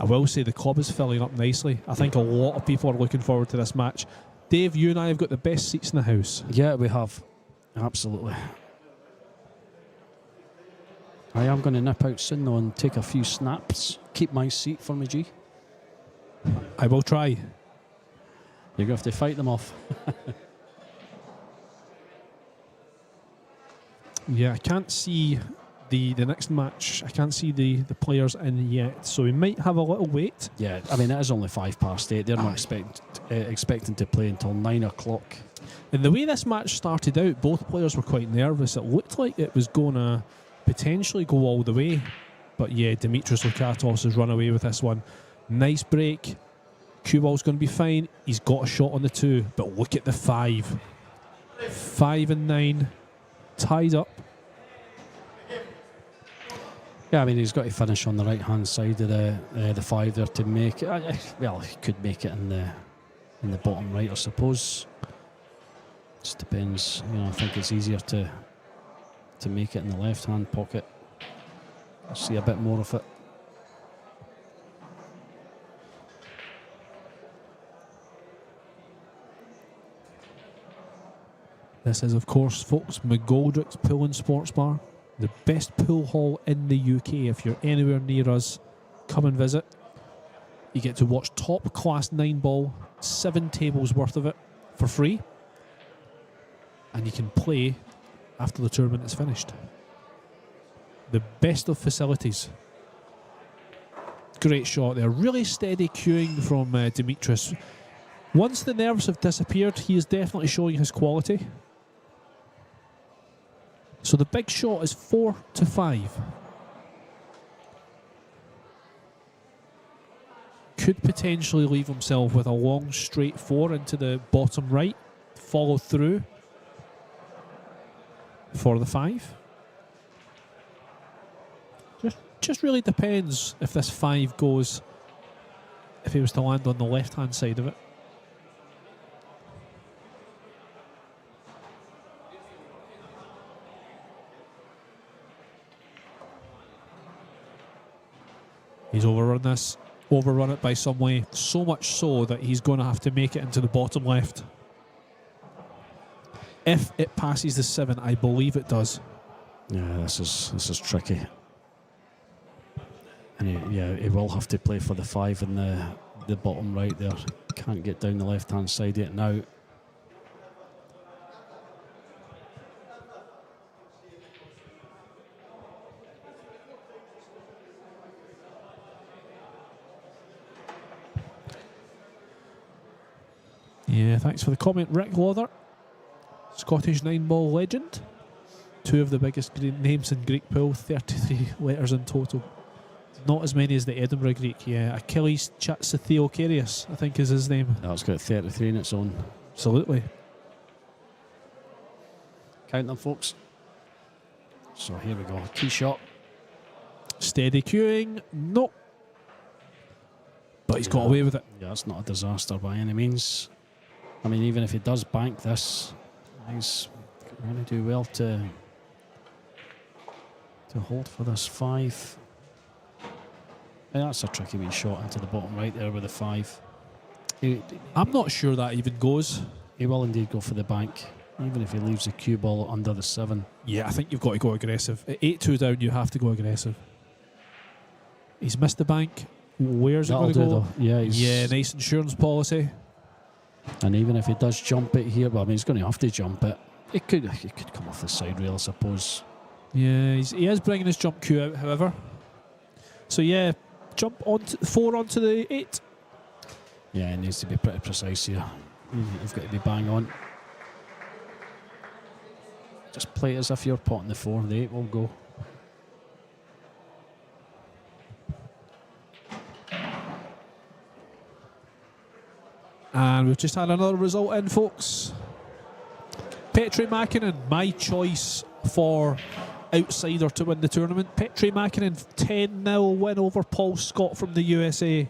I will say the club is filling up nicely. I think a lot of people are looking forward to this match. Dave, you and I have got the best seats in the house. Yeah, we have. Absolutely. I am going to nip out soon though and take a few snaps. Keep my seat for me, G. I will try. You're going to have to fight them off. Yeah, I can't see the next match. I can't see the players in yet, so we might have a little wait. Yeah, I mean, it is only 8:05. They're not expecting to play until 9 o'clock. And the way this match started out, both players were quite nervous. It looked like it was going to potentially go all the way. But yeah, Demetrius Lukatos has run away with this one. Nice break. Cue ball's going to be fine. He's got a shot on the 2, but look at the 5. 5 and 9. Tied up. Yeah, I mean, he's got to finish on the right-hand side of the 5 there to make it. Well, he could make it in the bottom right, I suppose. Just depends. You know, I think it's easier to make it in the left-hand pocket. I'll see a bit more of it. This is, of course, folks, McGoldrick's Pool and Sports Bar. The best pool hall in the UK. If you're anywhere near us, come and visit. You get to watch top-class 9-ball, 7 tables worth of it, for free. And you can play after the tournament is finished. The best of facilities. Great shot there. Really steady cueing from Demetrius. Once the nerves have disappeared, he is definitely showing his quality. So the big shot is 4-5. Could potentially leave himself with a long straight 4 into the bottom right. Follow through for the 5. Just really depends if this 5 goes, if he was to land on the left hand side of it. He's overrun it by some way, so much so that he's going to have to make it into the bottom left. If it passes the 7, I believe it does. Yeah, this is tricky. And he will have to play for the 5 in the bottom right there. Can't get down the left hand side yet now. Yeah, thanks for the comment, Rick Lother. Scottish 9-ball legend. 2 of the biggest names in Greek pool, 33 letters in total. Not as many as the Edinburgh Greek, yeah. Achilles Chatsatheokarius, I think is his name. That's got 33 in its own. Absolutely. Count them, folks. So here we go. Key shot. Steady cueing. No. But he's got away with it. Yeah, it's not a disaster by any means. I mean, even if he does bank this, he's going to do well to hold for this 5. Yeah, that's a tricky wee shot into the bottom right there with the 5. I'm not sure that even goes. He will indeed go for the bank, even if he leaves the cue ball under the 7. Yeah, I think you've got to go aggressive. At 8-2 down, you have to go aggressive. He's missed the bank. Where's it going to go? Though. Yeah, nice insurance policy. And even if he does jump it here, well, I mean, he's going to have to jump it. It could come off the side rail, I suppose. Yeah, he is bringing his jump cue out, however. So yeah, jump onto 4 onto the 8. Yeah, it needs to be pretty precise here. You've got to be bang on. Just play it as if you're potting the 4. The 8 will go. And we've just had another result in, folks. Petri Mäkinen, my choice for outsider to win the tournament. Petri Mäkinen, 10-0 win over Paul Scott from the USA.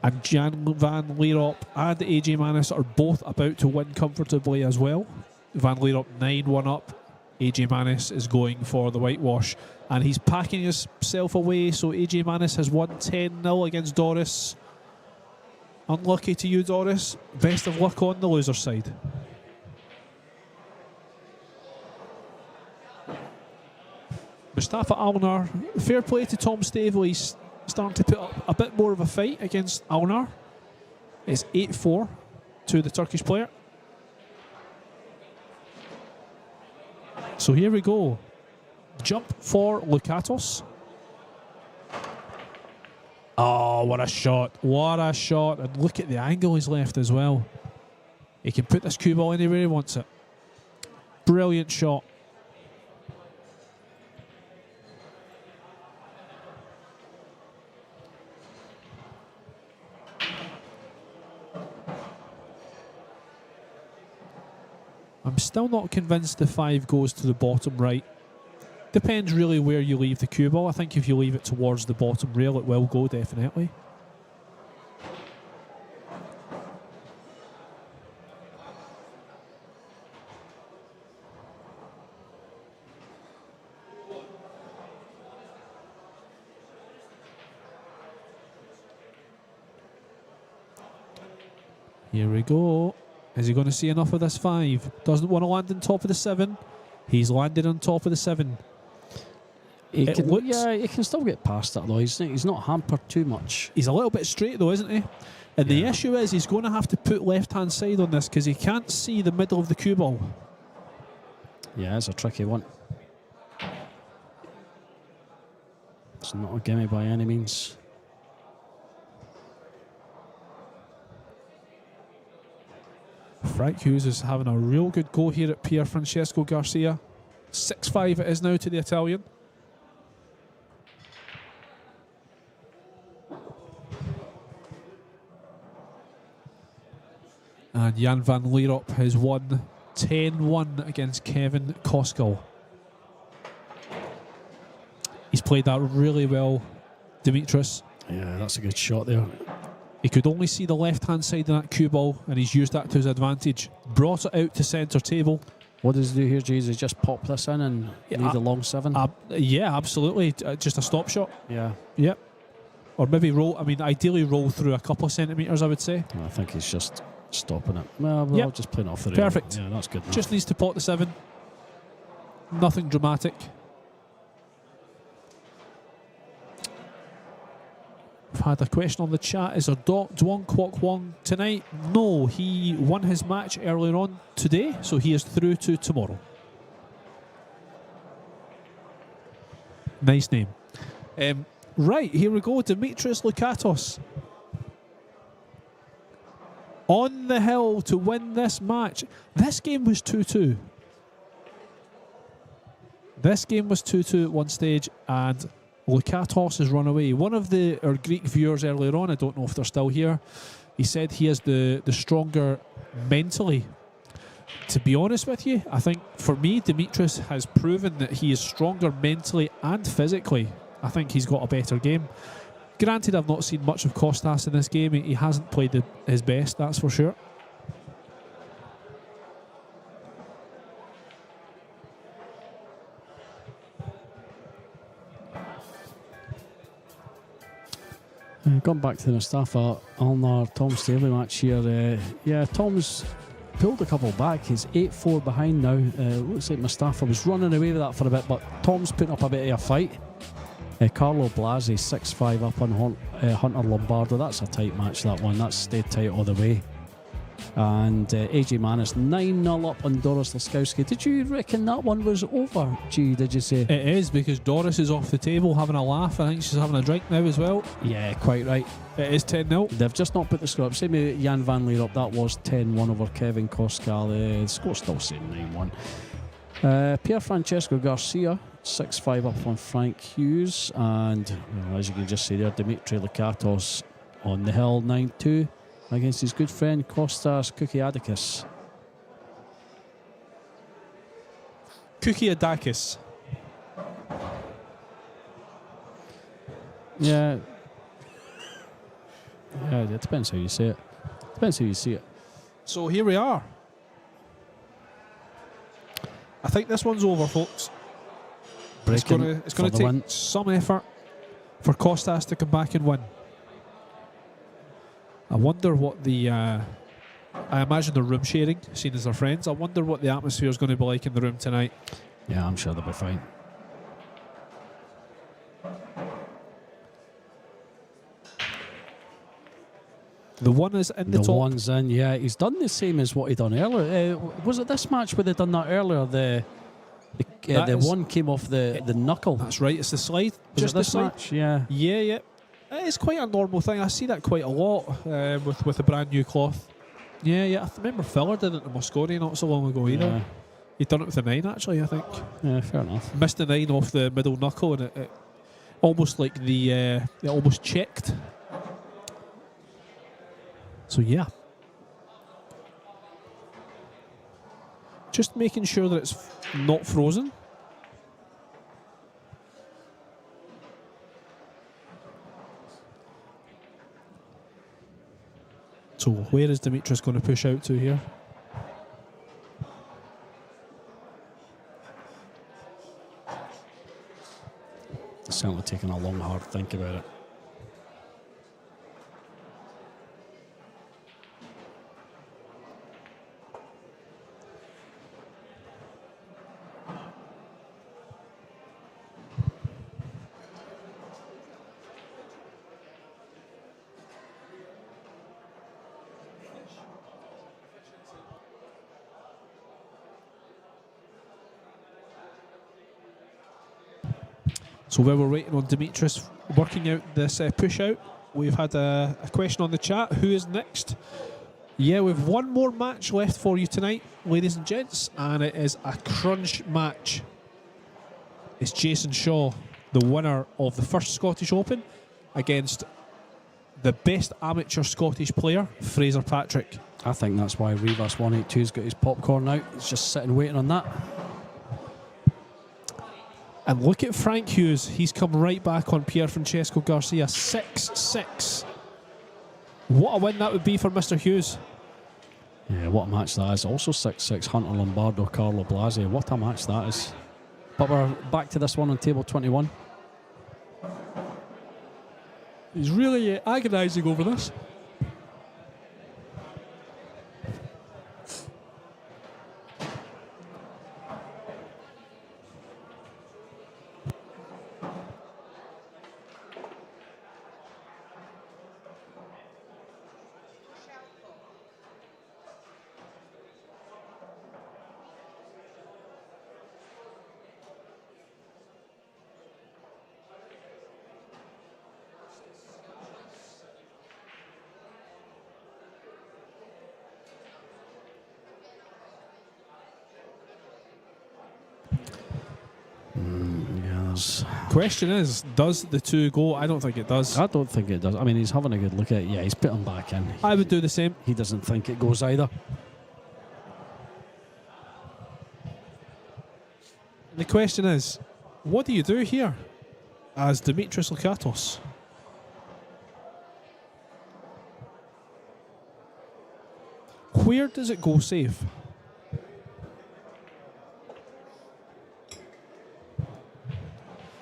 And Jan van Leerop and AJ Manis are both about to win comfortably as well. Van Leerop 9-1 up. AJ Manis is going for the whitewash. And he's packing himself away, so AJ Manis has won 10-0 against Doris. Unlucky to you, Doris. Best of luck on the loser side. Mustafa Alnar, fair play to Tom Staveley. He's starting to put up a bit more of a fight against Alnar. It's 8-4 to the Turkish player. So here we go. Jump for Lukatos. Oh, what a shot. What a shot. And look at the angle he's left as well. He can put this cue ball anywhere he wants it. Brilliant shot. I'm still not convinced the 5 goes to the bottom right. Depends really where you leave the cue ball. I think if you leave it towards the bottom rail, it will go, definitely. Here we go. Is he going to see enough of this 5? Doesn't want to land on top of the 7. He's landed on top of the 7. He can still get past that though. He's not hampered too much. He's a little bit straight though, isn't he? And the issue is he's going to have to put left-hand side on this because he can't see the middle of the cue ball. Yeah, it's a tricky one. It's not a gimme by any means. Frank Hughes is having a real good go here at Pier Francesco Garcia. 6-5 it is now to the Italian. And Jan van Lierop has won 10-1 against Kevin Koskell. He's played that really well, Demetrius. Yeah, that's a good shot there. He could only see the left-hand side of that cue ball, and he's used that to his advantage. Brought it out to centre table. What does he do here, Jays? He just pop this in and leave the long 7? Yeah, absolutely. Just a stop shot. Yeah. Yep. Or maybe roll, ideally roll through a couple of centimetres, I would say. I think he's just stopping it. Well, I'll just play it off the rail. Perfect. Yeah, that's good enough. Just needs to pot the 7. Nothing dramatic. We've had a question on the chat. Is there Duong Quoc Hoang tonight? No, he won his match earlier on today, so he is through to tomorrow. Nice name. Right, here we go. Demetrius Lukatos on the hill to win this match. This game was 2-2. This game was 2-2 at one stage, and Lukatos has run away. One of our Greek viewers earlier on, I don't know if they're still here, he said he is the stronger mentally. To be honest with you, I think for me, Demetrius has proven that he is stronger mentally and physically. I think he's got a better game. Granted, I've not seen much of Costas in this game. He hasn't played his best, that's for sure. Gone back to the Mustafa Alnar Tom Staley match here. Tom's pulled a couple back. He's 8-4 behind now. Looks like Mustafa was running away with that for a bit, but Tom's putting up a bit of a fight. Carlo Blasi 6-5 up on Hunter Lombardo. That's a tight match, that one. That's stayed tight all the way. And AJ Manis 9-0 up on Doris Laskowski. Did you reckon that one was over, G? Did you say? It is, because Doris is off the table having a laugh. I think she's having a drink now as well. Yeah, quite right. It is 10-0. They've just not put the score up. Same with Jan van Lierop. That was 10-1 over Kevin Koskal. The score's still saying 9-1. Pier Francesco Garcia 6-5 up on Frank Hughes. And as you can just see there, Dimitri Lukatos on the hill 9-2 against his good friend Costas Kukiadakis. Kukiadakis. Yeah, it depends how you say it. Depends how you see it. So here we are. I think this one's over, folks. It's going to take some effort for Costas to come back and win. I wonder what I imagine they're room sharing, seeing as they're friends. I wonder what the atmosphere is going to be like in the room tonight. Yeah, I'm sure they'll be fine. The one is in the top. The one's in, yeah. He's done the same as what he done earlier. Was it this match where they done that earlier? The one came off the knuckle. That's right, it's the slide. Was just it this the slide. match? Yeah. Yeah. It's quite a normal thing. I see that quite a lot with a brand new cloth. Yeah. I remember Filler did it to Mosconi not so long ago either. He'd done it with the 9 actually, I think. Yeah, fair enough. Missed the 9 off the middle knuckle, and it almost like it almost checked. So yeah. Just making sure that it's not frozen. So where is Demetrius going to push out to here? It's certainly taking a long, hard think about it. So while we're waiting on Demetrius working out this push out, we've had a question on the chat. Who is next? Yeah, we've one more match left for you tonight, ladies and gents, and it is a crunch match. It's Jason Shaw, the winner of the first Scottish Open, against the best amateur Scottish player, Fraser Patrick. I think that's why Rivas 182's got his popcorn out. He's just sitting waiting on that. And look at Frank Hughes. He's come right back on Pier Francesco Garcia. 6-6. What a win that would be for Mr. Hughes. Yeah, what a match that is. Also 6-6, Hunter Lombardo, Carlo Blasi. What a match that is. But we're back to this one on table 21. He's really agonising over this. Question is, does the two go? I don't think it does. I don't think it does. I mean, he's having a good look at it. Yeah, he's put him back in. I would do the same. He doesn't think it goes either. The question is, what do you do here as Demetrius Lakatos? Where does it go safe?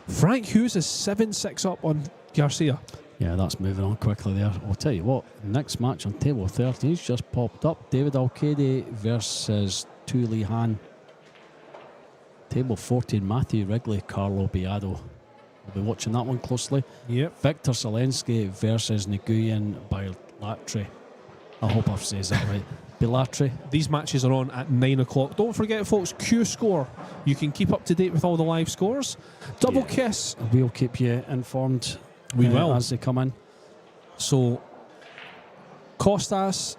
Frank Hughes is 7-6 up on Garcia. Yeah, that's moving on quickly there. I'll tell you what, next match on table 13 he's just popped up. David Alcade versus Tu Lee Han. Table 14, Matthew Wrigley, Carlo Biado. We'll be watching that one closely. Yep. Victor Zelensky versus Nguyen Bilatri. I hope I've said that right. Bilatri. These matches are on at 9 o'clock. Don't forget, folks, Q Score. You can keep up to date with all the live scores. Double Kiss. We'll keep you informed. We will. As they come in. So, Costas,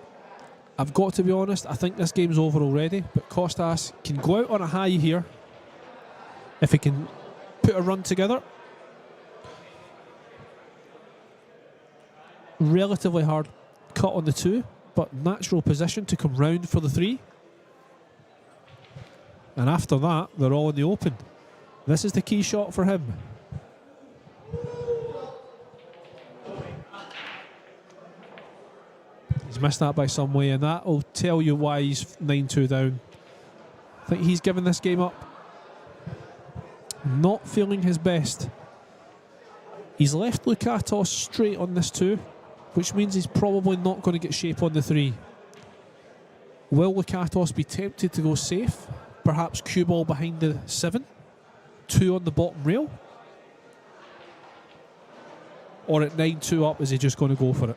I've got to be honest, I think this game's over already, but Costas can go out on a high here if he can put a run together. Relatively hard cut on the 2, but natural position to come round for the 3. And after that, they're all in the open. This is the key shot for him. He's missed that by some way, and that will tell you why he's 9-2 down. I think he's given this game up. Not feeling his best. He's left Lakatos straight on this 2, which means he's probably not going to get shape on the 3. Will Lakatos be tempted to go safe? Perhaps cue ball behind the 7, 2 on the bottom rail? Or at 9-2 up, is he just going to go for it?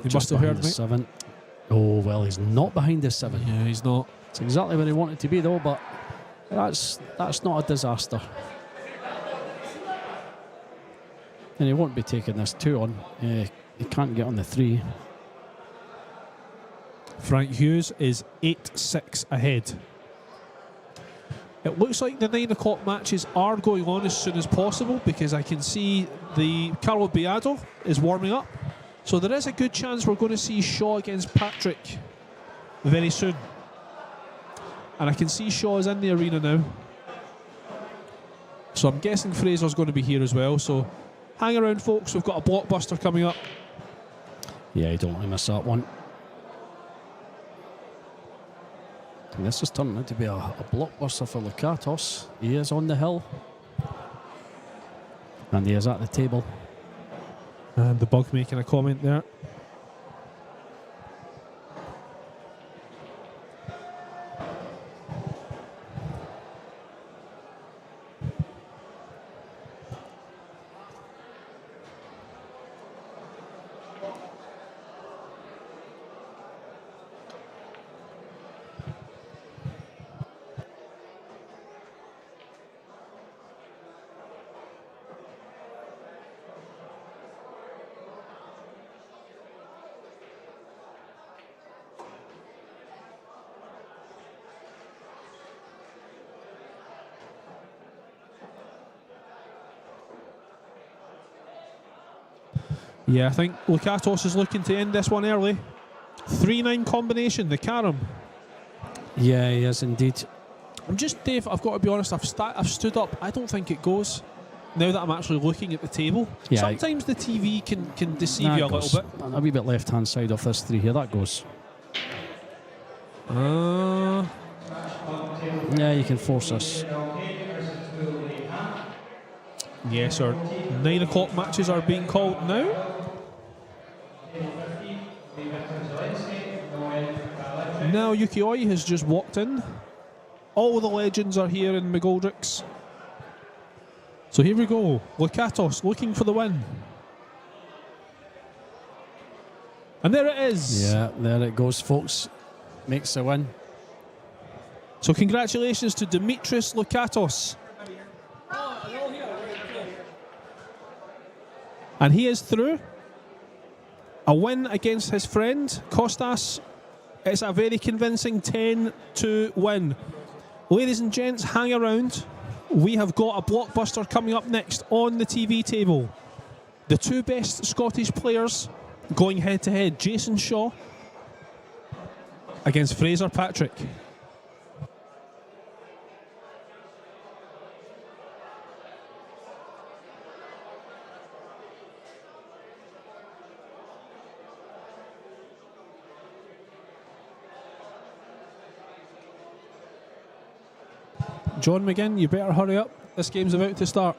He must have heard me. 7. Oh, well, he's not behind the 7. Yeah, he's not. It's exactly where he wanted to be, though, but that's not a disaster. And he won't be taking this 2 on. He can't get on the 3. Frank Hughes is 8-6 ahead. It looks like the 9 o'clock matches are going on as soon as possible, because I can see the Carlo Biado is warming up. So there is a good chance we're going to see Shaw against Patrick very soon. And I can see Shaw is in the arena now. So I'm guessing Fraser's going to be here as well. So hang around, folks. We've got a blockbuster coming up. Yeah, you don't want to miss that one. And this is turning out to be a blockbuster for Lakatos. He is on the hill. And he is at the table. And the bug making a comment there. Yeah, I think Lukatos is looking to end this one early. 3-9 combination, the carom. Yeah, he is indeed. Dave, I've got to be honest, I've stood up. I don't think it goes. Now that I'm actually looking at the table. Yeah, sometimes the TV can deceive you a little bit. A wee bit left-hand side of this 3 here, that goes. Yeah, you can force this. Yes, our 9 o'clock matches are being called now. Now Yukioi has just walked in. All the legends are here in McGoldrick's. So here we go. Lukatos looking for the win. And there it is. Yeah, there it goes, folks. Makes the win. So congratulations to Demetrius Lukatos. And he is through. A win against his friend, Costas. It's a very convincing 10-2 win. Ladies and gents, hang around. We have got a blockbuster coming up next on the TV table. The 2 best Scottish players going head to head. Jason Shaw against Fraser Patrick. John McGinn, you better hurry up. This game's about to start.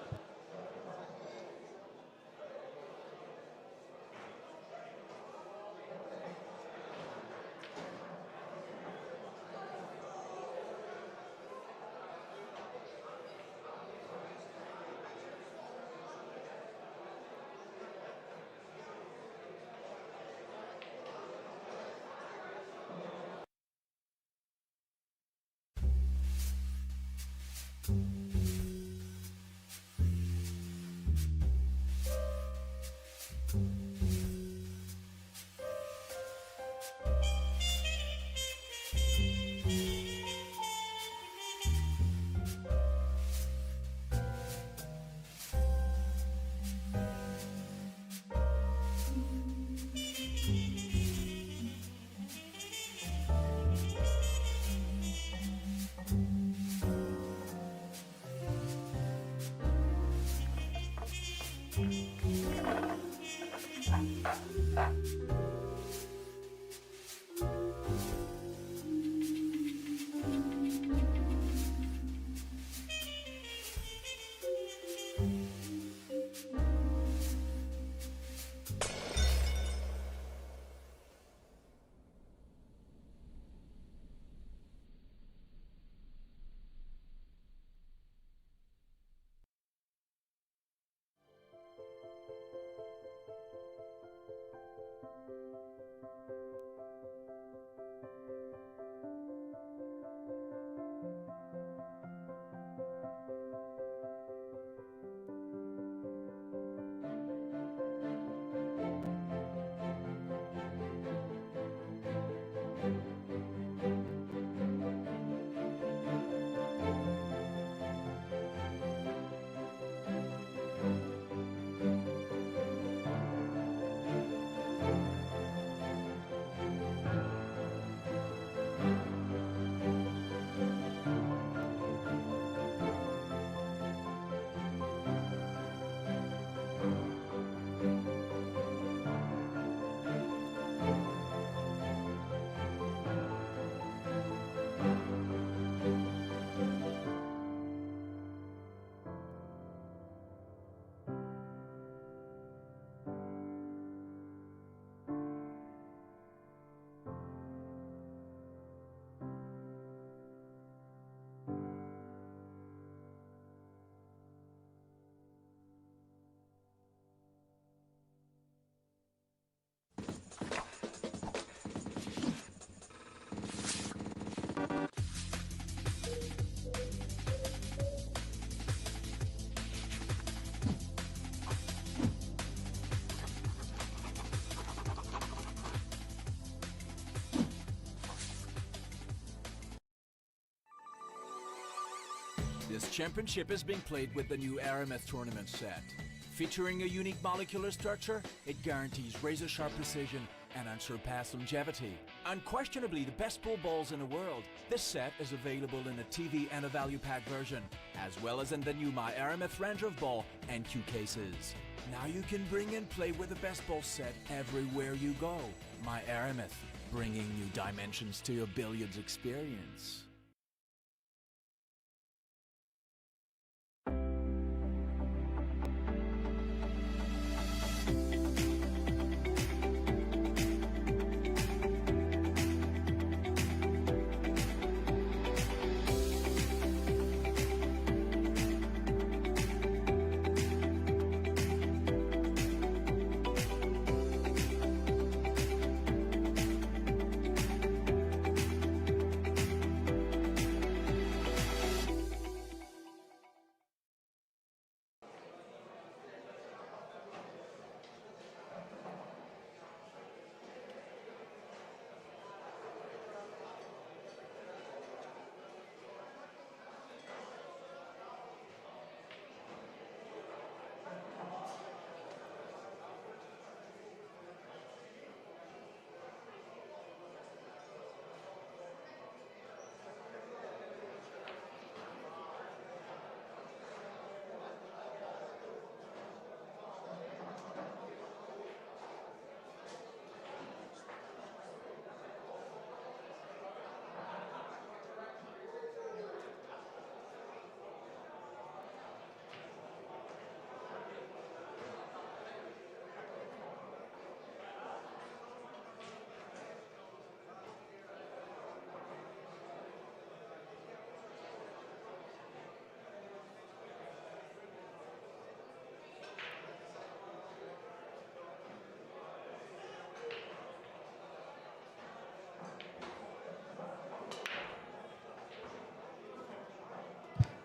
This championship is being played with the new Aramith tournament set, Featuring a unique molecular structure, it guarantees razor-sharp precision and unsurpassed longevity. Unquestionably the best pool balls in the world, this set is available in a TV and a value pack version, as well as in the new My Aramith range of ball and cue cases. Now you can bring and play with the best ball set everywhere you go. My Aramith, bringing new dimensions to your billiards experience.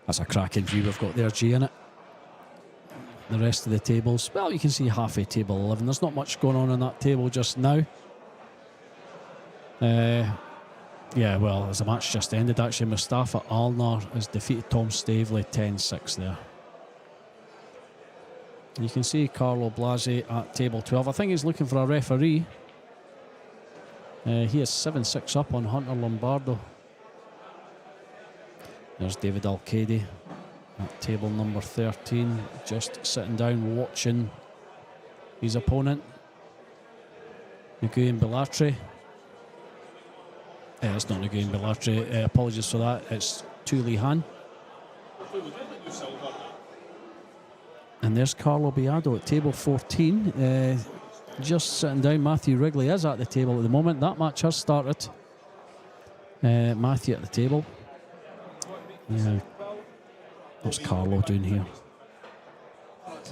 That's a cracking view we've got there, G, in it. The rest of the tables, well, you can see half a table 11. There's not much going on that table just now. Yeah, well, as the match just ended, actually, Mustafa Alnar has defeated Tom Stavely 10-6 there. You can see Carlo Blasi at table 12. I think he's looking for a referee. He is 7-6 up on Hunter Lombardo. There's David Alcady at table number 13, just sitting down watching his opponent, Nguyen Belatri. It's not Nguyen Belatri, apologies for that, it's Tuli Han. And there's Carlo Biado at table 14, just sitting down. Matthew Wrigley is at the table at the moment. That match has started. Matthew at the table. Yeah. What's Carlo doing here?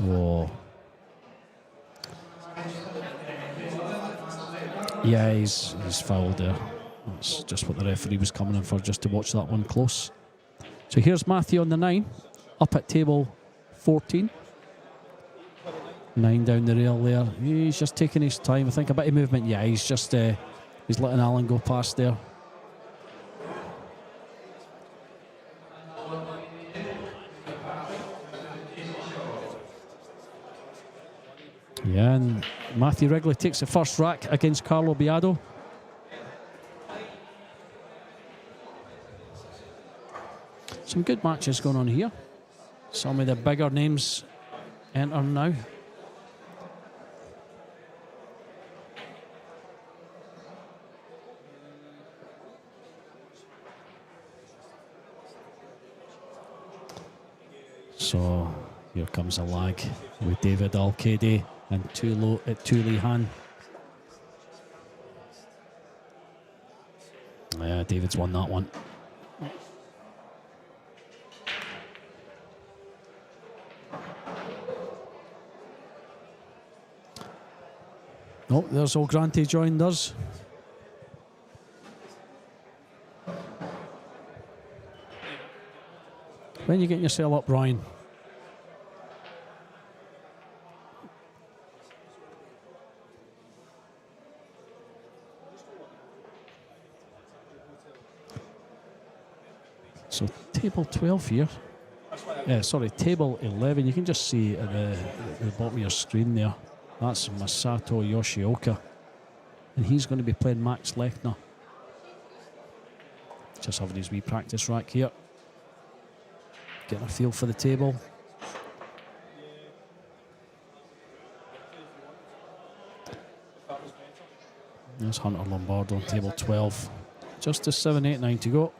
Whoa. Yeah, he's fouled there. That's just what the referee was coming in for, just to watch that one close. So here's Matthew on the 9, up at table 14. 9 down the rail there. He's just taking his time. I think a bit of movement. Yeah, he's just he's letting Alan go past there. Yeah, and Matthew Wrigley takes the first rack against Carlo Biado. Some good matches going on here. Some of the bigger names enter now. So here comes a lag with David Alcady and Tuli Han. Yeah, David's won that one. Oh, there's O'Grante joined us. When you getting yourself up, Ryan? So table 12 here. Sorry, table 11. You can just see at the bottom of your screen there. That's Masato Yoshioka. And he's going to be playing Max Lechner. Just having his wee practice rack here. Getting a feel for the table. There's Hunter Lombardo on table 12. Just a 7, 8, 9 to go.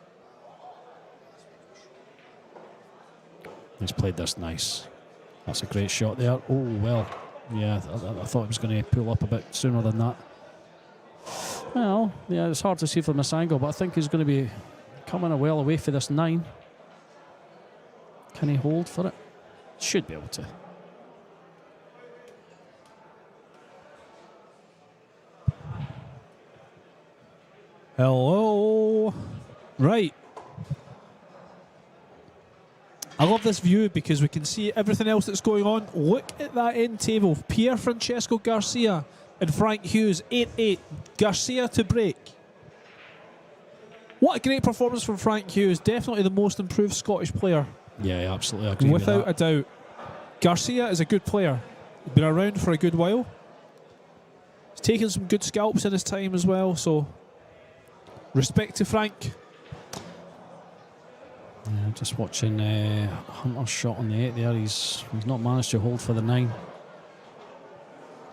He's played this nice. That's a great shot there. Oh, well. Yeah, I thought he was going to pull up a bit sooner than that. Well, yeah, it's hard to see from this angle, but I think he's going to be coming a well away for this 9. Can he hold for it? Should be able to. Hello. Right. I love this view because we can see everything else that's going on. Look at that end table. Pier Francesco Garcia and Frank Hughes, 8-8. Garcia to break. What a great performance from Frank Hughes. Definitely the most improved Scottish player. Yeah, absolutely. I agree Without with a doubt. Garcia is a good player. He's been around for a good while. He's taken some good scalps in his time as well, so respect to Frank. Yeah, just watching Hunter's shot on the 8 there. He's not managed to hold for the 9.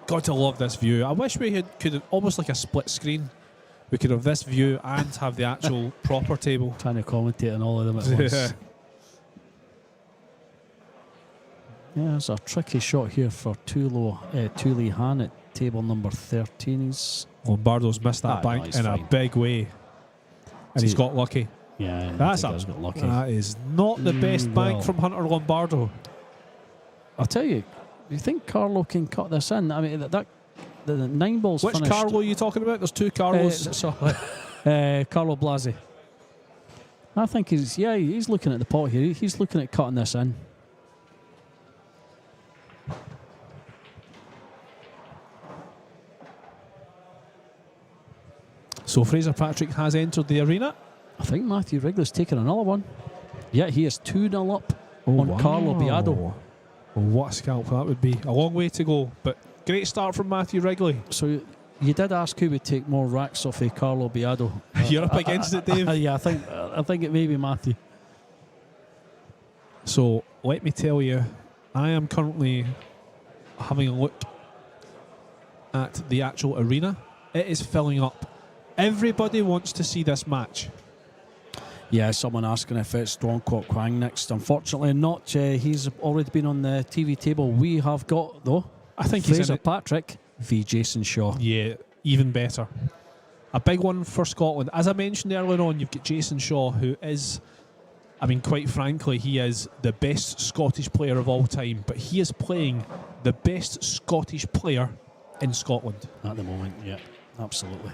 Got to love this view. I wish we could almost like a split screen. We could have this view and have the actual proper table. Trying to commentate on all of them at once. Yeah. Yeah, it's a tricky shot here for Tuli Han at table number 13. Lombardo's missed that bank in fine. a big way. And he's got lucky. Yeah, That's got lucky. That is not the best bank from Hunter Lombardo. I'll tell you, you think Carlo can cut this in? I mean, the 9 balls Which finished. Carlo are you talking about? There's 2 Carlos. Carlo Blasi. I think he's looking at the pot here. He's looking at cutting this in. So Fraser Patrick has entered the arena. I think Matthew Wrigley's taken another one. Yeah, he is 2-0 up on Carlo Biado. What a scalp that would be. A long way to go, but great start from Matthew Wrigley. So you did ask who would take more racks off of Carlo Biado. You're up against it, Dave. Yeah, I think it may be Matthew. So let me tell you, I am currently having a look at the actual arena. It is filling up. Everybody wants to see this match. Yeah, someone asking if it's Duong Quoc Hoang next. Unfortunately not. He's already been on the TV table. We have got, though, I think Fraser he's in it. Patrick v Jason Shaw. Yeah, even better. A big one for Scotland. As I mentioned earlier on, you've got Jason Shaw, who is, I mean, quite frankly, he is the best Scottish player of all time, but he is playing the best Scottish player in Scotland. At the moment, yeah, absolutely.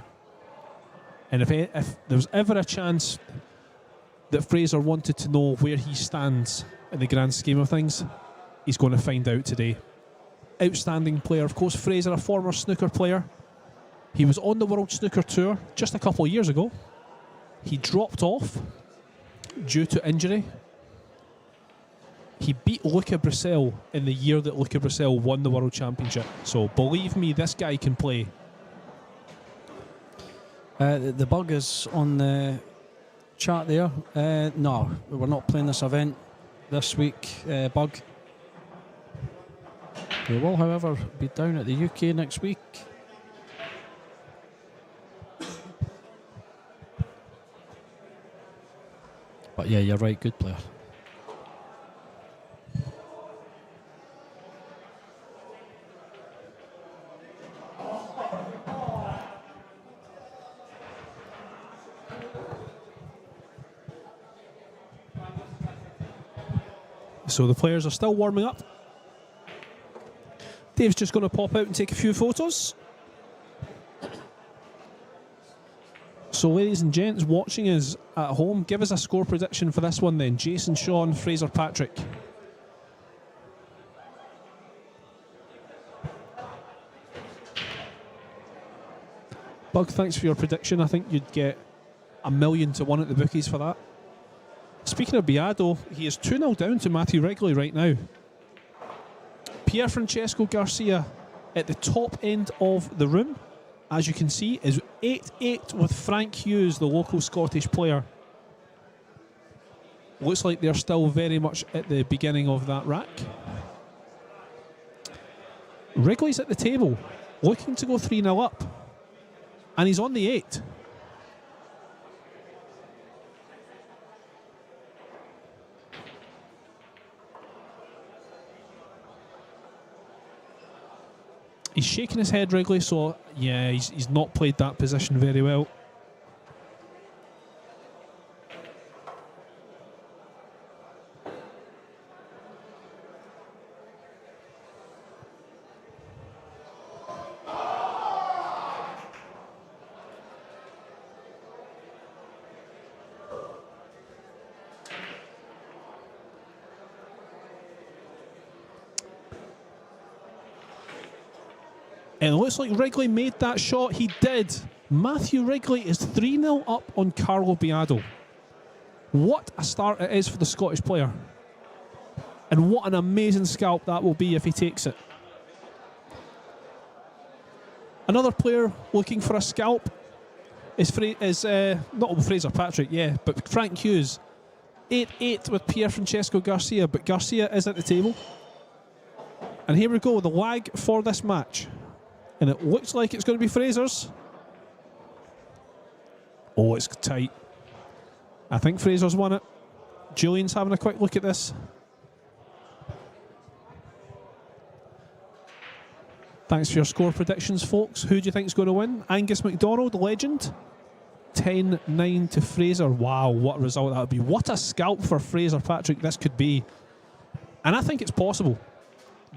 And if there was ever a chance that Fraser wanted to know where he stands in the grand scheme of things, he's going to find out today. Outstanding player. Of course, Fraser, a former snooker player. He was on the World Snooker Tour just a couple of years ago. He dropped off due to injury. He beat Luca Brissell in the year that Luca Brissell won the World Championship. So believe me, this guy can play. The bug is on the chat there. No, we're not playing this event this week, Bug. We will, however, be down at the UK next week. But yeah, you're right, good player. So the players are still warming up. Dave's just going to pop out and take a few photos. So ladies and gents watching us at home, give us a score prediction for this one then. Jason Shaw and Fraser Patrick. Bug, thanks for your prediction. I think you'd get 1,000,000 to 1 at the bookies for that. Speaking of Biado, he is 2-0 down to Matthew Wrigley right now. Pier Francesco Garcia at the top end of the room, as you can see, is 8-8 with Frank Hughes, the local Scottish player. Looks like they're still very much at the beginning of that rack. Wrigley's at the table, looking to go 3-0 up. And he's on the 8. He's shaking his head, Wrigley, so yeah, he's not played that position very well. It looks like Wrigley made that shot. He did. Matthew Wrigley is 3-0 up on Carlo Biado. What a start it is for the Scottish player. And what an amazing scalp that will be if he takes it. Another player looking for a scalp is not Fraser Patrick, yeah, but Frank Hughes. 8-8 with Pier Francesco Garcia, but Garcia is at the table. And here we go, the lag for this match. And it looks like it's going to be Fraser's. Oh, it's tight. I think Fraser's won it. Julian's having a quick look at this. Thanks for your score predictions, folks. Who do you think is going to win? Angus MacDonald, the legend. 10-9 to Fraser. Wow, what a result that would be. What a scalp for Fraser Patrick this could be. And I think it's possible.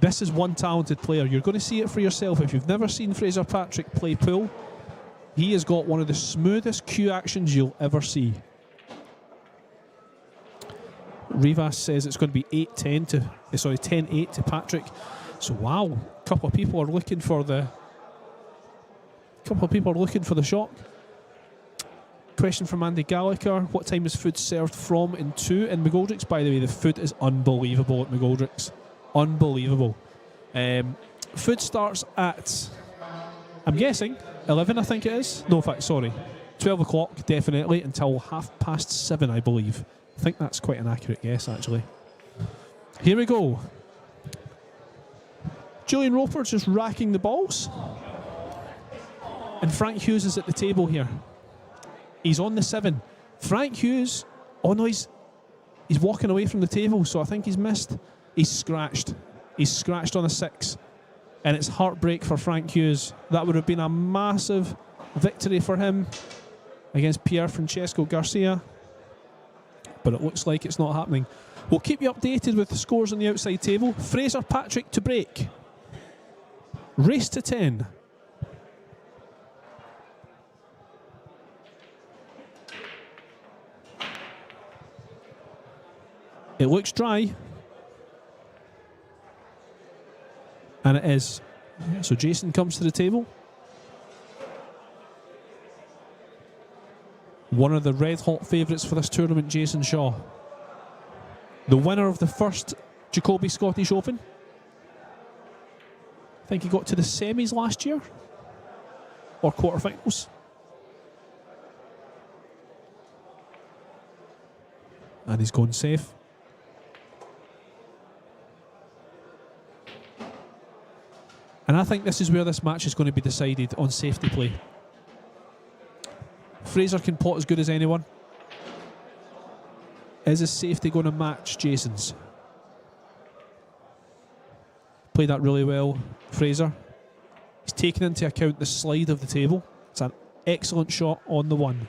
This is one talented player. You're going to see it for yourself. If you've never seen Fraser Patrick play pool, he has got one of the smoothest cue actions you'll ever see. Rivas says it's going to be 10-8 to Patrick. So wow, a couple of people are looking for the shot. Question from Andy Gallagher: what time is food served from and to in McGoldrick's? By the way, the food is unbelievable at McGoldrick's. Unbelievable. Food starts at, I'm guessing, 11, I think it is. No, in fact, sorry. 12 o'clock, definitely, until 7:30, I believe. I think that's quite an accurate guess, actually. Here we go. Julian Roper just racking the balls. And Frank Hughes is at the table here. He's on the 7. Frank Hughes, oh no, he's walking away from the table, so I think he's missed. He's scratched. He's scratched on a 6. And it's heartbreak for Frank Hughes. That would have been a massive victory for him against Pier Francesco Garcia. But it looks like it's not happening. We'll keep you updated with the scores on the outside table. Fraser Patrick to break. Race to 10. It looks dry. And it is. So Jason comes to the table. One of the red-hot favourites for this tournament, Jason Shaw. The winner of the first Jacoby Scottish Open. I think he got to the semis last year. Or quarterfinals. And he's going safe. And I think this is where this match is going to be decided, on safety play. Fraser can pot as good as anyone. Is his safety going to match Jason's? Played that really well, Fraser. He's taken into account the slide of the table. It's an excellent shot on the 1.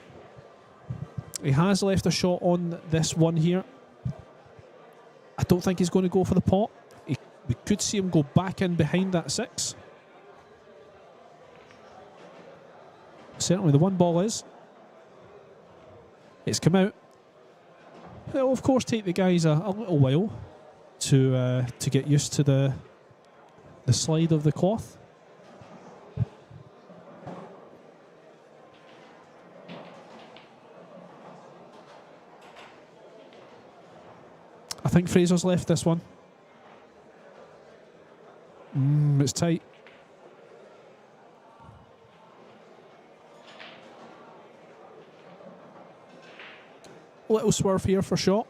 He has left a shot on this 1 here. I don't think he's going to go for the pot. We could see him go back in behind that 6. Certainly the 1 ball is. It's come out. It'll of course take the guys a little while to get used to the slide of the cloth. think Fraser's left this one. It's tight. Little swerve here for shot.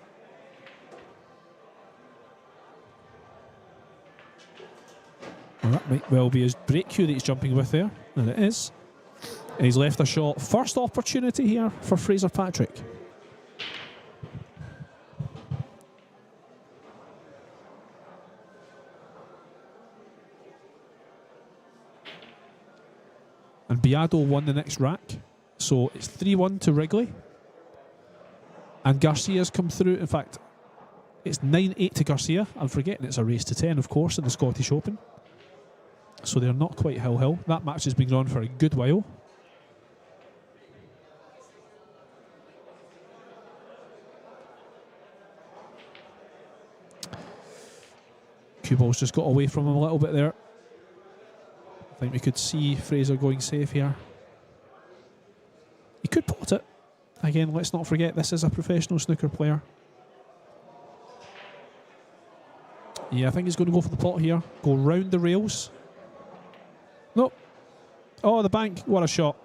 Well, that might well be his break cue that he's jumping with there, and it is. And he's left a shot. First opportunity here for Fraser Patrick. And Biado won the next rack, so it's 3-1 to Wrigley. And Garcia's come through. In fact, it's 9-8 to Garcia. I'm forgetting it's a race to 10, of course, in the Scottish Open. So they're not quite hill-hill. That match has been going on for a good while. Cue ball's just got away from him a little bit there. I think we could see Fraser going safe here. He could pot it. Again, let's not forget this is a professional snooker player. Yeah, I think he's going to go for the pot here. Go round the rails. Nope. Oh, the bank. What a shot.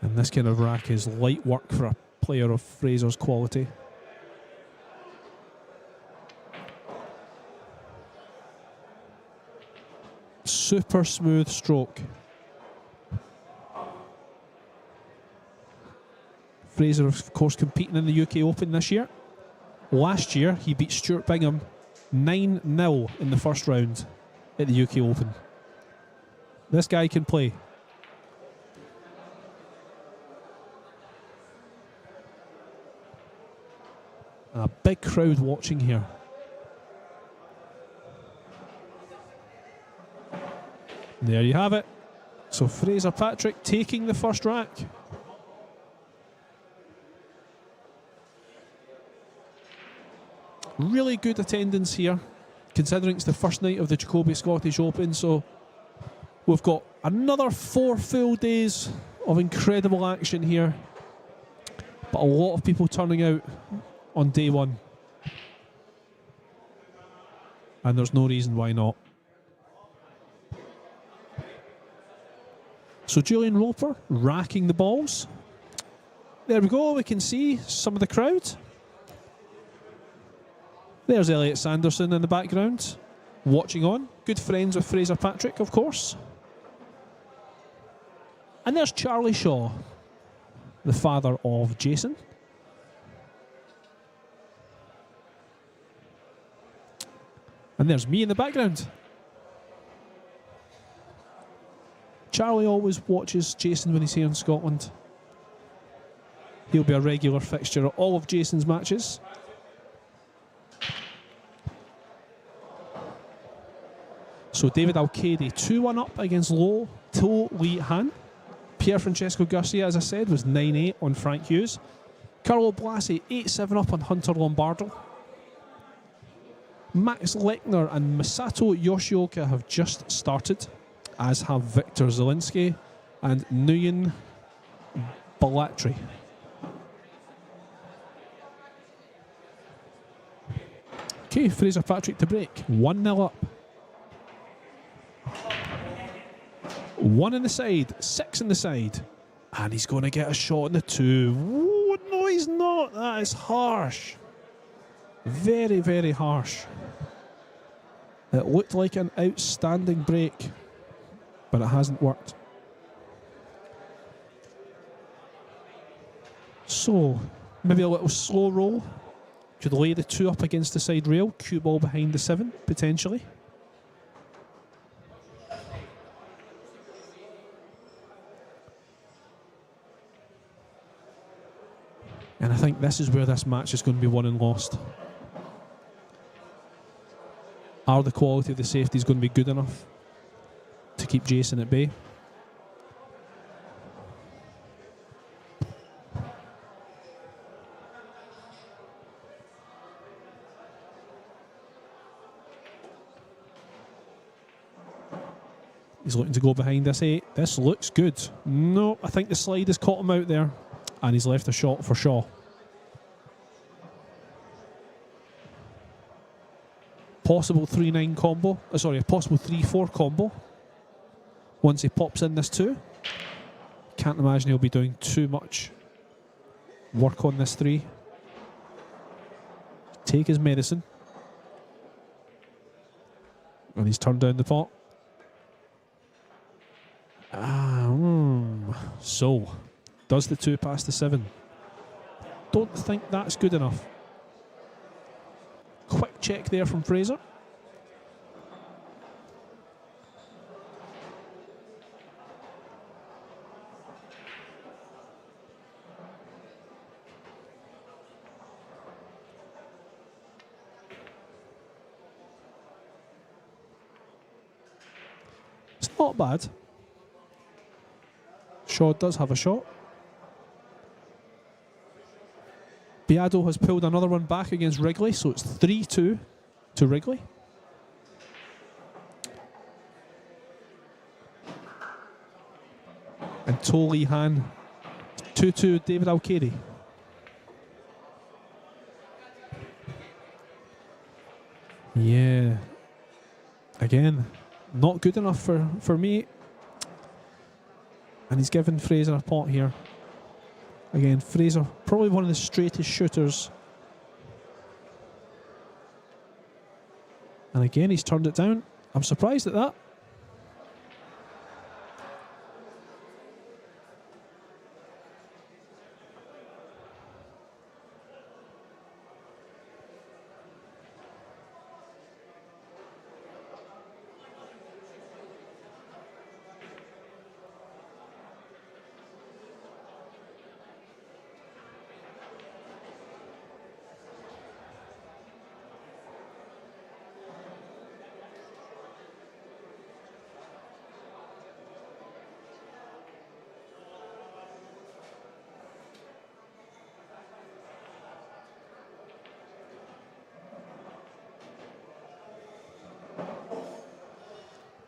And this kind of rack is light work for a player of Fraser's quality. Super smooth stroke. Fraser, of course, competing in the UK Open this year. Last year, he beat Stuart Bingham 9-0 in the first round at the UK Open. This guy can play. A big crowd watching here. There you have it. So Fraser Patrick taking the first rack. Really good attendance here, considering it's the first night of the Jacoby Scottish Open. So we've got another 4 full days of incredible action here. But a lot of people turning out on day one. And there's no reason why not. So Julian Roper racking the balls. There we go, we can see some of the crowd. There's Elliot Sanderson in the background, watching on. Good friends with Fraser Patrick, of course. And there's Charlie Shaw, the father of Jason. And there's me in the background. Charlie always watches Jason when he's here in Scotland. He'll be a regular fixture at all of Jason's matches. So David Alcade 2-1 up against Lo To Lee Han. Pierre Francesco Garcia, as I said, was 9-8 on Frank Hughes. Carlo Blasi 8-7 up on Hunter Lombardo. Max Lechner and Masato Yoshioka have just started, as have Victor Zielinski and Nguyen Balatri. Okay, Fraser Patrick to break. 1-0 up. 1 in the side, 6 in the side. And he's going to get a shot in the 2. Ooh, no, he's not. That is harsh. Very, very harsh. It looked like an outstanding break, but it hasn't worked. So, maybe a little slow roll. Could lay the 2 up against the side rail. Cue ball behind the 7, potentially. And I think this is where this match is going to be won and lost. Are the quality of the safeties going to be good enough to keep Jason at bay? He's looking to go behind this 8. This looks good. No, I think the slide has caught him out there. And he's left a shot for Shaw. Possible 3-9 combo. Sorry, a possible 3-4 combo. Once he pops in this 2. Can't imagine he'll be doing too much work on this 3. Take his medicine. And he's turned down the pot. So, does the 2 pass the 7? Don't think that's good enough. Quick check there from Fraser. It's not bad. Shaw does have a shot. Beado has pulled another one back against Wrigley, so it's 3-2 to Wrigley. And Tolly Han 2-2 David Alcady. Yeah. Again, not good enough for me. And he's given Fraser a pot here. Again, Fraser, probably one of the straightest shooters. And again, he's turned it down. I'm surprised at that.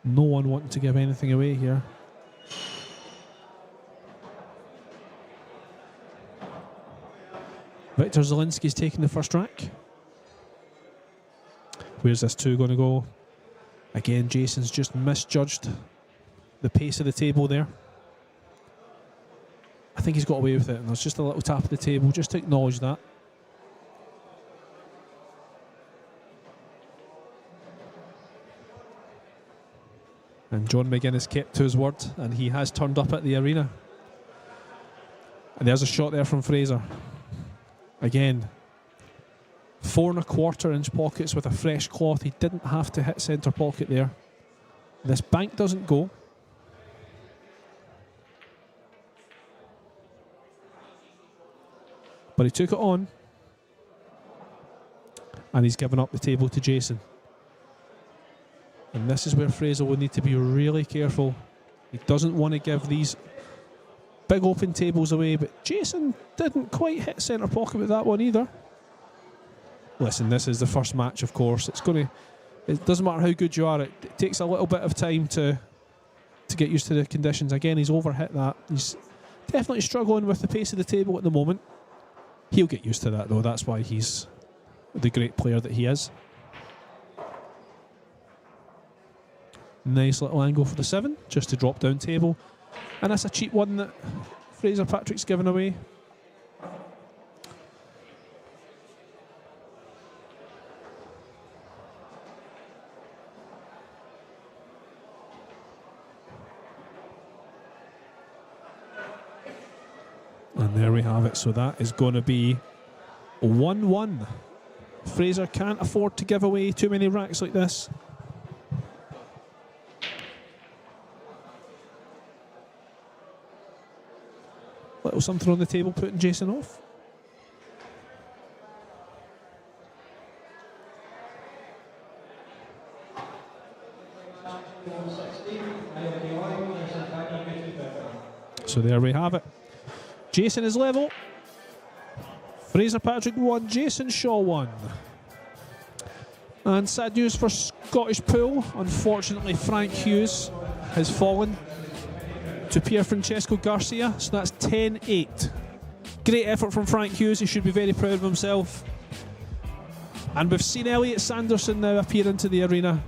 No one wanting to give anything away here. Victor Zielinski's taking the first rack. Where's this 2 going to go? Again, Jason's just misjudged the pace of the table there. I think he's got away with it, and there's just a little tap of the table just to acknowledge that. And John McGuinness kept to his word, and he has turned up at the arena. And there's a shot there from Fraser. Again, 4 1/4 inch pockets with a fresh cloth. He didn't have to hit centre pocket there. This bank doesn't go. But he took it on. And he's given up the table to Jason. And this is where Fraser will need to be really careful. He doesn't want to give these big open tables away, but Jason didn't quite hit centre pocket with that one either. Listen, this is the first match, of course. It doesn't matter how good you are. It takes a little bit of time to get used to the conditions. Again, he's overhit that. He's definitely struggling with the pace of the table at the moment. He'll get used to that, though. That's why he's the great player that he is. Nice little angle for the 7, just to drop down table. And that's a cheap one that Fraser Patrick's given away. And there we have it. So that is going to be 1-1. Fraser can't afford to give away too many racks like this. Little something on the table putting Jason off. So there we have it. Jason is level. Fraser Patrick 1, Jason Shaw 1. And sad news for Scottish Pool. Unfortunately, Frank Hughes has fallen to Pier Francesco Garcia, so that's 10-8. Great effort from Frank Hughes, he should be very proud of himself. And we've seen Elliot Sanderson now appear into the arena.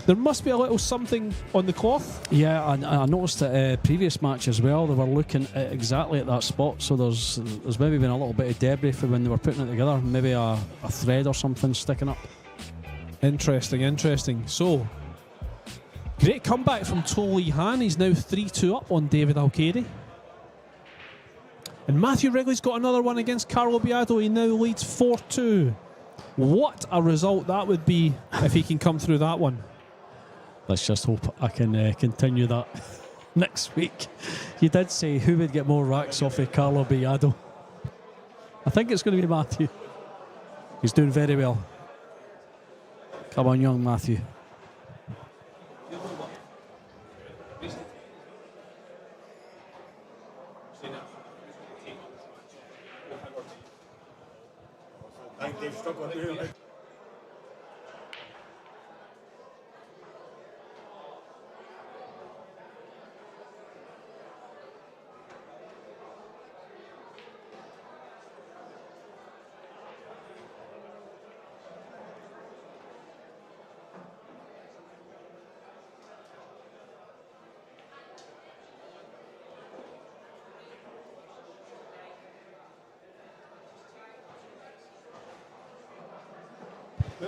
There must be a little something on the cloth. Yeah, I noticed that previous match as well, they were looking exactly at that spot, so there's maybe been a little bit of debris from when they were putting it together, maybe a thread or something sticking up. Interesting. So, great comeback from Tolly Han. He's now 3-2 up on David Alcade. And Matthew Wrigley's got another one against Carlo Biado. He now leads 4-2. What a result that would be if he can come through that one. Let's just hope I can continue that next week. You did say who would get more racks off of Carlo Biado. I think it's going to be Matthew. He's doing very well. Come on, young Matthew.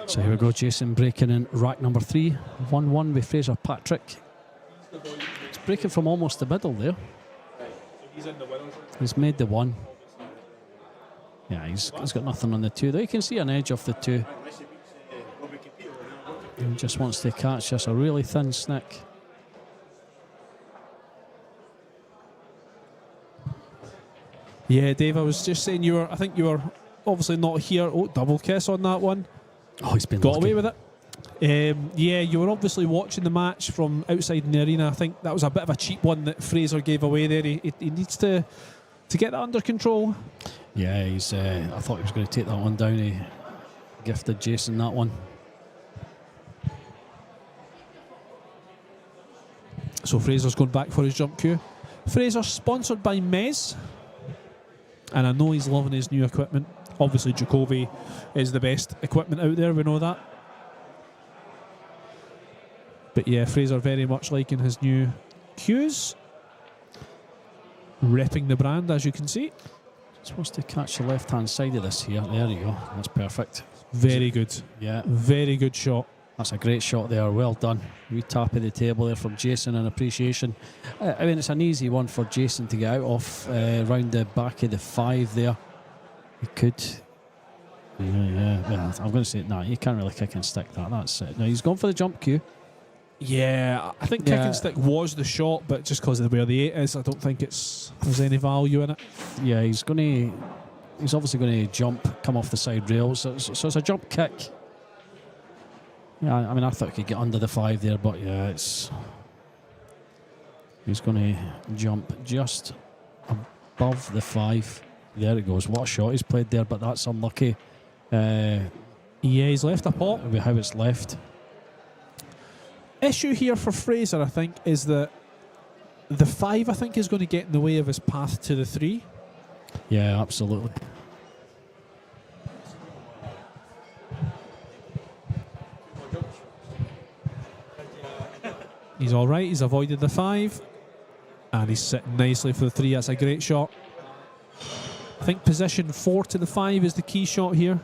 So here we go, Jason breaking in rack number 3, 1-1 with Fraser Patrick. He's breaking from almost the middle there. He's made the 1. Yeah, he's got nothing on the 2 though. You can see an edge of the 2. He just wants to catch just a really thin snick. Yeah, Dave, I was just saying I think you were obviously not here. Oh, double kiss on that one. Oh, he's been got lucky. away with it. Yeah, you were obviously watching the match from outside in the arena. I think that was a bit of a cheap one that Fraser gave away there. He needs to get that under control. Yeah, he's. I thought he was going to take that one down. He gifted Jason that one. So Fraser's going back for his jump cue. Fraser's sponsored by Mez, and I know he's loving his new equipment. Obviously, Jacoby is the best equipment out there, we know that. But yeah, Fraser very much liking his new cues. Repping the brand, as you can see. Supposed to catch the left-hand side of this here. There you go. That's perfect. Very good. Yeah. Very good shot. That's a great shot there. Well done. Wee tap of the table there from Jason in appreciation. I mean, it's an easy one for Jason to get out of round the back of the 5 there. He could. Yeah. Well, I'm going to say, no, you can't really kick and stick that. That's it. No, he's gone for the jump cue. Yeah, I think kick and stick was the shot, but just because of where the 8 is, I don't think there's any value in it. Yeah, he's obviously going to jump, come off the side rails. So it's a jump kick. Yeah, I mean, I thought he could get under the 5 there, but yeah, he's going to jump just above the 5. There it goes. What a shot he's played there, but that's unlucky. Yeah, he's left a pot. With how it's left. Issue here for Fraser, I think, is that the 5, I think, is going to get in the way of his path to the 3. Yeah, absolutely. He's all right. He's avoided the 5. And he's sitting nicely for the 3. That's a great shot. I think position 4 to the 5 is the key shot here.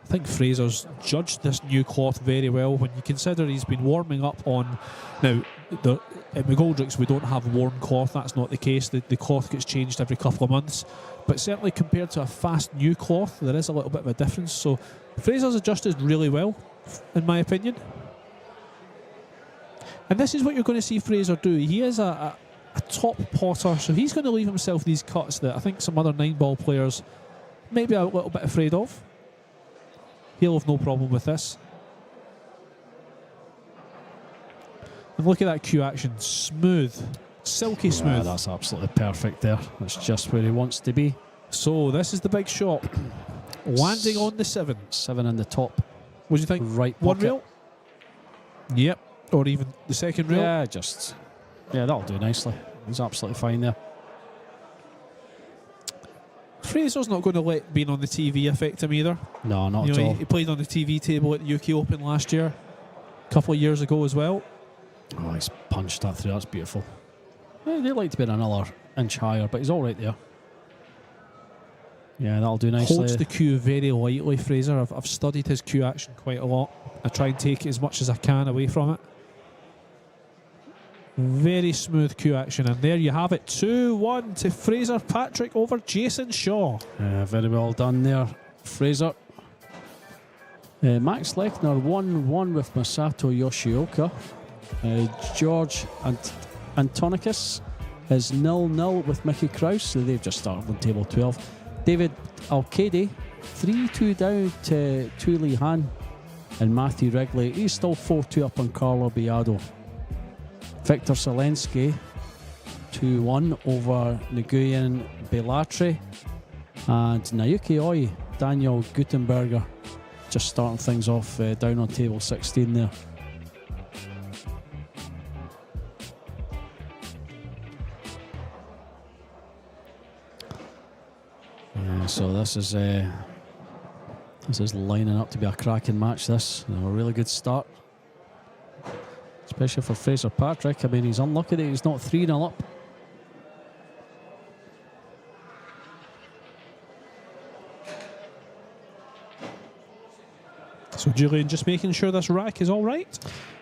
I think Fraser's judged this new cloth very well when you consider he's been warming up on... Now, at McGoldrick's we don't have worn cloth, that's not the case. The cloth gets changed every couple of months. But certainly compared to a fast new cloth, there is a little bit of a difference. So Fraser's adjusted really well, in my opinion. And this is what you're going to see Fraser do. He is a top potter, so he's going to leave himself these cuts that I think some other 9-ball players may be a little bit afraid of. He'll have no problem with this. And look at that cue action. Smooth silky smooth. Yeah, that's absolutely perfect there. That's just where he wants to be. So this is the big shot. Landing on the 7. 7 in the top. What do you think? Right One pocket. rail? Yep. Or even the second rail? Yeah, that'll do nicely. He's absolutely fine there. Fraser's not going to let being on the TV affect him either. No, not at all. He played on the TV table at the UK Open last year, a couple of years ago as well. Oh, he's punched that through. That's beautiful. Yeah, they'd like to be another inch higher, but he's all right there. Yeah, that'll do nicely. Holds the cue very lightly, Fraser. I've studied his cue action quite a lot. I try and take it as much as I can away from it. Very smooth cue action, and there you have it. 2-1 to Fraser Patrick over Jason Shaw. Very well done there, Fraser. Max Lechner 1-1 with Masato Yoshioka. George Antonicus is 0-0 with Mickey Krause, so they've just started on table 12. David Alcade 3-2 down to Tuli Han, and Matthew Wrigley, he's still 4-2 up on Carlo Biado. Victor Selensky 2-1 over Nguyen Belatri, and Naoki Oi, Daniel Gutenberger, just starting things off down on table 16 there. So this is lining up to be a cracking match. This a really good start, especially for Fraser Patrick. I mean, he's unlucky that he's not 3-0 up. So Julian just making sure this rack is all right.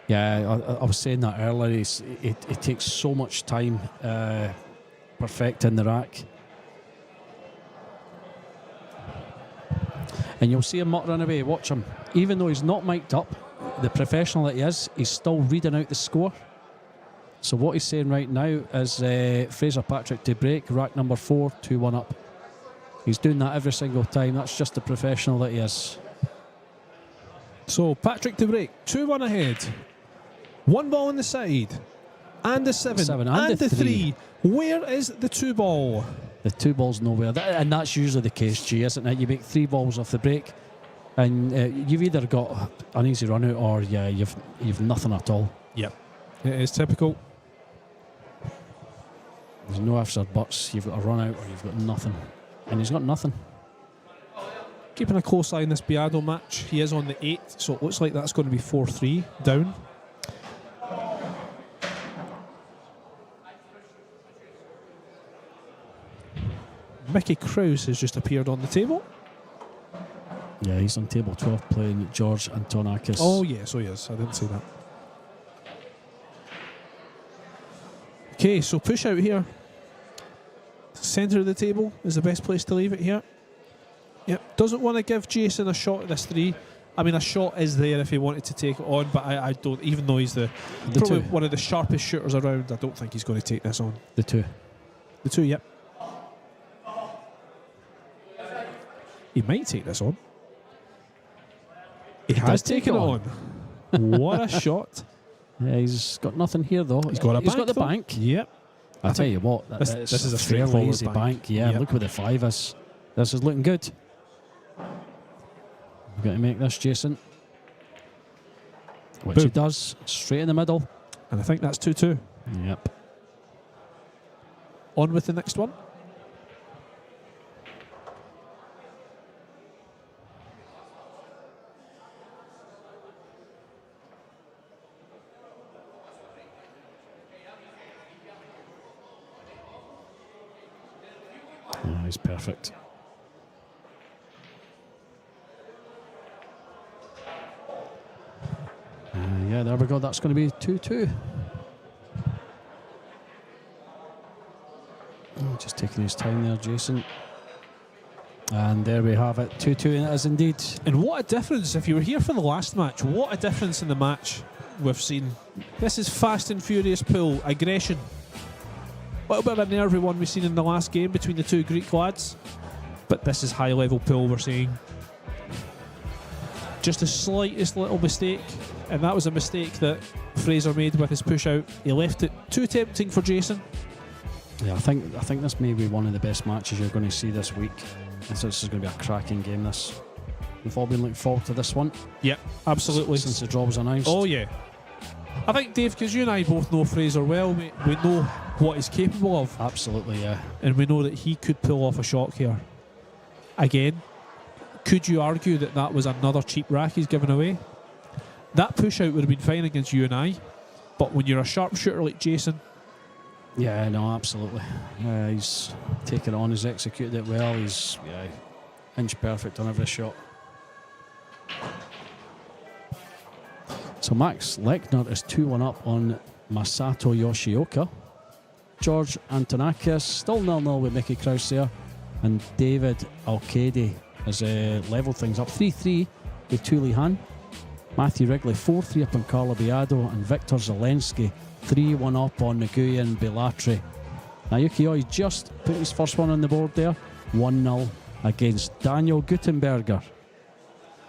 Yeah, I was saying that earlier. It takes so much time perfecting the rack. And you'll see him muttering away. Watch him. Even though he's not mic'd up, the professional that he is, he's still reading out the score. So what he's saying right now is Fraser Patrick to break, rack number 4, 2-1 up. He's doing that every single time. That's just the professional that he is. So Patrick to break, 2-1 ahead. 1 ball on the side. And the 7 and the 3. Where is the 2 ball? The 2 balls nowhere, and that's usually the case, G, isn't it? You make 3 balls off the break, and you've either got an easy run out, or you've nothing at all. Yep, it is typical. There's no ifs or buts. You've got a run out, or you've got nothing, and he's got nothing. Keeping a close eye on this Biado match. He is on the 8, so it looks like that's going to be 4-3 down. Mickey Krause has just appeared on the table. Yeah, he's on table 12 playing George Antonakis. Oh, yes, he is. I didn't see that. Okay, so push out here. Centre of the table is the best place to leave it here. Yep, doesn't want to give Jason a shot at this 3. I mean, a shot is there if he wanted to take it on, but I don't, even though he's probably one of the sharpest shooters around, I don't think he's going to take this on. The 2. The 2, yep. He might take this on. He has taken it on. What a shot. Yeah, he's got nothing here, though. He's got the bank. Yep. I'll tell you what, this is a fairly straightforward easy bank. Yeah, yep. Look where the 5 is. This is looking good. We've got to make this, Jason. Which Boom. He does. Straight in the middle. And I think that's 2-2. Yep. On with the next one. Oh, he's perfect. Yeah, there we go. That's going to be 2-2. Oh, just taking his time there, Jason. And there we have it. 2-2, and it is indeed. And what a difference, if you were here for the last match, what a difference in the match we've seen. This is fast and furious pool, aggression. A little bit of a nervy one we've seen in the last game between the 2 Greek lads. But this is high level pool, we're seeing. Just the slightest little mistake And that was a mistake that Fraser made with his push out. He left it too tempting for Jason. Yeah, I think this may be one of the best matches you're going to see this week. This is going to be a cracking game. This we've all been looking forward to this one. Yeah, absolutely. Since the draw was announced. Oh yeah. I think, Dave, because you and I both know Fraser well, we know what he's capable of. Absolutely, yeah. And we know that he could pull off a shock here. Again, could you argue that that was another cheap rack he's given away? That push out would have been fine against you and I, but when you're a sharpshooter like Jason... Yeah, no, absolutely. He's taken it on, he's executed it well, he's inch perfect on every shot. So Max Lechner is 2-1 up on Masato Yoshioka. George Antonakis still 0-0 with Mickey Krause there. And David Alcade has levelled things up 3-3 with Tuli Han. Matthew Wrigley 4-3 up on Carlo Biado, and Victor Zelensky 3-1 up on Nguyen Belatri. Now Yukioi just put his first one on the board there, 1-0 against Daniel Gutenberger.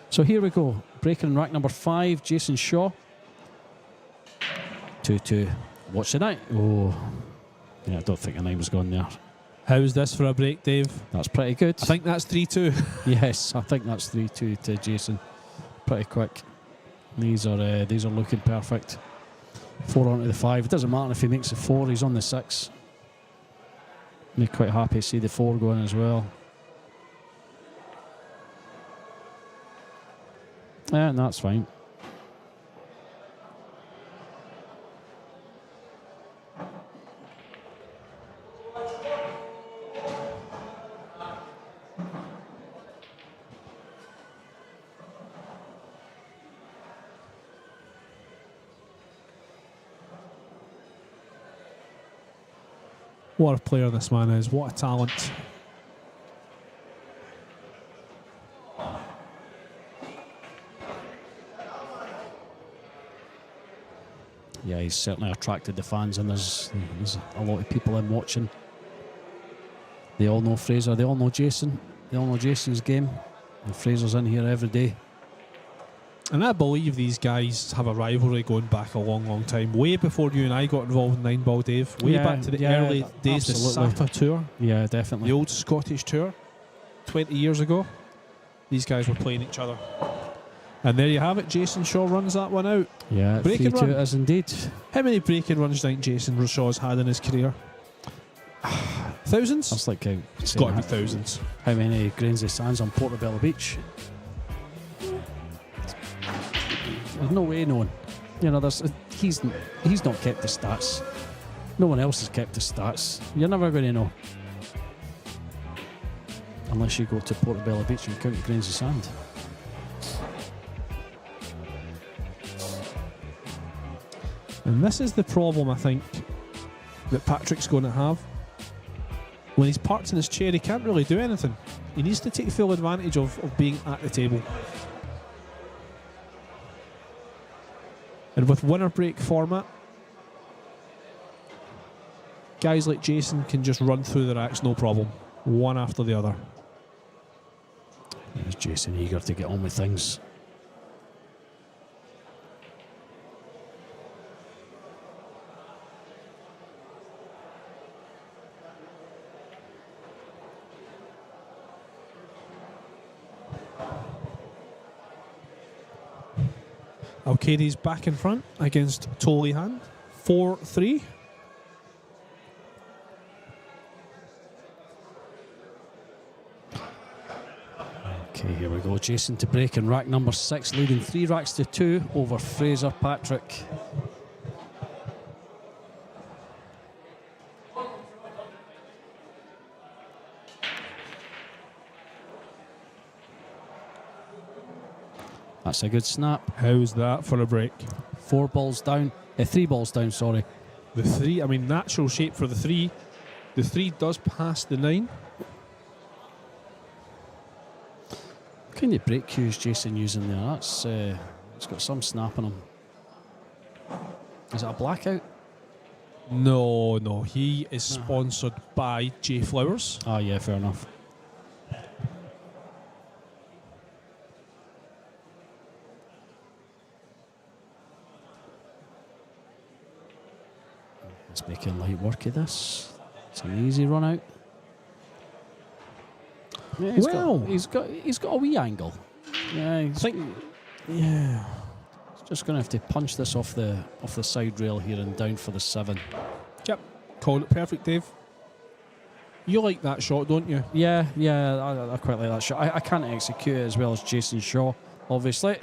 So here we go, breaking in rack number 5, Jason Shaw. 2-2. Watch the night. Oh, yeah, I don't think the name was gone there. How's this for a break, Dave? That's pretty good. I think that's 3-2. Yes, I think that's 3-2 to Jason. Pretty quick. These are looking perfect. 4 onto the 5. It doesn't matter if he makes the 4, he's on the 6. Be quite happy to see the 4 going as well. Yeah, and that's fine. What a player this man is. What a talent. Yeah, he's certainly attracted the fans, and there's a lot of people in watching. They all know Fraser, they all know Jason, they all know Jason's game, and Fraser's in here every day. And I believe these guys have a rivalry going back a long, long time. Way before you and I got involved in 9 Ball, Dave. Way back to the early days of the SATA Tour. Yeah, definitely. The old Scottish Tour. 20 years ago. These guys were playing each other. And there you have it. Jason Shaw runs that one out. Yeah, breaking 3-2 run. it is indeed. How many breaking runs do you think Jason Shaw's had in his career? Thousands? That's like it's got to be thousands. How many grains of sands on Portobello Beach? There's no way knowing. You know, he's not kept the stats. No one else has kept the stats. You're never going to know. Unless you go to Portobello Beach and count grains of sand. And this is the problem, I think, that Patrick's going to have. When he's parked in his chair, he can't really do anything. He needs to take full advantage of being at the table. And with winner break format, guys like Jason can just run through the racks, no problem. One after the other. There's Jason eager to get on with things. Alcade's back in front against Toli Han. 4-3. Okay, here we go. Jason to break in rack number 6, leading 3 racks to 2 over Fraser Patrick. That's a good snap. How's that for a break? 4 balls down. 3 balls down, sorry. The 3, I mean, natural shape for the 3. The 3 does pass the 9. What kind of break cues Jason using there? That's it's got some snap in him. Is it a blackout? No. He is sponsored by J Flowers. Oh, yeah, fair enough. It's making light work of this. It's an easy run out. Yeah, he's got a wee angle. Yeah, he's just going to have to punch this off the side rail here and down for the 7. Yep, called it perfect, Dave. You like that shot, don't you? Yeah, I quite like that shot. I can't execute it as well as Jason Shaw, obviously.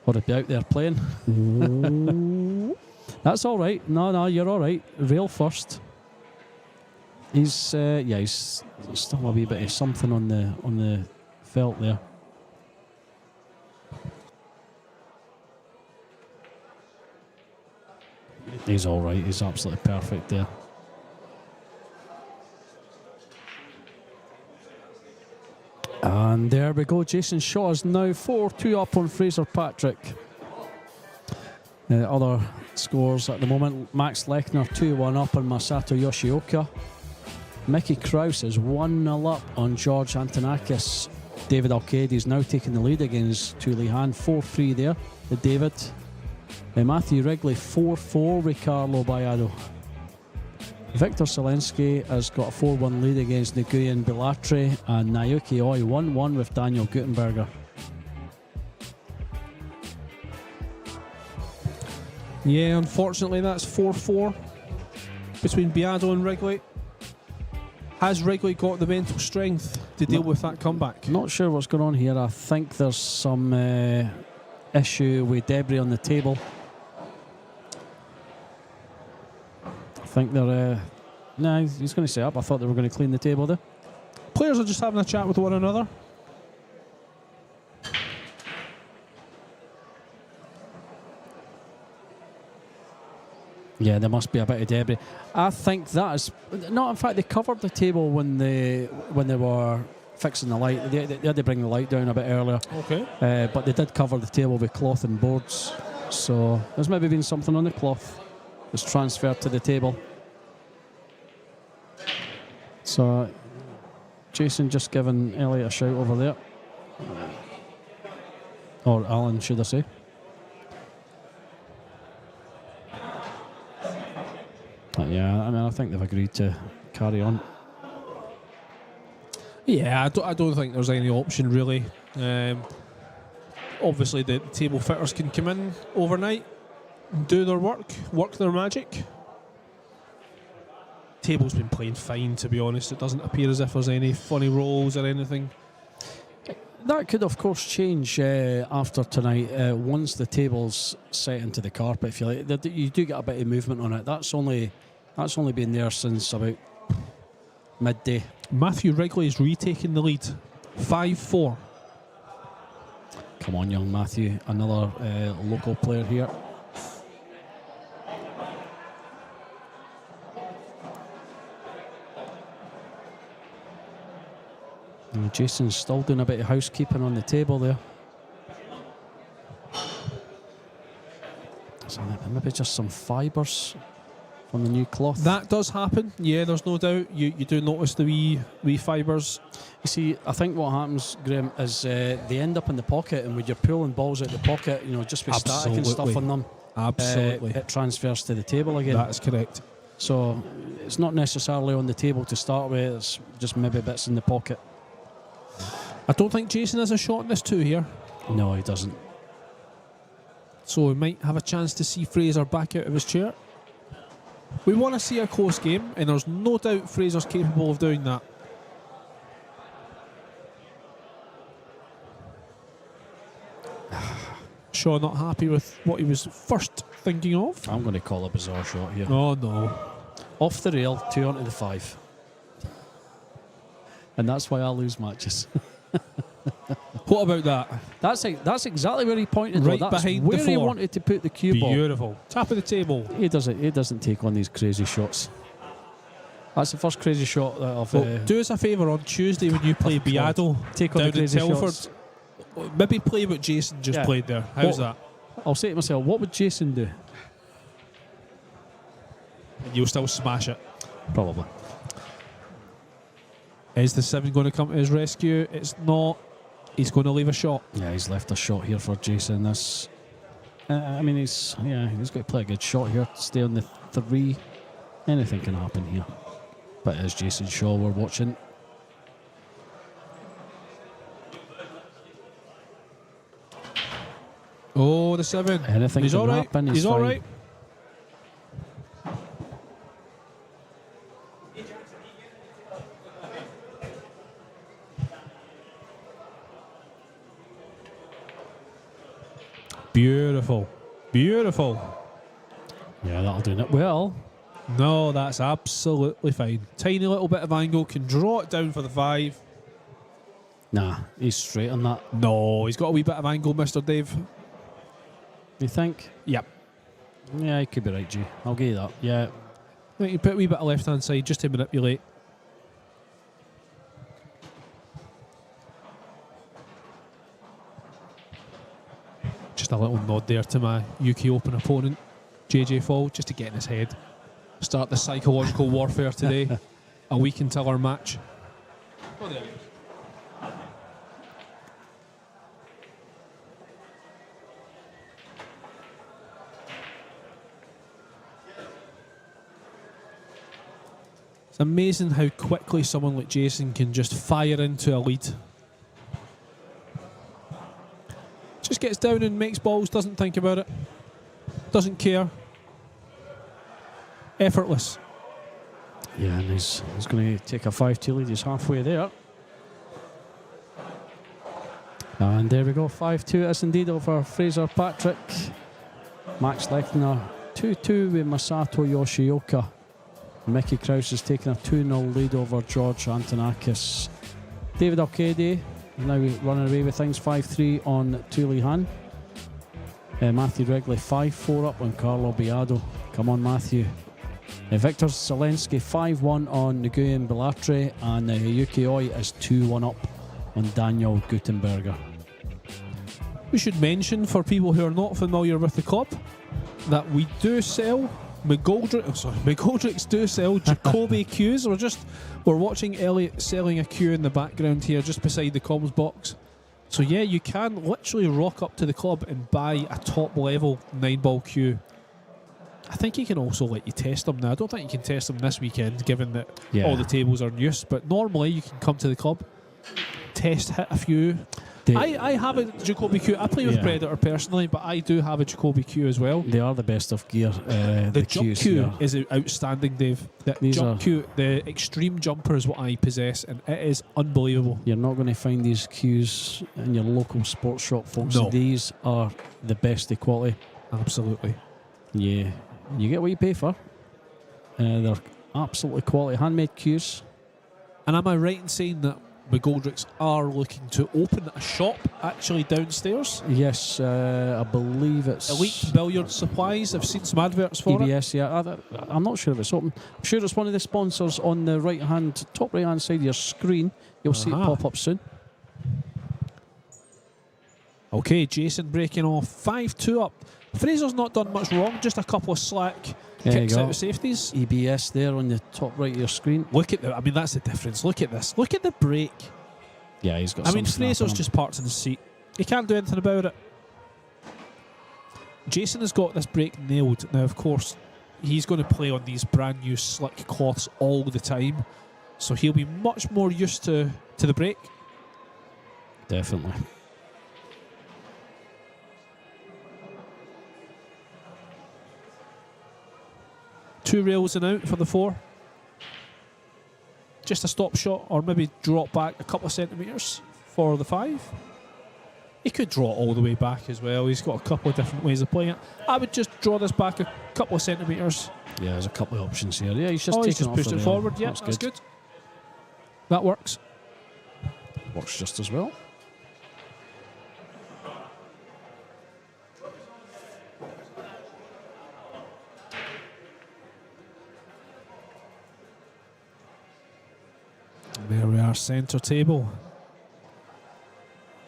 Or I'd be out there playing. That's all right. No, you're all right. Rail first. He's still a wee bit of something on the felt there. He's all right. He's absolutely perfect there. And there we go. Jason Shaw is now 4-2 up on Fraser Patrick. Other scores at the moment: Max Lechner 2-1 up on Masato Yoshioka. Mickey Krause is 1-0 up on George Antonakis. David Alcade is now taking the lead against Tuli Han. 4-3 there to David. Matthew Wrigley 4-4 with Carlo Baiado. Victor Selensky has got a 4-1 lead against Nguyen Bilatri, and Naoki Oi 1-1 with Daniel Gutenberger. Yeah, unfortunately that's 4-4 between Biado and Wrigley. Has Wrigley got the mental strength to deal with that comeback? Not sure what's going on here. I think there's some issue with debris on the table. I think they're... no, he's going to set up. I thought they were going to clean the table there. Players are just having a chat with one another. Yeah, there must be a bit of debris. I think that is... no, in fact, they covered the table when they were fixing the light. They had to bring the light down a bit earlier. Okay. But they did cover the table with cloth and boards. So there's maybe been something on the cloth that's transferred to the table. So Jason just giving Elliot a shout over there. Or Alan, should I say. But yeah, I mean, I think they've agreed to carry on. Yeah, I don't think there's any option really. Obviously, the table fitters can come in overnight, do their work their magic. Table's been playing fine, to be honest. It doesn't appear as if there's any funny rolls or anything. That could, of course, change after tonight once the table's set into the carpet. If you like, you do get a bit of movement on it. That's only been there since about midday. Matthew Wrigley is retaking the lead, 5-4. Come on, young Matthew, another local player here. And Jason's still doing a bit of housekeeping on the table there. So maybe just some fibres from the new cloth. That does happen, yeah, there's no doubt. You do notice the wee fibres. You see, I think what happens, Graham, is they end up in the pocket, and when you're pulling balls out the pocket, just with static and stuff on them, absolutely, it transfers to the table again. That is correct. So it's not necessarily on the table to start with, it's just maybe bits in the pocket. I don't think Jason has a shot in this 2 here. No, he doesn't. So we might have a chance to see Fraser back out of his chair. We want to see a close game, and there's no doubt Fraser's capable of doing that. Shaw not happy with what he was first thinking of. I'm going to call a bizarre shot here. Oh no. Off the rail, 2 onto the 5. And that's why I lose matches. What about that? That's exactly where he pointed. Right that's behind where the he floor. wanted to put the cue ball. Beautiful. Top of the table. He doesn't take on these crazy shots. That's the first crazy shot that I've... do us a favour on Tuesday when you play Biado take on down the crazy in Telford. shots. Maybe play what Jason just played there. How's that? I'll say to myself, what would Jason do? And you'll still smash it. Probably. Is the 7 going to come to his rescue? It's not. He's going to leave a shot. Yeah, he's left a shot here for Jason. This, I mean, he's got to play a good shot here to stay on the 3. Anything can happen here. But as Jason Shaw we're watching. Oh, the 7. Anything He's can all right. happen. He's all fine. right. Beautiful. Beautiful. Yeah, that'll do it. Well, No, that's absolutely fine. Tiny little bit of angle, can draw it down for the 5. nah, he's straight on that. No, he's got a wee bit of angle, Mr. Dave. You think? Yep. Yeah, he could be right, G. I'll give you that. Yeah. I think you put a wee bit of left-hand side just to manipulate. Just a little nod there to my UK Open opponent, JJ Fall, just to get in his head. Start the psychological warfare today, a week until our match. Oh, there he is. It's amazing how quickly someone like Jason can just fire into a lead. Just gets down and makes balls, doesn't think about it, doesn't care. Effortless. Yeah, and he's going to take a 5-2 lead. He's halfway there. And there we go, 5-2 it is indeed over Fraser Patrick. Max Lechner 2-2 with Masato Yoshioka. Mickey Krause is taking a 2-0 lead over George Antonakis. David Alcade now running away with things, 5-3 on Tuli Han. Matthew Wrigley 5-4 up on Carlo Biado. Come on, Matthew. Victor Zelensky 5-1 on Nguyen Belatre, and Yuki Oi is 2-1 up on Daniel Gutenberger. We should mention for people who are not familiar with the club that we do sell McGoldricks do sell Jacoby cues. We're watching Elliot selling a cue in the background here just beside the comms box. So yeah, you can literally rock up to the club and buy a top level 9-ball cue. I think he can also let you test them now. I don't think you can test them this weekend given that all the tables are in use, but normally you can come to the club, test, hit a few. I have a Jacoby cue. I play with Predator personally, but I do have a Jacoby cue as well. They are the best of gear. The jump cue is outstanding, Dave. The jump cue, the extreme jumper is what I possess, and it is unbelievable. You're not going to find these cues in your local sports shop, folks. No. These are the best of quality. Absolutely. Yeah, you get what you pay for. They're absolutely quality handmade cues. And am I right in saying that McGoldricks are looking to open a shop actually downstairs? Yes, I believe it's Elite Billiard Supplies. I've seen some adverts for EBS, yeah. I'm not sure if it's open. I'm sure it's one of the sponsors on the top right hand side of your screen. You'll see it pop up soon. Okay, Jason breaking off 5-2 up. Fraser's not done much wrong, just a couple of slack kicks out of safeties. EBS there on the top right of your screen. Look at I mean, that's the difference. Look at this. Look at the break. Yeah, he's got. I mean, Fraser's just parked in the seat. He can't do anything about it. Jason has got this break nailed. Now, of course, he's going to play on these brand new slick cloths all the time, so he'll be much more used to the break. Definitely. Two rails and out for the 4. Just a stop shot, or maybe drop back a couple of centimetres for the 5. He could draw it all the way back as well. He's got a couple of different ways of playing it. I would just draw this back a couple of centimetres. Yeah, there's a couple of options here. Yeah, he's just pushed it forward. Yeah, that's good. That works. Works just as well. There we are, centre table.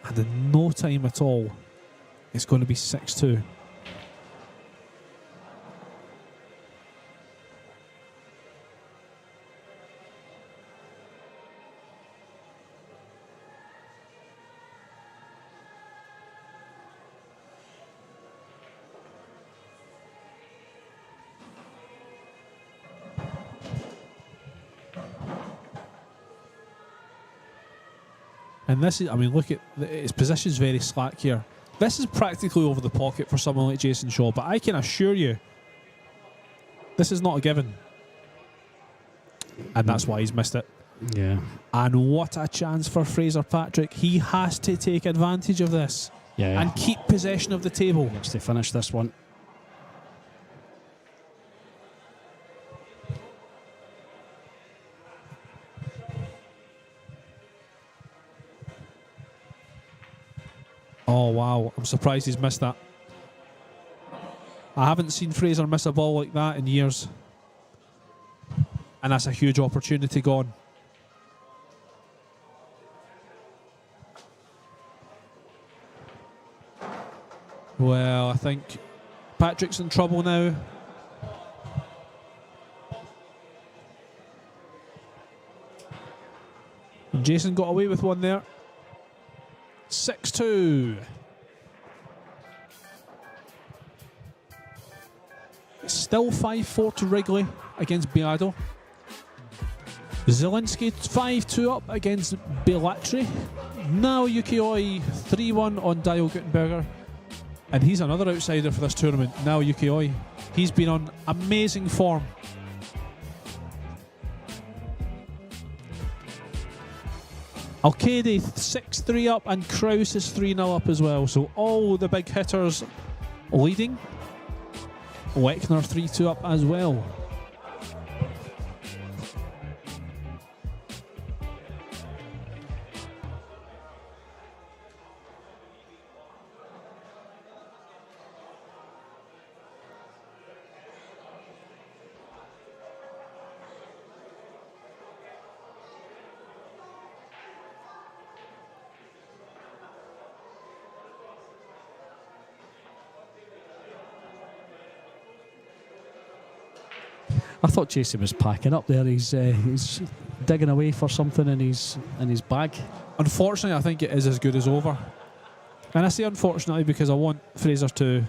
And in no time at all, it's going to be 6-2. And this is, I mean, look at his position's very slack here. This is practically over the pocket for someone like Jason Shaw, but I can assure you, this is not a given. And that's why he's missed it. Yeah. And what a chance for Fraser Patrick. He has to take advantage of this and keep possession of the table. Looks to finish this one. Oh, wow. I'm surprised he's missed that. I haven't seen Fraser miss a ball like that in years. And that's a huge opportunity gone. Well, I think Patrick's in trouble now. And Jason got away with one there. 6-2. It's still 5-4 to Wrigley against Beado. Zielinski 5-2 up against Belatri. Now Yukioi 3-1 on Dio Gutenberger. And he's another outsider for this tournament. Now Yukioi. He's been on amazing form. Alcade 6-3 up and Kraus is 3-0 up as well. So all the big hitters leading. Wexner 3-2 up as well. I thought Jason was packing up there. He's digging away for something in his bag. Unfortunately, I think it is as good as over. And I say unfortunately because I want Fraser to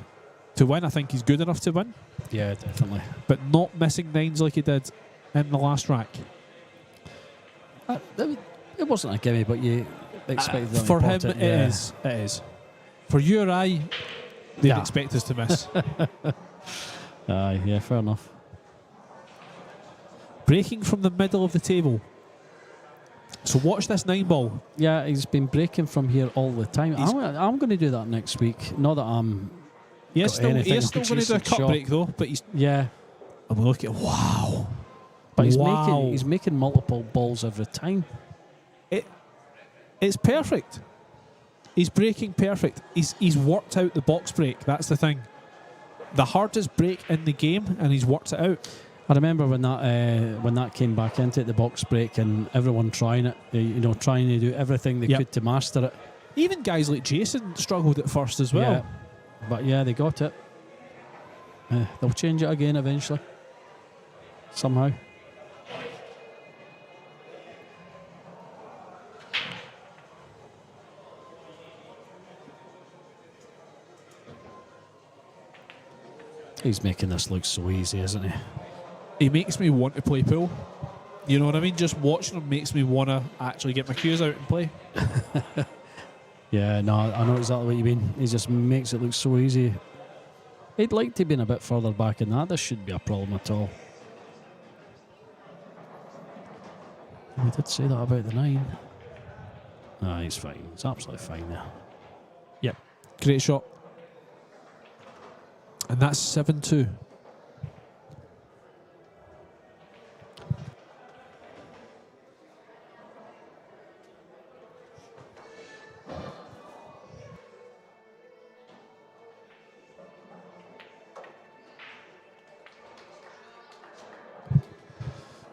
win. I think he's good enough to win. Yeah, definitely. But not missing nines like he did in the last rack. It wasn't a gimme, but you expected them for to him, pot it. it is. It is. For you or I, they'd expect us to miss. Aye, yeah, fair enough. Breaking from the middle of the table. So watch this 9 ball. Yeah, he's been breaking from here all the time. I'm going to do that next week. Not that I'm. He is still going to do a cut break though. But he's yeah. And we look at wow. But he's making multiple balls every time. It's perfect. He's breaking perfect. He's worked out the box break. That's the thing. The hardest break in the game, and he's worked it out. I remember when that came back into it, the box break, and everyone trying it, trying to do everything they could to master it. Even guys like Jason struggled at first as well. Yeah. But yeah, they got it. They'll change it again eventually. Somehow. He's making this look so easy, isn't he? He makes me want to play pool. You know what I mean? Just watching him makes me want to actually get my cues out and play. Yeah, no, I know exactly what you mean. He just makes it look so easy. He'd like to be a bit further back in that. This shouldn't be a problem at all. We did say that about the 9. No, he's fine. He's absolutely fine there. Yep. Great shot. And that's 7-2.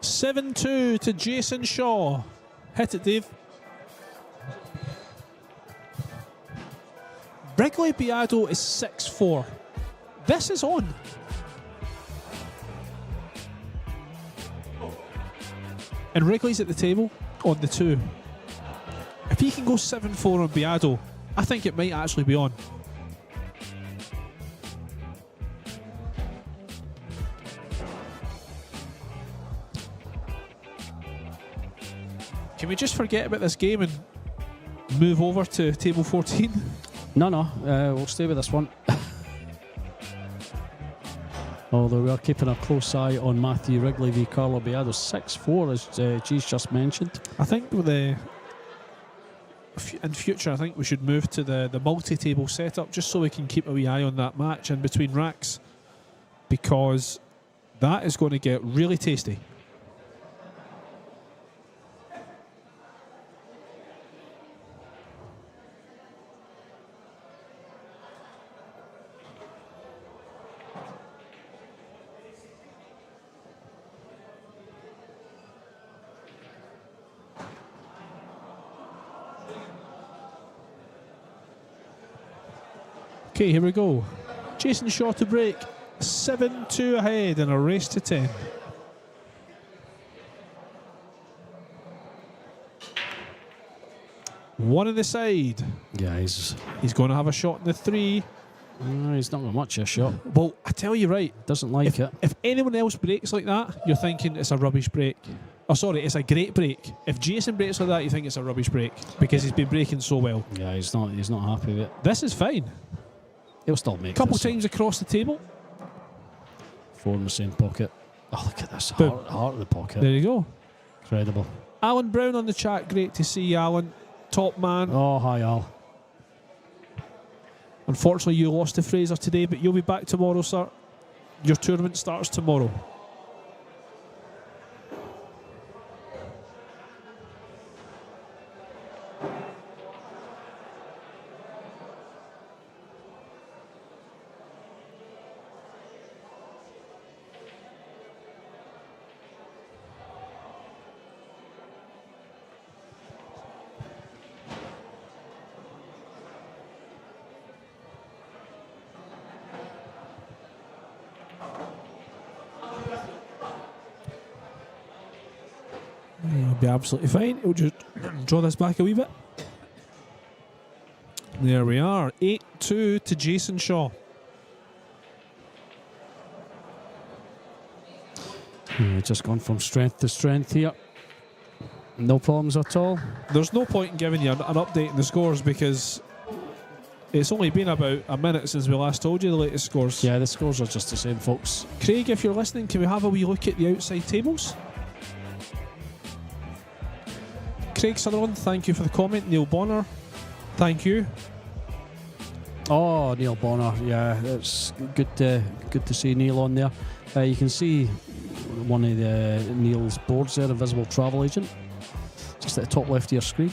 (7-2) to Jason Shaw. Hit it, Dave. Wrigley Beado is 6-4. This is on. And Wrigley's at the table on the 2. If he can go 7-4 on Beado, I think it might actually be on. Can we just forget about this game and move over to table 14? No, we'll stay with this one. Although we are keeping a close eye on Matthew Wrigley v Carlo Biado 6-4, as G's just mentioned. I think with in future, I think we should move to the multi-table setup just so we can keep a wee eye on that match in between racks, because that is going to get really tasty. Okay, here we go. Jason Shaw to break. 7-2 ahead in a race to 10. One on the side. Yeah, he's going to have a shot in the 3. no, he's not got much of a shot. Well, I tell you right, Doesn't like it. if anyone else breaks like that, you're thinking it's a rubbish break. Oh, sorry, it's a great break. If Jason breaks like that, you think it's a rubbish break because he's been breaking so well. Yeah, he's not happy with it. This is fine. He'll still make Couple this. times across the table. 4 in the same pocket. Oh, look at this. Boom. Heart of the pocket. There you go. Incredible. Alan Brown on the chat. Great to see you, Alan. Top man. Oh, hi, Al. Unfortunately, you lost to Fraser today, but you'll be back tomorrow, sir. Your tournament starts tomorrow. It'll be absolutely fine. We'll just draw this back a wee bit. There we are. 8-2 to Jason Shaw. Just gone from strength to strength here. No problems at all. There's no point in giving you an update in the scores because it's only been about a minute since we last told you the latest scores. Yeah, the scores are just the same, folks. Craig, if you're listening, can we have a wee look at the outside tables? Craig Sutherland, thank you for the comment. Neil Bonner, thank you. Oh, Neil Bonner, yeah, it's good to see Neil on there. You can see one of Neil's boards there, Invisible Travel Agent, just at the top left of your screen.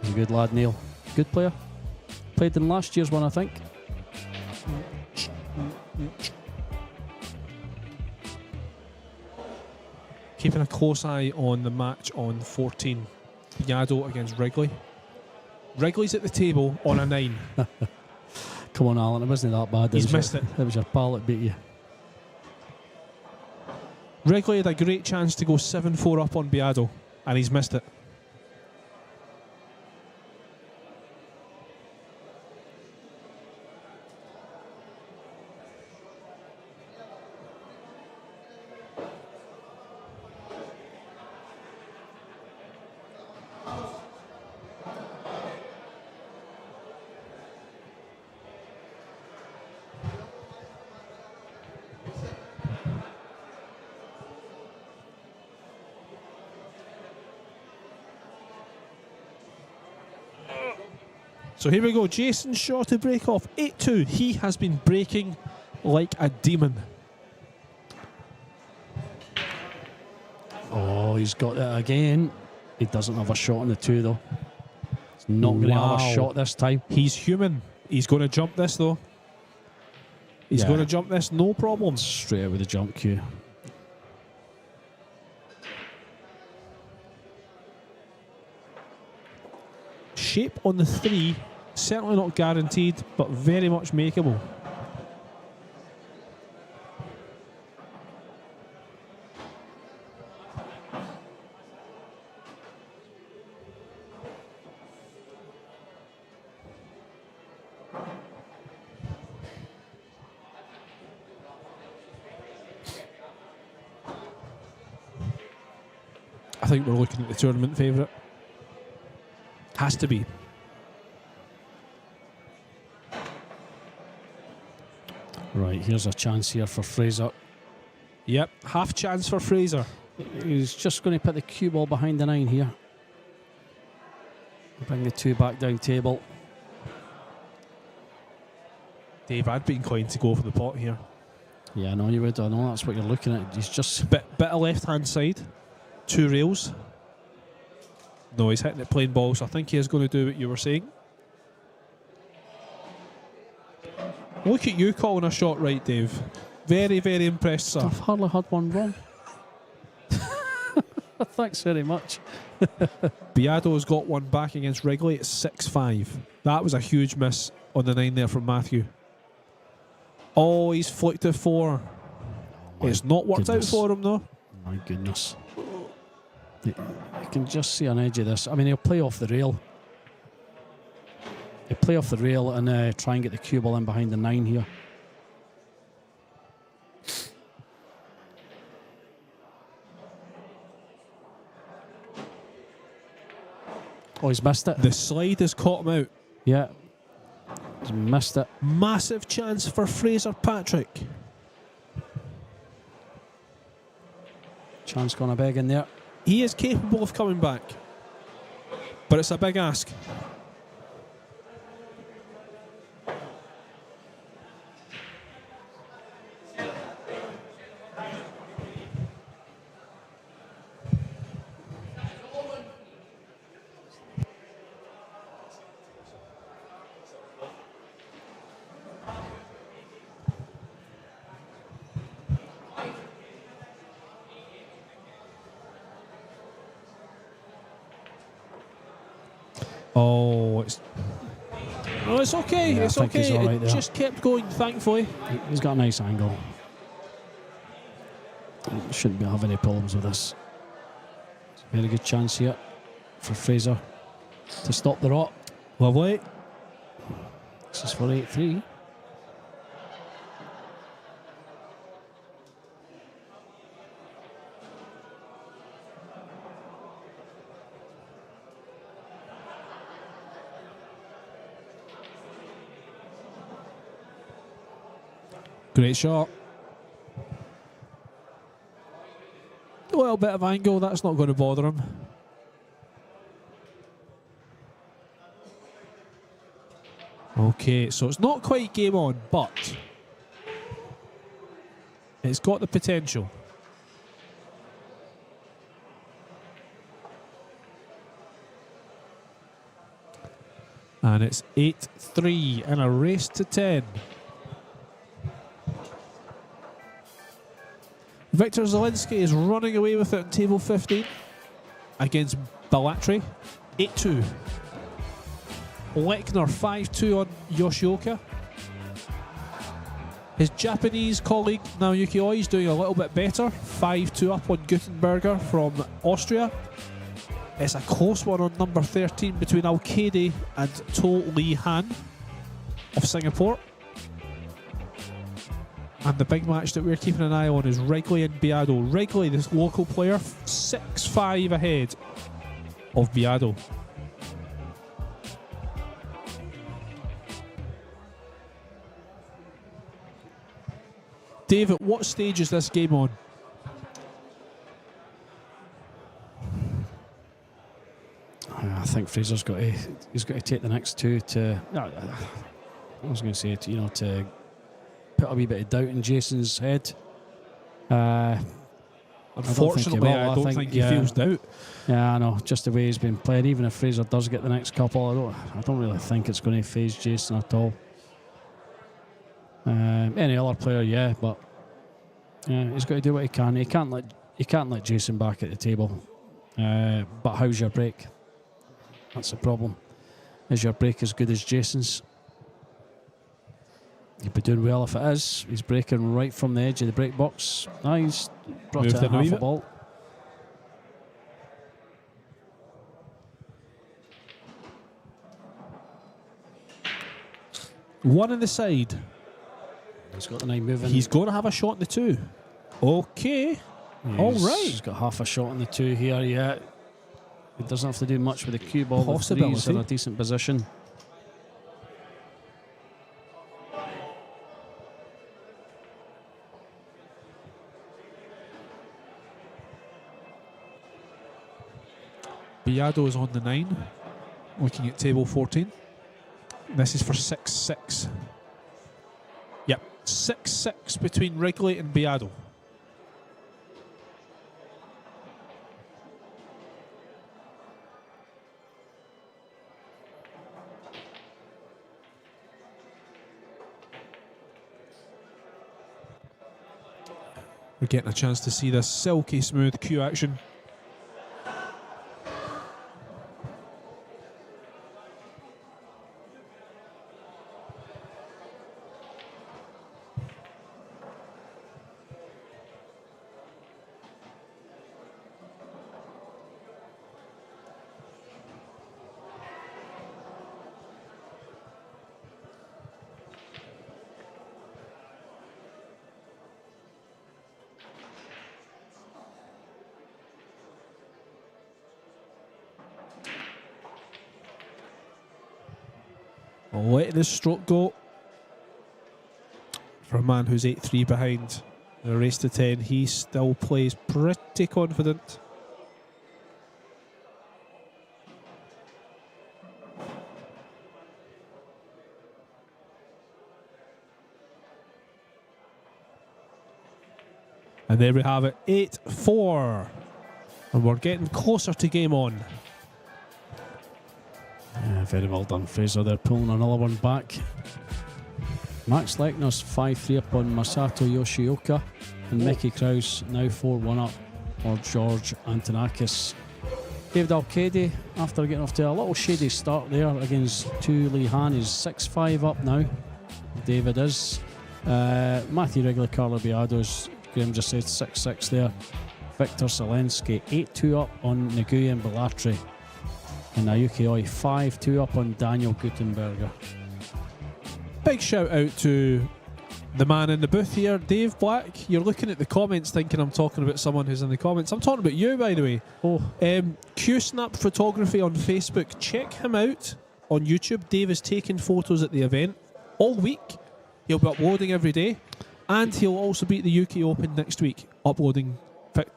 He's a good lad, Neil. Good player. Played in last year's one, I think. Keeping a close eye on the match on 14. Yado against Wrigley. Wrigley's at the table on a 9. Come on, Alan, it wasn't that bad. He's missed it. It was your pal that beat you. Wrigley had a great chance to go 7-4 up on Biado, and he's missed it. So here we go, Jason Shaw to break off, 8-2. He has been breaking like a demon. Oh, he's got it again. He doesn't have a shot on the 2 though. He's not going to have a shot this time. He's human. He's going to jump this though. He's going to jump this, no problem. Straight out with the jump cue. Shape on the 3, certainly not guaranteed, but very much makeable. I think we're looking at the tournament favourite. Has to be. Right, here's a chance here for Fraser. Yep, half chance for Fraser. He's just going to put the cue ball behind the 9 here. Bring the 2 back down table. Dave, I'd be inclined to go for the pot here. Yeah, I know you would. I know that's what you're looking at. He's just... Bit of left-hand side. 2 rails. No, he's hitting it plain ball, so I think he is going to do what you were saying. Look at you calling a shot right, Dave. Very, very impressed, sir. I've hardly had one wrong. Thanks very much. Biado's got one back against Wrigley at 6-5. That was a huge miss on the 9 there from Matthew. Oh, he's flicked to 4. It's not worked out for him, though. My goodness. You can just see an edge of this. I mean, he'll play off the rail. He'll play off the rail and try and get the cue ball in behind the 9 here. Oh, he's missed it. The slide has caught him out. Yeah. He's missed it. Massive chance for Fraser Patrick. Chance gone a beg in there. He is capable of coming back, but it's a big ask. Oh, it's okay. Yeah, it's okay. he's all right It there. just kept going, thankfully. He's got a nice angle. Shouldn't be having any problems with this. It's a very good chance here for Fraser to stop the rot. Lovely. This is for 8-3. Great shot. A little bit of angle, that's not going to bother him. Okay, so it's not quite game on, but it's got the potential. And it's 8-3 and a race to 10. Victor Zielinski is running away with it on table 15 against Belhaven. 8-2. Lechner 5-2 on Yoshioka. His Japanese colleague Naoyuki Oi is doing a little bit better. 5-2 up on Gutenberger from Austria. It's a close one on number 13 between Al-Qaedi and To Lee Han of Singapore. And the big match that we're keeping an eye on is Wrigley and Biado. Wrigley, this local player, 6-5 ahead of Biado. Dave, at what stage is this game on? I think Fraser's got to take the next 2 to. I was going to say to put a wee bit of doubt in Jason's head. Unfortunately, I don't think he feels doubt. Yeah, I know. Just the way he's been playing. Even if Fraser does get the next couple, I don't really think it's going to phase Jason at all. Any other player, yeah, but yeah, he's got to do what he can. He can't let Jason back at the table. But how's your break? That's the problem. Is your break as good as Jason's? He'd be doing well if it is. He's breaking right from the edge of the break box. He's brought Moved it in a wee half a bit. ball. One in the side. He's got the 9 moving. He's going to have a shot in the 2. Okay. All right. He's got half a shot on the 2 here, yeah. He doesn't have to do much with the cue ball. The three's in a decent position. Biado is on the 9, looking at table 14. This is for 6-6. Yep, 6-6 between Wrigley and Biado. We're getting a chance to see this silky smooth cue action. Letting his stroke go for a man who's 8-3 behind. The race to 10, he still plays pretty confident. And there we have it, 8-4. And we're getting closer to game on. Yeah, very well done, Fraser. They're pulling another one back. Max Lechner's 5-3 up on Masato Yoshioka. And Mickey Krause now 4-1 up for George Antonakis. David Alcade, after getting off to a little shady start there against Tu Lee Han, is 6-5 up now. David is. Matthew Wrigley, Carlo Biado's, Graham just said 6-6 there. Victor Selensky 8-2 up on Nguyen Belatri. And Naoki Oi 5-2 up on Daniel Gutenberger. Big shout out to the man in the booth here, Dave Black. You're looking at the comments thinking I'm talking about someone who's in the comments. I'm talking about you, by the way. Oh. Q-Snap Photography on Facebook. Check him out on YouTube. Dave is taking photos at the event all week. He'll be uploading every day. And he'll also be at the UK Open next week, uploading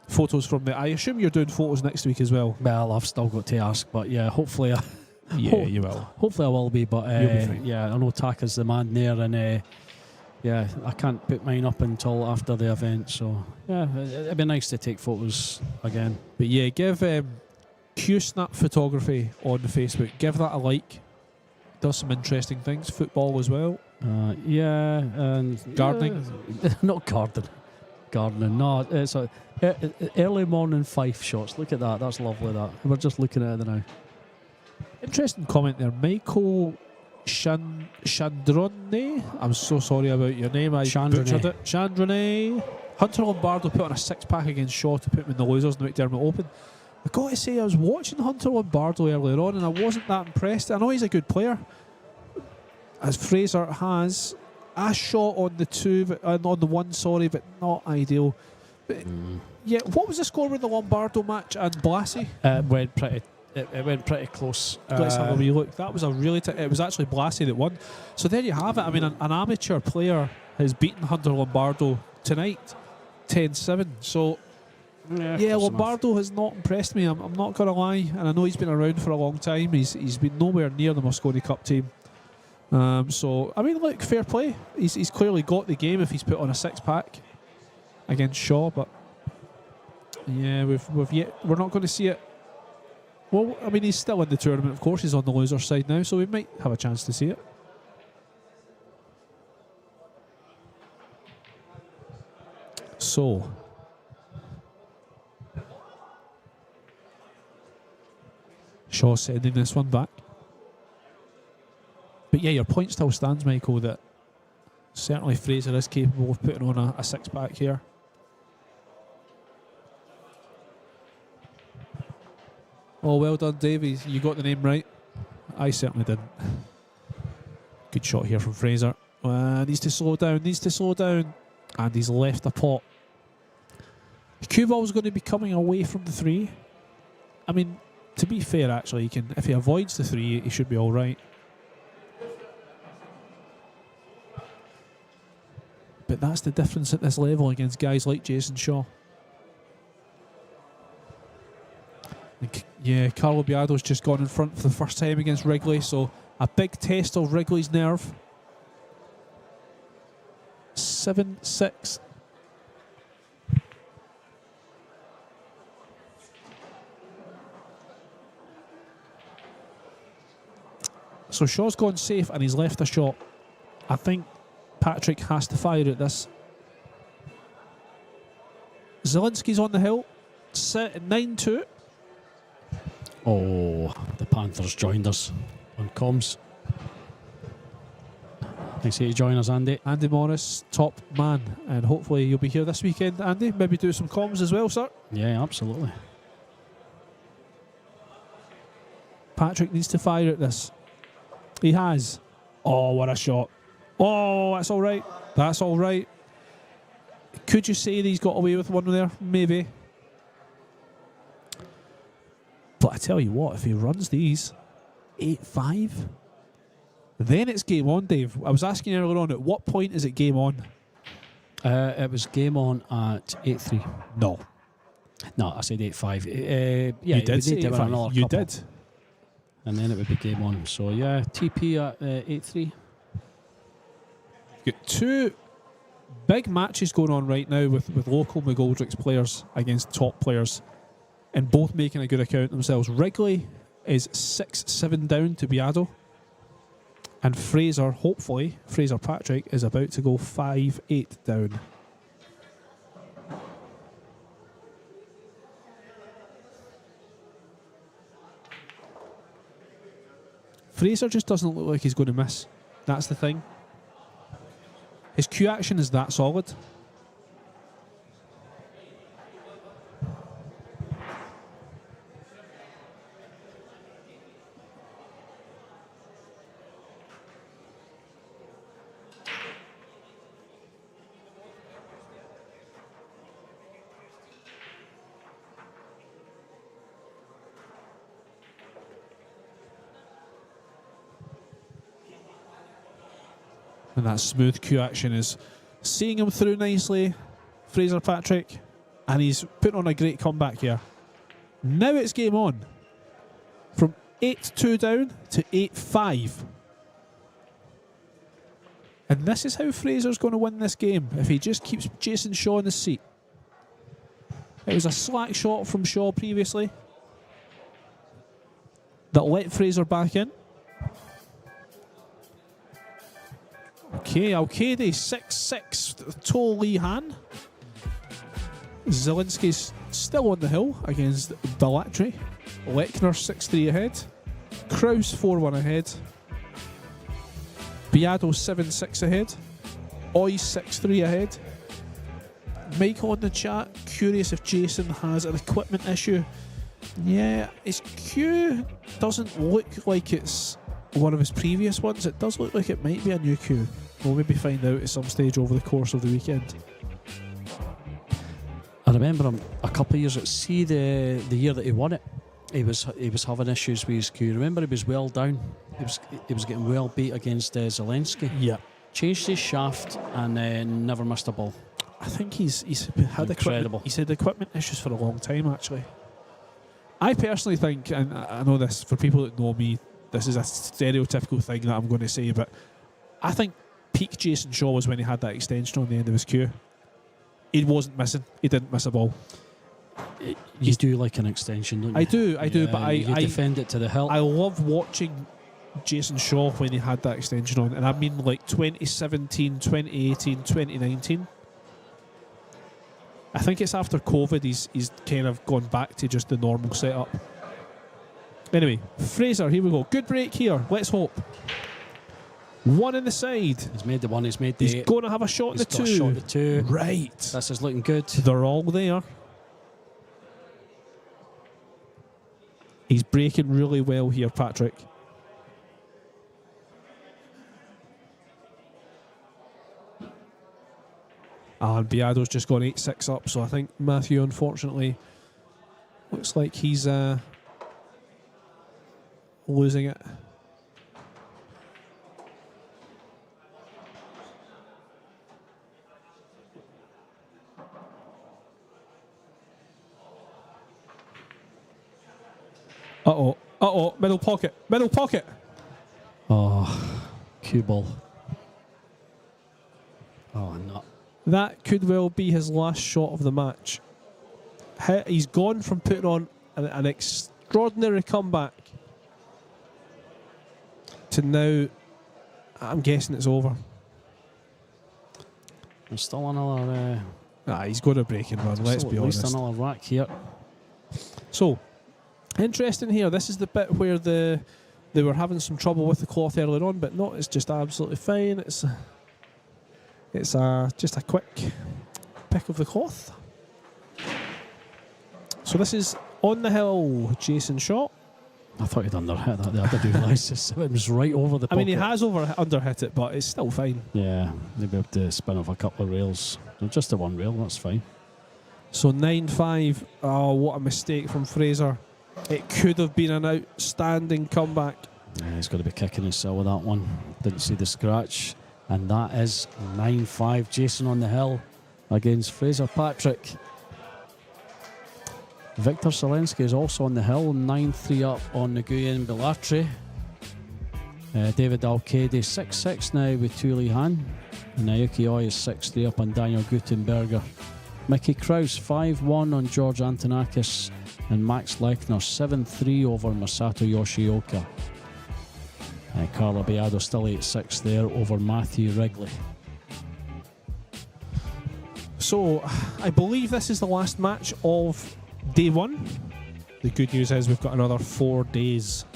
photos from there. I assume you're doing photos next week as well. Well, I've still got to ask, but yeah, hopefully you will. Hopefully I will be, but You'll be fine. yeah, I know Taka's the man there, and yeah, I can't put mine up until after the event, so yeah, it'd be nice to take photos again. But yeah, give Q-Snap Photography on Facebook, give that a like. Does some interesting things, football as well. Yeah, and gardening. Not gardening. No, it's early morning Fife shots. Look at that. That's lovely. That we're just looking at it now. Interesting comment there, Michael Chandrone. I'm so sorry about your name. I butchered it. Chandrone. Hunter Lombardo put on a 6-pack against Shaw to put him in the losers in the McDermott Open. I got to say, I was watching Hunter Lombardo earlier on, and I wasn't that impressed. I know he's a good player, as Fraser has a shot on the 2, but, on the 1, sorry, but not ideal. But yeah, what was the score with the Lombardo match and Blassie? It went pretty close. Let's have a wee look. That was a really. It was actually Blassie that won. So there you have it. I mean, an amateur player has beaten Hunter Lombardo tonight, 10-7. So yeah, Lombardo has not impressed me. I'm not going to lie, and I know he's been around for a long time. He's been nowhere near the Mosconi Cup team. So I mean, look, fair play. He's clearly got the game if he's put on a 6-pack against Shaw. But yeah, we're not going to see it. Well, I mean, he's still in the tournament. Of course, he's on the loser side now, so we might have a chance to see it. So Shaw sending this one back. But yeah, your point still stands, Michael, that certainly Fraser is capable of putting on a 6-pack here. Oh, well done, Davey. You got the name right. I certainly didn't. Good shot here from Fraser. Needs to slow down. And he's left a pot. Cue ball's going to be coming away from the 3. I mean, To be fair, actually, if he avoids the 3-8, he should be all right. But that's the difference at this level against guys like Jason Shaw. Yeah, Carlo Biado's just gone in front for the first time against Wrigley, so a big test of Wrigley's nerve. 7-6. So Shaw's gone safe and he's left a shot. I think Patrick has to fire at this. Zielinski's on the hill, set at 9-2. Oh, the Panthers joined us on comms. Thanks for you to join us, Andy. Andy Morris, top man, and hopefully you'll be here this weekend, Andy. Maybe do some comms as well, sir. Yeah, absolutely. Patrick needs to fire at this. He has. Oh, what a shot. Oh, that's all right. That's all right. Could you say that he's got away with one there? Maybe. But I tell you what, if he runs these 8-5, then it's game on, Dave. I was asking earlier on, at what point is it game on? It was game on at 8-3. No. No, I said 8-5. Yeah, you did say 8-5. You did. And then it would be game on. So, yeah, TP at 8-3. Got two big matches going on right now with local McGoldrick's players against top players, and both making a good account themselves. Wrigley is 6-7 down to Biado, and Fraser, hopefully, Fraser Patrick, is about to go 5-8 down. Fraser just doesn't look like he's going to miss. That's the thing. His cue action is that solid. And that smooth cue action is seeing him through nicely, Fraser Patrick, and he's putting on a great comeback here. Now it's game on. From 8-2 down to 8-5. And this is how Fraser's going to win this game, if he just keeps Jason Shaw in the seat. It was a slack shot from Shaw previously that let Fraser back in. Okay, Alcade 6-6, Toe Lee Han. Zielinski's still on the hill against Bellatri. Lechner 6-3 ahead. Kraus 4-1 ahead. Biado 7-6 ahead. Oy 6-3 ahead. Michael in the chat, curious if Jason has an equipment issue. Yeah, his cue doesn't look like it's one of his previous ones. It does look like it might be a new cue. We'll maybe find out at some stage over the course of the weekend. I remember him a couple of years ago. See the year that he won it, he was having issues with his cue. Remember, he was well down. He was getting well beat against Zielinski. Yeah. Changed his shaft and never missed a ball. I think he's had incredible. He's had equipment issues for a long time, actually. I personally think, and I know this for people that know me, this is a stereotypical thing that I'm going to say, but I think peak Jason Shaw was when he had that extension on the end of his cue. He wasn't missing. He didn't miss a ball. You do like an extension, don't you? I do, but I defend it to the hilt. I love watching Jason Shaw when he had that extension on, and I mean like 2017, 2018, 2019. I think it's after COVID he's kind of gone back to just the normal setup. Anyway, Fraser, here we go. Good break here. Let's hope. One in the side. He's made the one. He's made the. He's going to have a shot at the two. He's got a shot at the two. Right. This is looking good. They're all there. He's breaking really well here, Patrick. And Biado's just gone 8-6 up, so I think Matthew, unfortunately, looks like he's losing it. Uh-oh, middle pocket. Oh, cue ball. Oh, no. That could well be his last shot of the match. He's gone from putting on an extraordinary comeback to now, I'm guessing it's over. There's still another... He's got a breaking run, let's be honest. At least another rack here. So, interesting here. This is the bit where they were having some trouble with the cloth earlier on, but no, it's just absolutely fine. It's just a quick pick of the cloth. So this is on the hill, Jason shot. I thought he'd underhit that. I didn't realise it was right over the pocket. I mean, he has underhit it, but it's still fine. Yeah, maybe have to spin off a couple of rails. Just the one rail, that's fine. So 9-5. Oh, what a mistake from Fraser. It could have been an outstanding comeback. Yeah, he's got to be kicking himself with that one. Didn't see the scratch. And that is 9-5. Jason on the hill against Fraser Patrick. Victor Selensky is also on the hill, 9-3 up on Nguyen Bilatri. David Alcade 6-6 now with Thule Han. And Naoki Oi is 6-3 up on Daniel Gutenberger. Mickey Kraus 5-1 on George Antonakis. And Max Lechner 7-3 over Masato Yoshioka. Carla Beado still 8-6 there over Matthew Wrigley. So, I believe this is the last match of day one. The good news is we've got another 4 days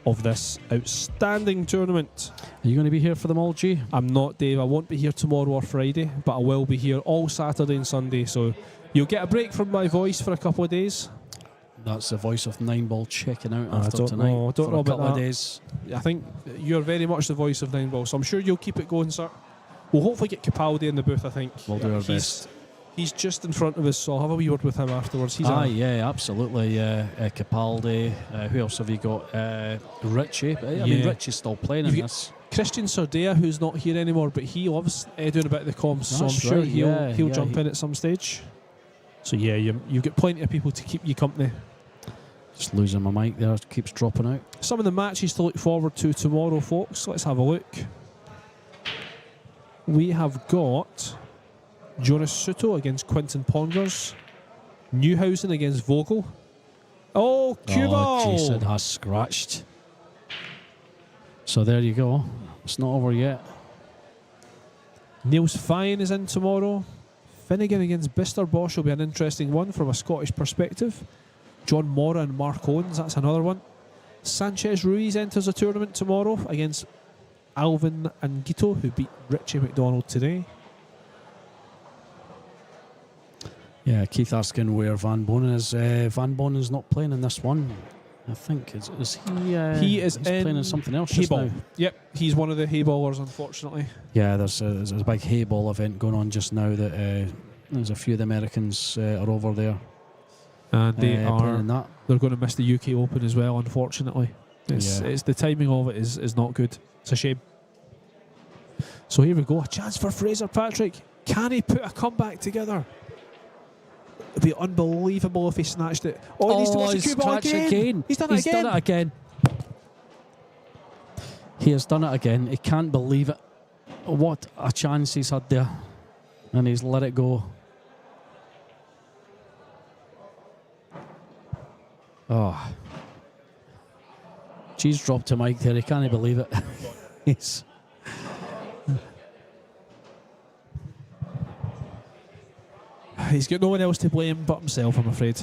of this outstanding tournament. Are you going to be here for them all, G? I'm not, Dave. I won't be here tomorrow or Friday, but I will be here all Saturday and Sunday. So you'll get a break from my voice for a couple of days. That's the voice of 9-ball checking out after tonight. I don't know about a couple that. of days. I think you're very much the voice of 9-ball, so I'm sure you'll keep it going, sir. We'll hopefully get Capaldi in the booth, I think. We'll do our best. He's just in front of us, so I'll have a wee word with him afterwards. Yeah, absolutely. Capaldi. Who else have you got? Richie. I mean, Richie's still playing in this. Christian Sardea, who's not here anymore, but he loves doing a bit of the comms, so I'm sure he'll jump in at some stage. So yeah, you've got plenty of people to keep you company. Just losing my mic there, it keeps dropping out. Some of the matches to look forward to tomorrow, folks. Let's have a look. We have got Jonas Suto against Quinton Pongers. Newhausen against Vogel. Oh, cue ball! Jason has scratched. So there you go. It's not over yet. Niels Fine is in tomorrow. Finnegan against Bister Bosch will be an interesting one from a Scottish perspective. John Mora and Mark Owens, that's another one. Sanchez Ruiz enters the tournament tomorrow against Alvin and Gito, who beat Richie McDonald today. Yeah, Keith asking where Van Bonen is. Van Bonen's not playing in this one. I think is he? He is playing in something else just now. Yep, he's one of the hayballers, unfortunately. Yeah, there's a big hayball event going on just now. That there's a few of the Americans are over there, and they're going to miss the UK Open as well. Unfortunately, it's the timing of it is not good. It's a shame. So here we go, a chance for Fraser Patrick. Can he put a comeback together? It'd be unbelievable if he snatched it. Oh, he needs to watch the cue ball again. He's done it again. He has done it again. He can't believe it. What a chance he's had there. And he's let it go. Oh. G's dropped a mic there. He can't believe it. He's got no one else to blame but himself, I'm afraid.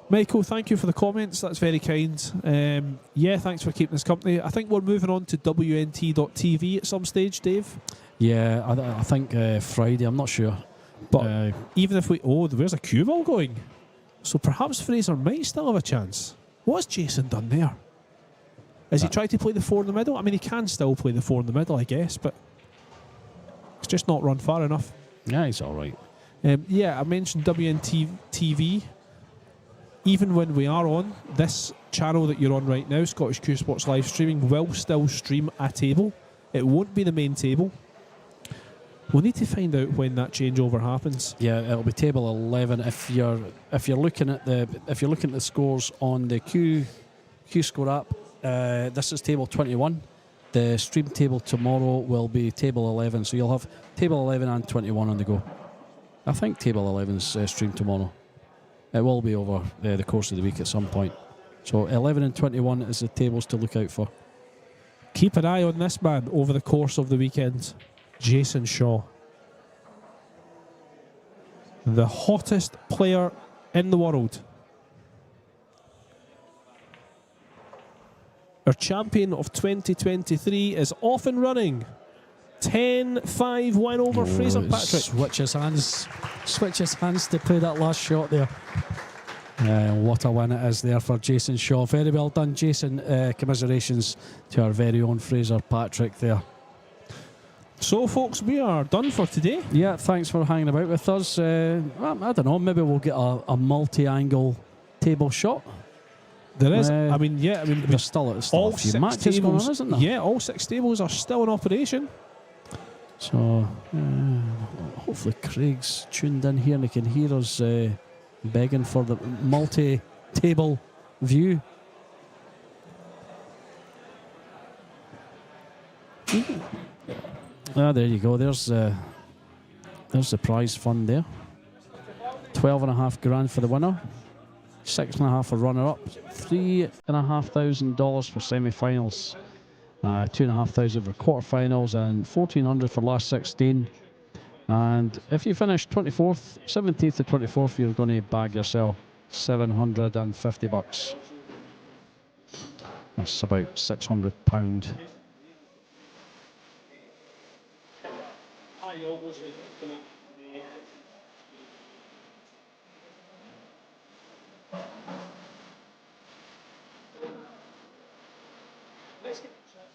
Michael, thank you for the comments. That's very kind. Thanks for keeping us company. I think we're moving on to WNT.TV at some stage, Dave. Yeah, I think Friday. I'm not sure. But even if we... Oh, where's a cue ball going? So perhaps Fraser might still have a chance. What's Jason done there? Has he tried to play the 4 in the middle? I mean, he can still play the 4 in the middle, I guess, but it's just not run far enough. Yeah, he's all right. I mentioned WNT TV. even when we are on this channel that you're on right now, Scottish Cuesports live streaming, will still stream a table. It won't be the main table. We'll need to find out when that changeover happens. Yeah, it'll be table 11. If you're looking at the scores on the Q Score app, this is table 21. The stream table tomorrow will be table 11. So you'll have table 11 and 21 on the go. I think table 11's streamed tomorrow. It will be over the course of the week at some point. So 11 and 21 is the tables to look out for. Keep an eye on this man over the course of the weekend. Jason Shaw. The hottest player in the world. Our champion of 2023 is off and running. 10-5 win over Fraser Patrick. Switches hands to play that last shot there. What a win it is there for Jason Shaw. Very well done, Jason. Commiserations to our very own Fraser Patrick there. So, folks, we are done for today. Yeah, thanks for hanging about with us. I don't know, maybe we'll get a multi-angle table shot. There is. There's still all a few 6 matches tables. going on, isn't there? Yeah, all 6 tables are still in operation. So, hopefully Craig's tuned in here and he can hear us begging for the multi-table view. There you go. There's the prize fund there. 12.5 grand for the winner. 6.5 for runner-up. $3,500 for semi-finals. 2,500 for quarter-finals and 1,400 for last 16. And if you finish 24th, 17th to 24th, you're going to bag yourself $750. That's about £600. Let's get the chat.